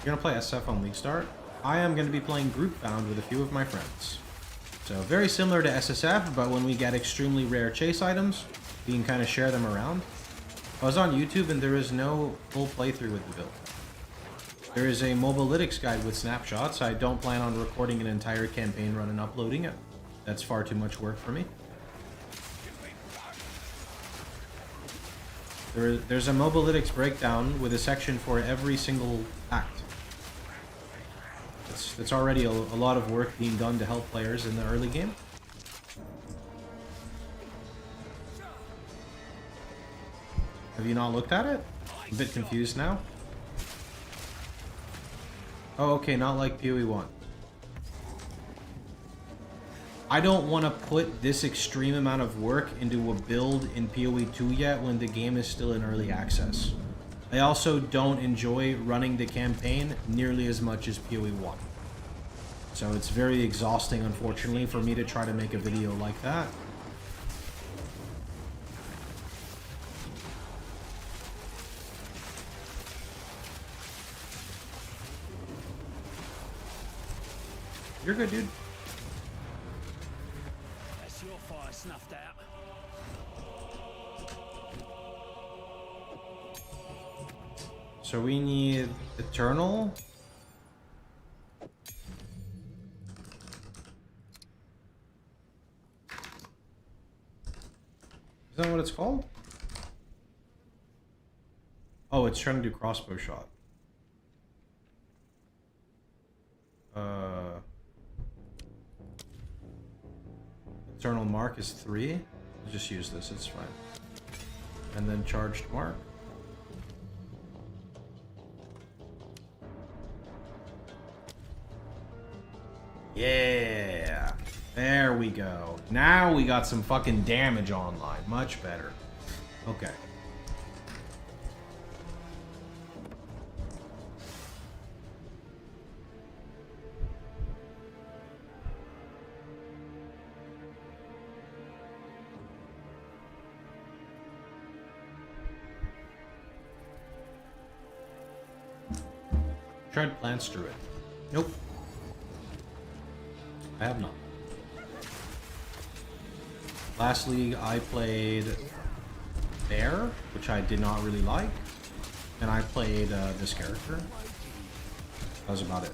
You're gonna play SF on League Start? I am gonna be playing Group Bound with a few of my friends. So very similar to SSF, but when we get extremely rare chase items, we can kind of share them around. I was on YouTube and there is no full playthrough with the build. There is a mobalytics guide with snapshots. I don't plan on recording an entire campaign run and uploading it. That's far too much work for me. There's a mobalytics breakdown with a section for every single act. It's already a lot of work being done to help players in the early game. Have you not looked at it? I'm a bit confused now. Oh, okay, not like POE1. I don't want to put this extreme amount of work into a build in POE2 yet when the game is still in early access. I also don't enjoy running the campaign nearly as much as POE1. So it's very exhausting, unfortunately, for me to try to make a video like that. You're good, dude. That's your fire snuffed out. So we need Eternal. Is that what it's called? Oh, it's trying to do crossbow shot. Eternal mark is 3. just use this, it's fine. And then charged mark. Yeah, there we go. Now we got some fucking damage online. Much better. Okay. Tried plants through it. Nope. I have not. Last league I played Bear, which I did not really like, and I played this character. That was about it.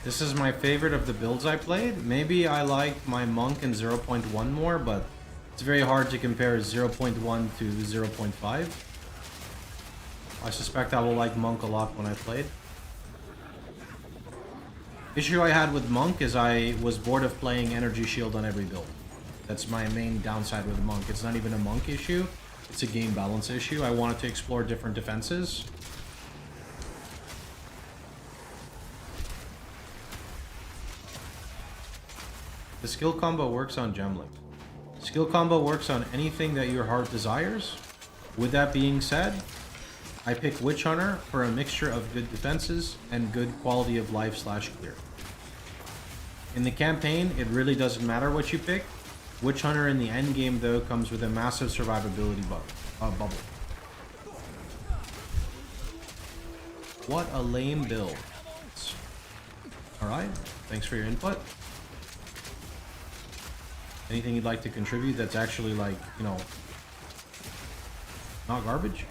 This is my favorite of the builds I played. Maybe I like my Monk in 0.1 more, but it's very hard to compare 0.1 to 0.5. I suspect I will like Monk a lot when I played. Issue I had with Monk is I was bored of playing Energy Shield on every build. That's my main downside with Monk. It's not even a Monk issue, it's a game balance issue. I wanted to explore different defenses. The skill combo works on Gemling. Skill combo works on anything that your heart desires. With that being said, I pick Witch Hunter for a mixture of good defenses and good quality of life / clear. In the campaign, it really doesn't matter what you pick. Witch Hunter in the end game though comes with a massive survivability bubble. What a lame build. Alright, thanks for your input. Anything you'd like to contribute that's actually, like, you know, not garbage?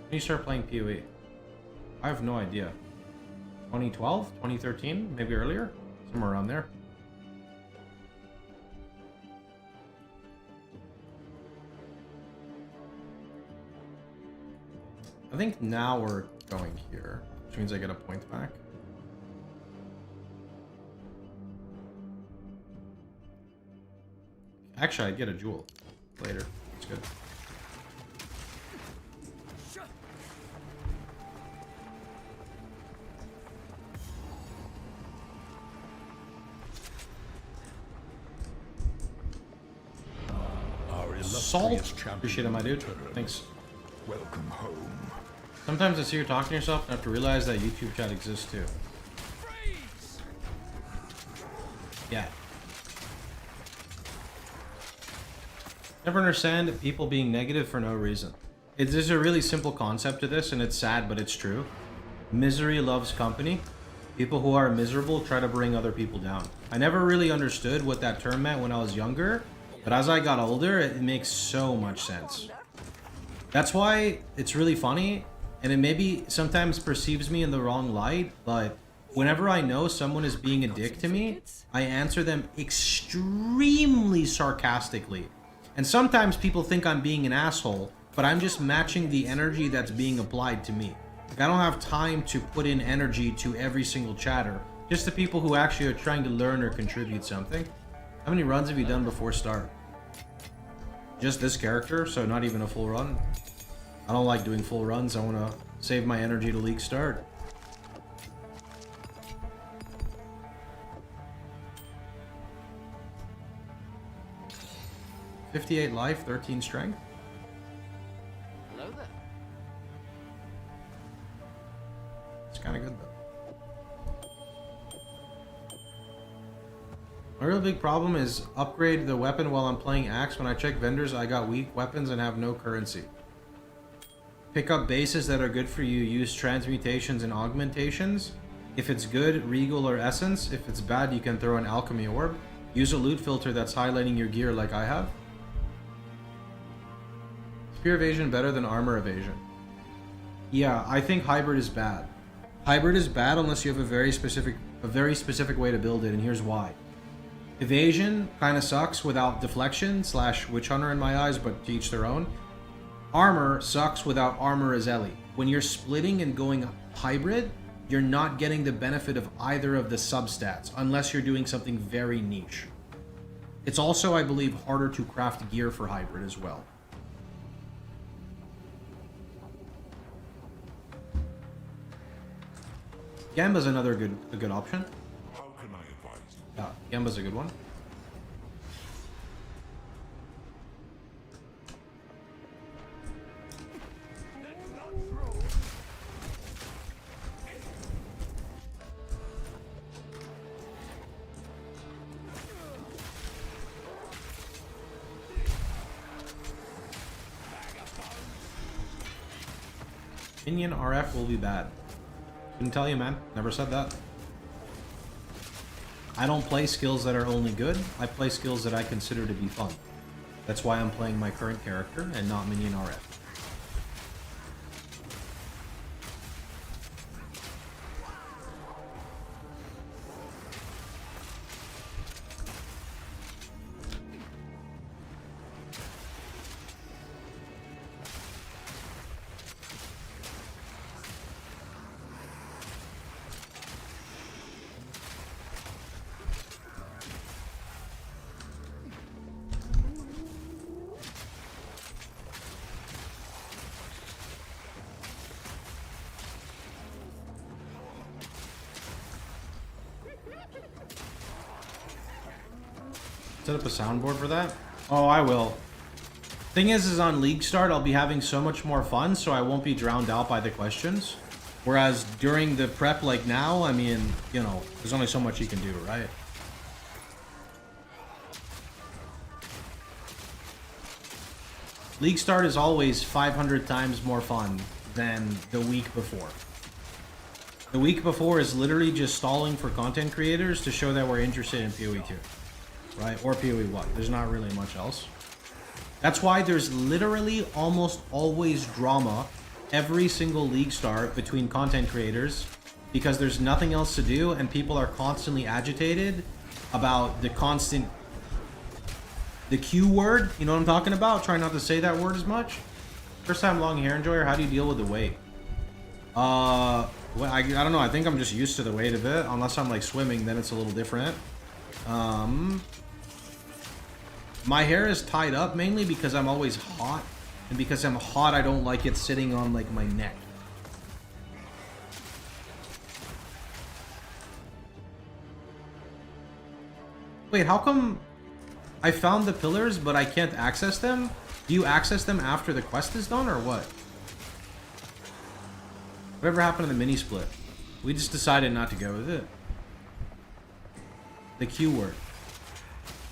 When you start playing POE? I have no idea. 2012? 2013? Maybe earlier? Somewhere around there. I think now we're going here, which means I get a point back. Actually, I'd get a jewel later. That's good. Salt. Appreciate it, my dude. Thanks. Welcome home. Sometimes I see you talking to yourself and have to realize that YouTube chat exists too. Yeah. Never understand people being negative for no reason. There's a really simple concept to this, and it's sad, but it's true. Misery loves company. People who are miserable try to bring other people down. I never really understood what that term meant when I was younger, but as I got older, it makes so much sense. That's why it's really funny, and it maybe sometimes perceives me in the wrong light, but whenever I know someone is being a dick to me, I answer them extremely sarcastically. And sometimes people think I'm being an asshole, but I'm just matching the energy that's being applied to me. Like, I don't have time to put in energy to every single chatter, just the people who actually are trying to learn or contribute something. How many runs have you done before start? Just this character, so not even a full run. I don't like doing full runs. I want to save my energy to league start. $58 life, 13 strength. Hello there. It's kind of good though. My real big problem is upgrade the weapon while I'm playing Axe. When I check vendors, I got weak weapons and have no currency. Pick up bases that are good for you. Use transmutations and augmentations. If it's good, Regal or Essence. If it's bad, you can throw an Alchemy Orb. Use a loot filter that's highlighting your gear like I have. Spear evasion better than armor evasion. Yeah, I think hybrid is bad. Hybrid is bad unless you have a very specific way to build it, and here's why. Evasion kind of sucks without deflection / witch hunter in my eyes, but to each their own. Armor sucks without armor as Ellie. When you're splitting and going hybrid, you're not getting the benefit of either of the substats unless you're doing something very niche. It's also, I believe, harder to craft gear for hybrid as well. Gamba's a good option. How can I advise? Yeah, Gamba's a good one. Minion RF will be bad. Couldn't tell you, man. Never said that. I don't play skills that are only good. I play skills that I consider to be fun. That's why I'm playing my current character and not Minion RF. Set up a soundboard for that? Oh, I will. Thing is on League Start, I'll be having so much more fun, so I won't be drowned out by the questions. Whereas during the prep like now, I mean, you know, there's only so much you can do, right? League Start is always 500 times more fun than the week before. The week before is literally just stalling for content creators to show that we're interested in POE2. Right? Or POE1. There's not really much else. That's why there's literally almost always drama every single League Start between content creators, because there's nothing else to do and people are constantly agitated about the Q word. You know what I'm talking about? Try not to say that word as much. First time long hair enjoyer, how do you deal with the weight? Well, I don't know. I think I'm just used to the weight of it. Unless I'm like swimming, then it's a little different. My hair is tied up mainly because I'm always hot, and because I'm hot, I don't like it sitting on like my neck. Wait, how come I found the pillars but I can't access them? Do you access them after the quest is done or what? Whatever happened to the mini split? We just decided not to go with it. The Q word.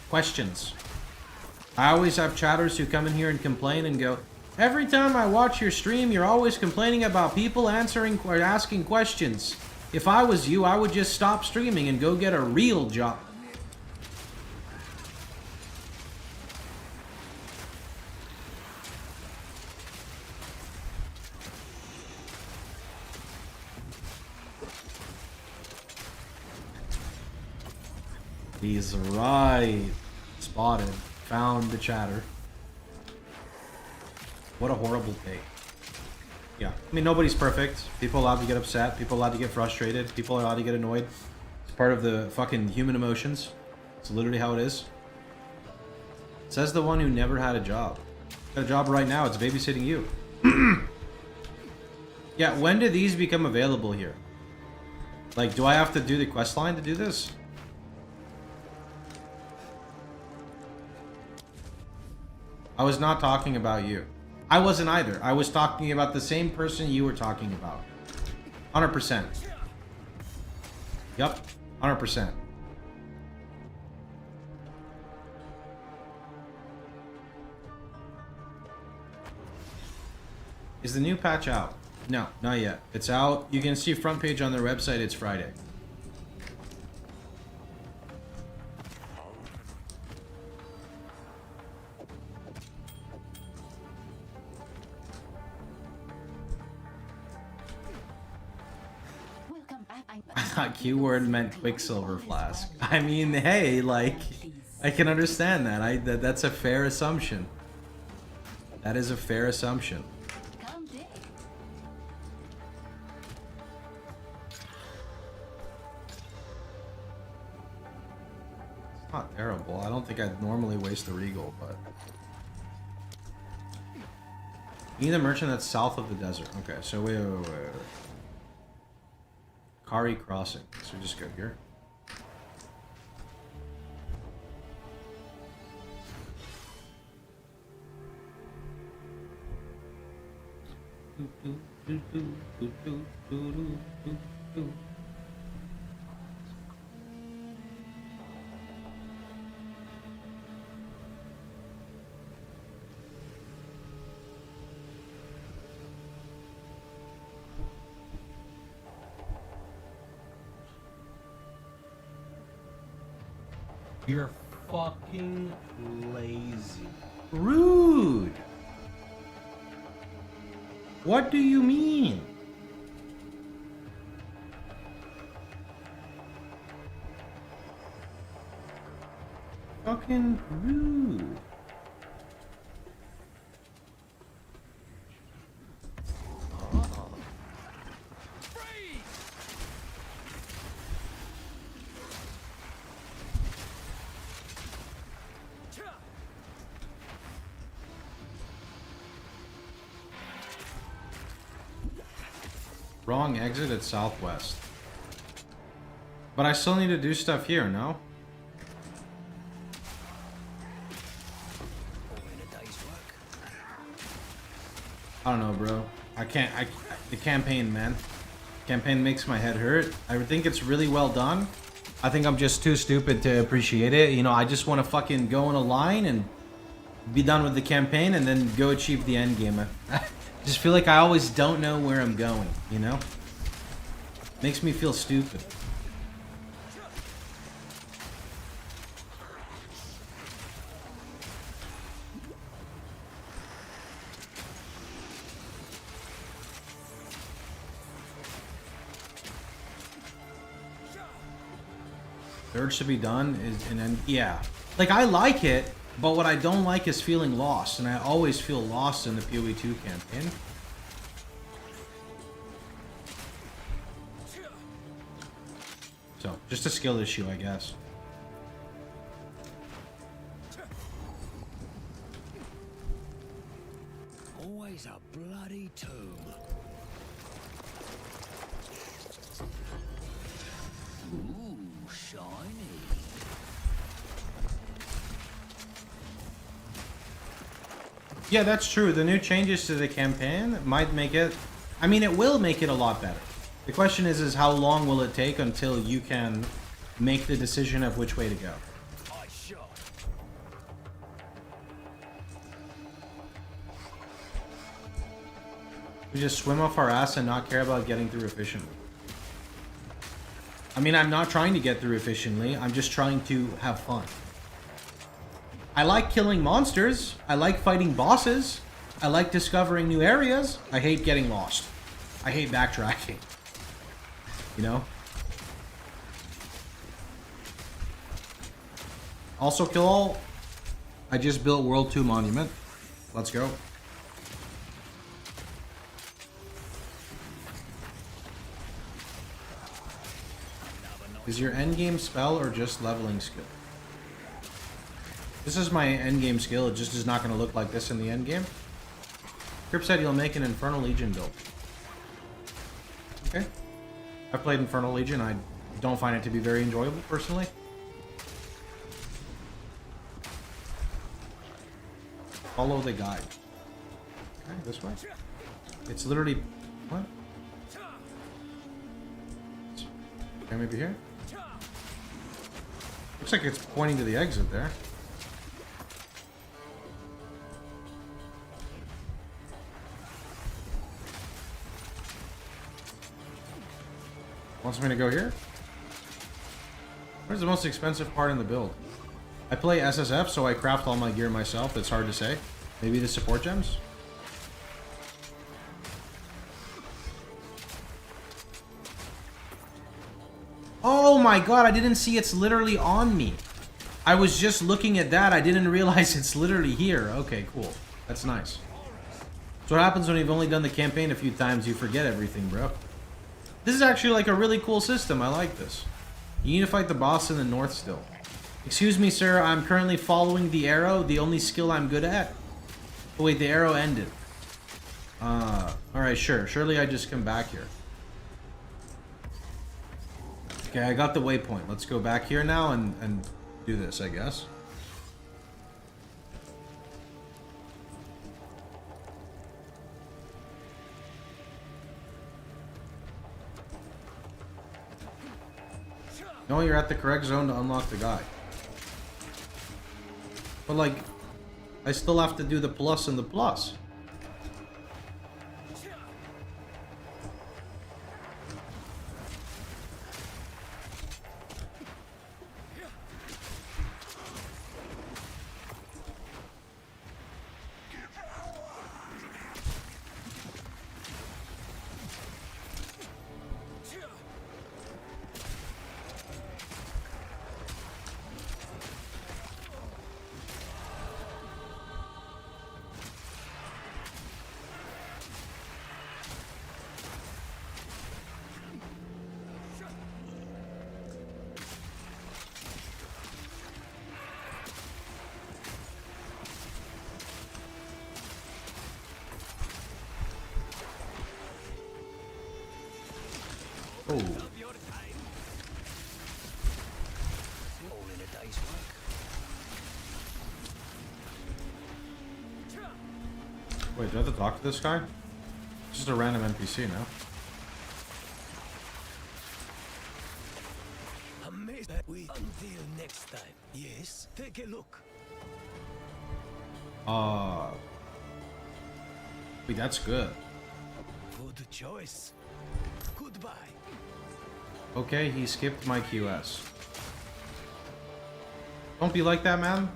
Questions. I always have chatters who come in here and complain and go, every time I watch your stream, you're always complaining about people answering or asking questions. If I was you, I would just stop streaming and go get a real job. He's right. Spotted. Found the chatter. What a horrible take. Yeah. I mean, nobody's perfect. People are allowed to get upset. People are allowed to get frustrated. People are allowed to get annoyed. It's part of the fucking human emotions. It's literally how it is. Says the one who never had a job. Got a job right now. It's babysitting you. Yeah, when do these become available here? Like, do I have to do the quest line to do this? I was not talking about you. I wasn't either. I was talking about the same person you were talking about. 100%. Yup. 100%. Is the new patch out? No, not yet. It's out. You can see front page on their website. It's Friday. I thought keyword meant Quicksilver Flask. I mean, hey, like, I can understand that. That's a fair assumption. That is a fair assumption. It's not terrible. I don't think I'd normally waste the Regal, but... You need a merchant that's south of the desert. Okay, so wait. Kari Crossing. So we just go here. You're fucking lazy. Rude. What do you mean? Fucking rude. Wrong exit at southwest. But I still need to do stuff here, no? I don't know, bro. The campaign, man. Campaign makes my head hurt. I think it's really well done. I think I'm just too stupid to appreciate it. You know, I just want to fucking go in a line and be done with the campaign and then go achieve the end game. I just feel like I always don't know where I'm going, you know? Makes me feel stupid. Third should be done is, and then, yeah. Like, I like it, but what I don't like is feeling lost, and I always feel lost in the POE2 campaign. So, just a skill issue, I guess. Always a bloody tomb. Ooh, shiny. Yeah, that's true. The new changes to the campaign might make it... I mean, it will make it a lot better. The question is how long will it take until you can make the decision of which way to go? We just swim off our ass and not care about getting through efficiently. I mean, I'm not trying to get through efficiently. I'm just trying to have fun. I like killing monsters. I like fighting bosses. I like discovering new areas. I hate getting lost. I hate backtracking. You know? Also kill all. I just built World 2 Monument. Let's go. Is your endgame spell or just leveling skill? This is my endgame skill. It just is not going to look like this in the endgame. Crip said you'll make an Infernal Legion build. Okay. I've played Infernal Legion. I don't find it to be very enjoyable, personally. Follow the guide. Okay, this way. It's literally... What? Okay, maybe here? Looks like it's pointing to the exit there. Wants me to go here? Where's the most expensive part in the build? I play SSF, so I craft all my gear myself. It's hard to say. Maybe the support gems? Oh my god, I didn't see it's literally on me. I was just looking at that. I didn't realize it's literally here. Okay, cool. That's nice. So what happens when you've only done the campaign a few times, you forget everything, bro. This is actually like a really cool system. I like this. You need to fight the boss in the north still. Excuse me, sir. I'm currently following the arrow, the only skill I'm good at. Oh, wait, the arrow ended. Alright, sure. Surely I just come back here. Okay, I got the waypoint. Let's go back here now and do this, I guess. No, you're at the correct zone to unlock the guy. But like, I still have to do the plus and the plus. Oh. Wait, do I have to talk to this guy? Just a random NPC now. Until next time. Yes, take a look. Wait, that's good. Good choice. Goodbye. Okay, he skipped my QS. Don't be like that, man.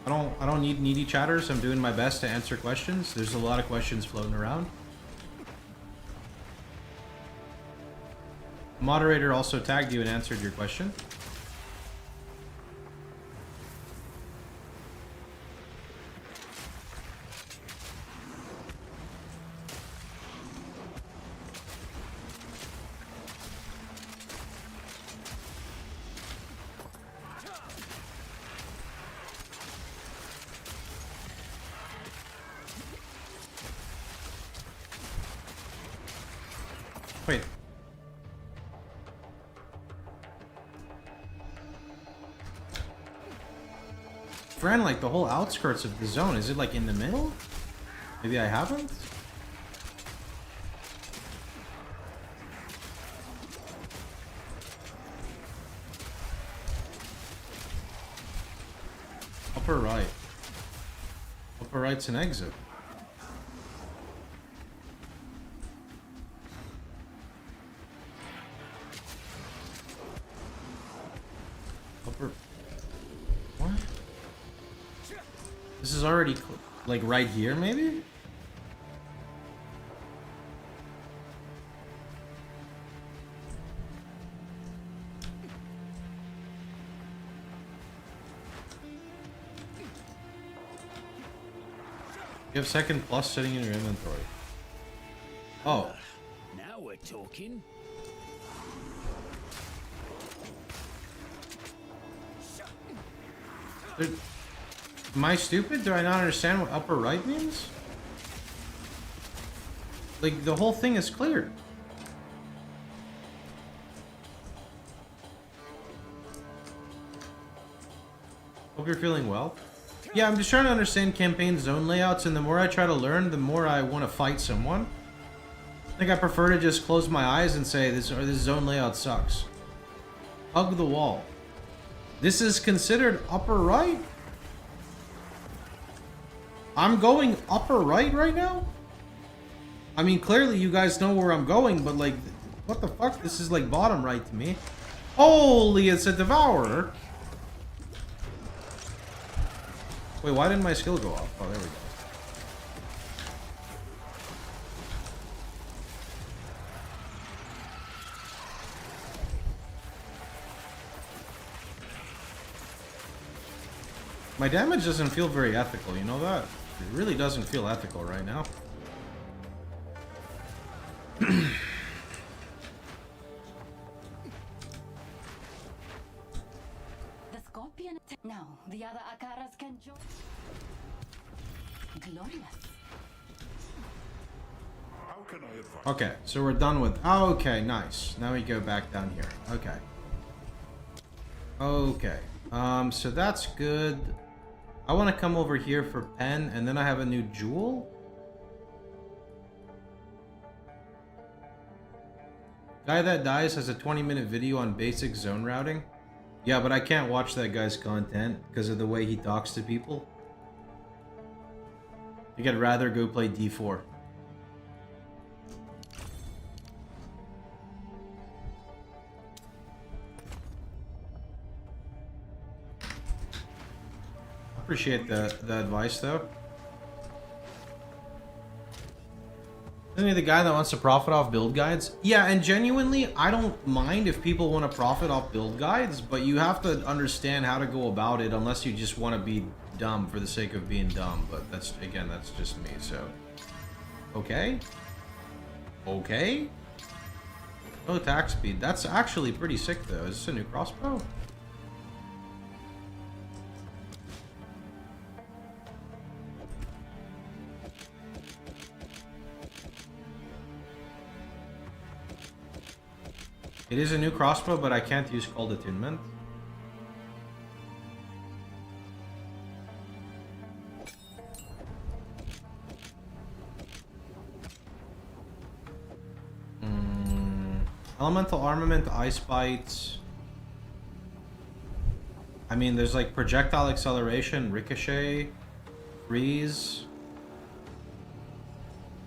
I don't need needy chatters. I'm doing my best to answer questions. There's a lot of questions floating around. Moderator also tagged you and answered your question. Wait. Ran like the whole outskirts of the zone. Is it like in the middle? Maybe I haven't? Upper right. Upper right's an exit. Upper... What? This is already, like, right here, maybe? You have second plus sitting in your inventory. Oh. Now we're talking. Am I stupid? Do I not understand what upper right means? Like, the whole thing is clear. Hope you're feeling well. Yeah, I'm just trying to understand campaign zone layouts, and the more I try to learn, the more I want to fight someone. I think I prefer to just close my eyes and say, this zone layout sucks. Hug the wall. This is considered upper right? I'm going upper right now? I mean, clearly you guys know where I'm going, but like, What the fuck? This is like bottom right to me. Holy, it's a devourer. Wait, why didn't my skill go off? Oh, there we go. My damage doesn't feel very ethical, you know that? It really doesn't feel ethical right now. The scorpion. Now, the other Akaras can join. Glorious. How can I advise? Okay, so we're done with... Oh, okay, nice. Now we go back down here. Okay. Okay. So that's good. I want to come over here for pen, and then I have a new jewel. Guy that dies has a 20-minute video on basic zone routing. Yeah, but I can't watch that guy's content because of the way he talks to people. I think I'd rather go play D4. Appreciate the advice though. Isn't he the guy that wants to profit off build guides? Yeah, and genuinely, I don't mind if people want to profit off build guides, but you have to understand how to go about it unless you just want to be dumb for the sake of being dumb. But that's, again, that's just me, so. Okay. Okay. No attack speed. That's actually pretty sick though. Is this a new crossbow? It is a new crossbow, but I can't use cold attunement. Elemental armament, ice bites. I mean, there's like projectile acceleration, ricochet, freeze.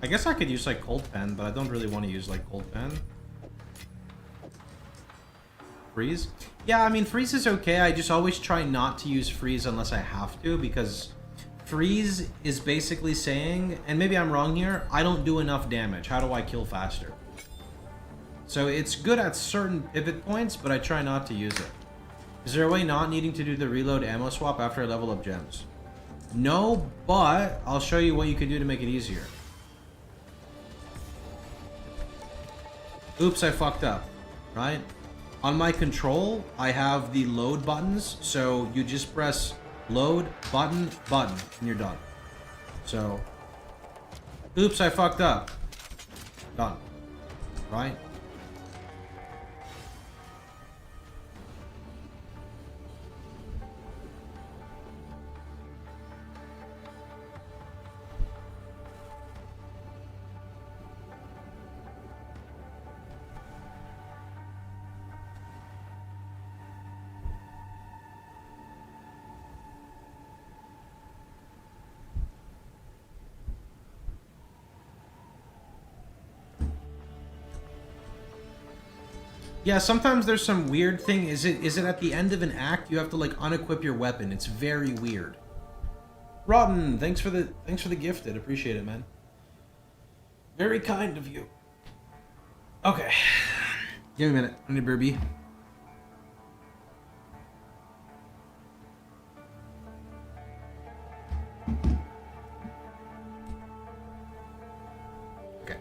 I guess I could use like cold pen, but I don't really want to use like cold pen. Freeze? Yeah, I mean, freeze is okay. I just always try not to use freeze unless I have to, because freeze is basically saying, and maybe I'm wrong here, I don't do enough damage. How do I kill faster? So it's good at certain pivot points, but I try not to use it. Is there a way not needing to do the reload ammo swap after I level up gems? No, but I'll show you what you can do to make it easier. Oops, I fucked up, right? On my control, I have the load buttons, so you just press load, button, button, and you're done. So, oops, I fucked up. Done. Right? Yeah, sometimes there's some weird thing. Is it at the end of an act you have to like unequip your weapon? It's very weird. Rotten, thanks for the gifted. Appreciate it, man. Very kind of you. Okay. Give me a minute. I need a burpee. Okay.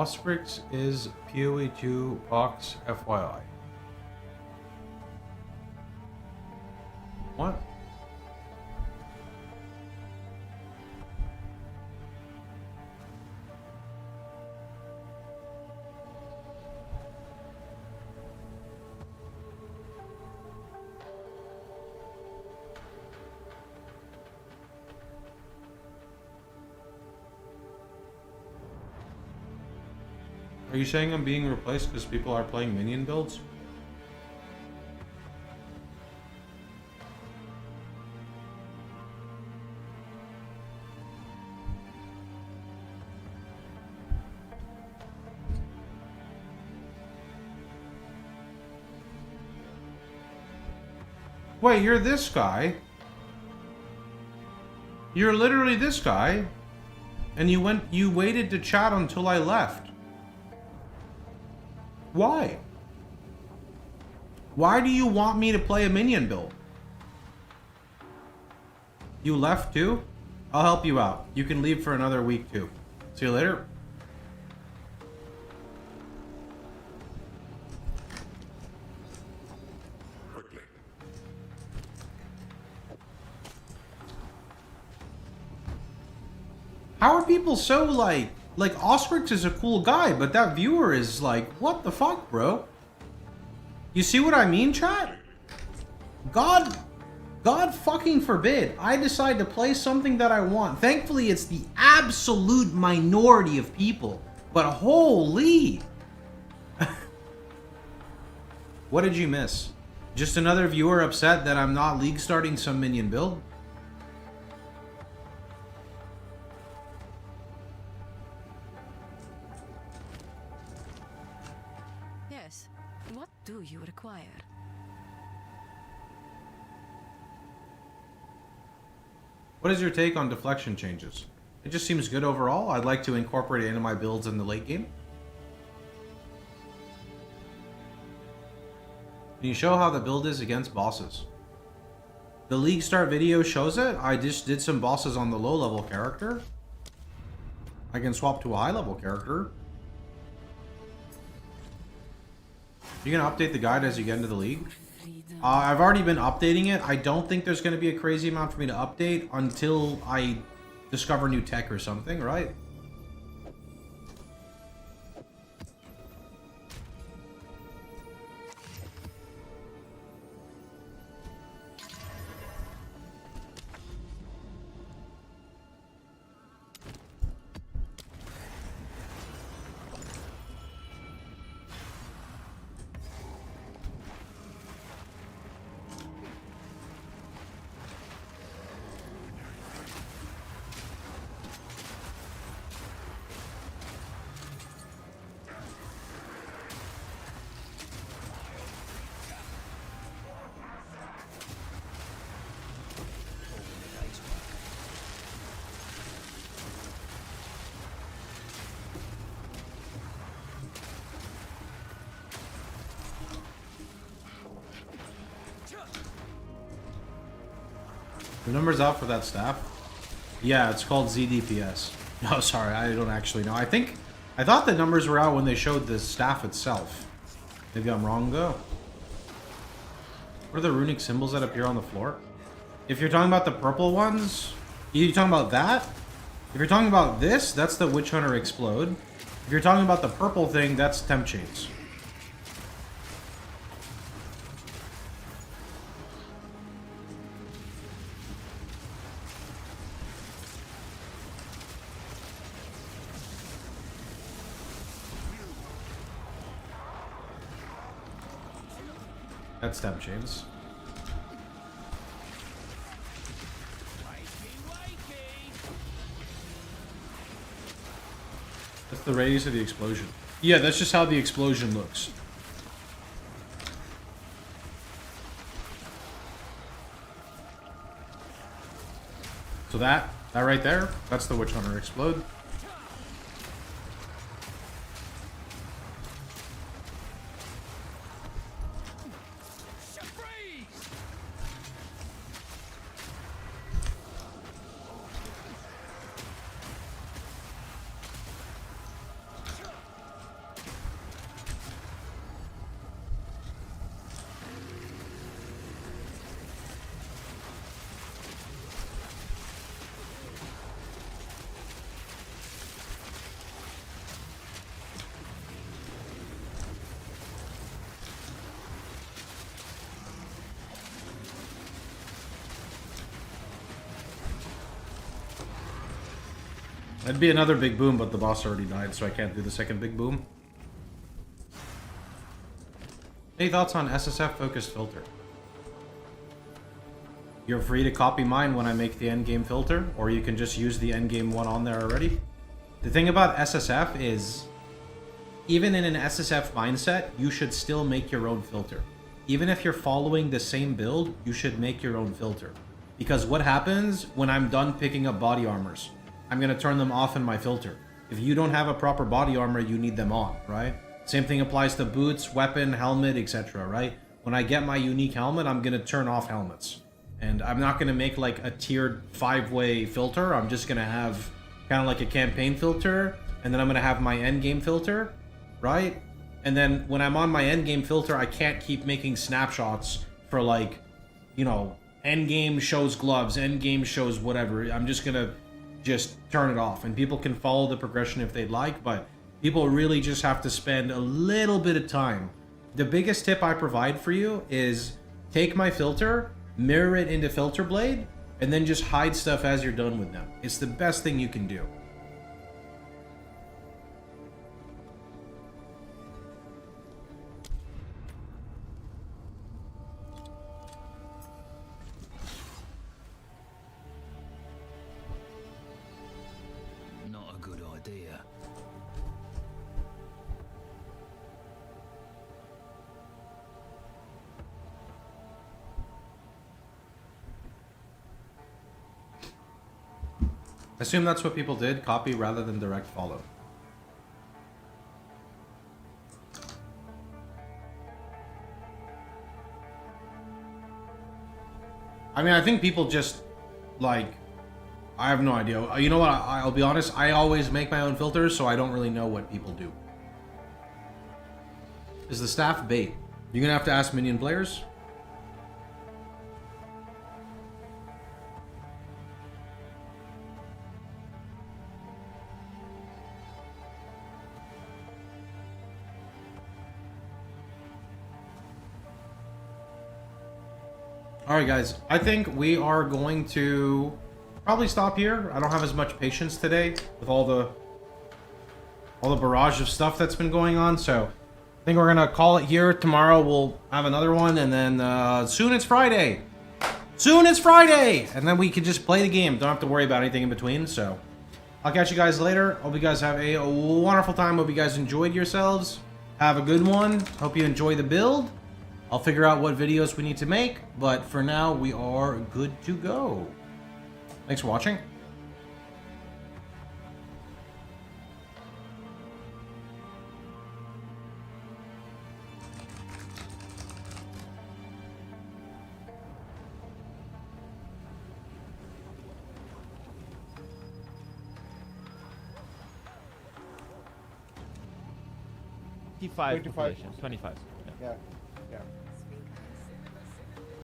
Osprix is POE2 Pohx FYI. What? Are you saying I'm being replaced because people are playing minion builds? Wait, you're this guy? You're literally this guy? And you waited to chat until I left. Why? Why do you want me to play a minion build? You left too? I'll help you out. You can leave for another week too. See you later. Quickly. How are people so like Osprix is a cool guy, but that viewer is like, what the fuck, bro? You see what I mean, chat? God fucking forbid I decide to play something that I want. Thankfully, it's the absolute minority of people, but holy. What did you miss? Just another viewer upset that I'm not league starting some minion build? Yes. What do you require? What is your take on deflection changes? It just seems good overall. I'd like to incorporate it into my builds in the late game. Can you show how the build is against bosses? The league start video shows it. I just did some bosses on the low level character. I can swap to a high level character. You're gonna update the guide as you get into the league? I've already been updating it. I don't think there's gonna be a crazy amount for me to update until I discover new tech or something, right? The number's out for that staff? Yeah, it's called ZDPS. Oh, sorry, I don't actually know. I thought the numbers were out when they showed the staff itself. Maybe I'm wrong, though. What are the runic symbols that appear on the floor? If you're talking about the purple ones, are you talking about that? If you're talking about this, that's the Witch Hunter Explode. If you're talking about the purple thing, that's Temp Chains. That's Temp Chains. That's the radius of the explosion. Yeah, that's just how the explosion looks. So that right there, that's the Witch Hunter Explode. That'd be another big boom, but the boss already died, so I can't do the second big boom. Any thoughts on SSF focused filter? You're free to copy mine when I make the endgame filter, or you can just use the endgame one on there already. The thing about SSF is, even in an SSF mindset, you should still make your own filter. Even if you're following the same build, you should make your own filter. Because what happens when I'm done picking up body armors? I'm going to turn them off in my filter. If you don't have a proper body armor, you need them on, right? Same thing applies to boots, weapon, helmet, etc., right? When I get my unique helmet, I'm going to turn off helmets. And I'm not going to make like a tiered 5-way filter. I'm just going to have kind of like a campaign filter. And then I'm going to have my endgame filter, right? And then when I'm on my endgame filter, I can't keep making snapshots for like, you know, endgame shows gloves, endgame shows whatever. I'm just going to just turn it off. And people can follow the progression if they'd like, but people really just have to spend a little bit of time. The biggest tip I provide for you is take my filter, mirror it into Filter Blade, and then just hide stuff as you're done with them. It's the best thing you can do. Not a good idea. I assume that's what people did, copy rather than direct follow. I mean, I think people just, like, I have no idea. You know what, I'll be honest, I always make my own filters, so I don't really know what people do. Is the staff bait? You're gonna have to ask minion players? Alright guys, I think we are going to probably stop here. I don't have as much patience today with all the barrage of stuff that's been going on, so I think we're gonna call it here. Tomorrow we'll have another one, and then soon it's Friday. Soon it's Friday! And then we can just play the game. Don't have to worry about anything in between, so I'll catch you guys later. Hope you guys have a wonderful time. Hope you guys enjoyed yourselves. Have a good one. Hope you enjoy the build. I'll figure out what videos we need to make, but for now, we are good to go. Thanks for watching. Population, 25. Yeah. Yeah.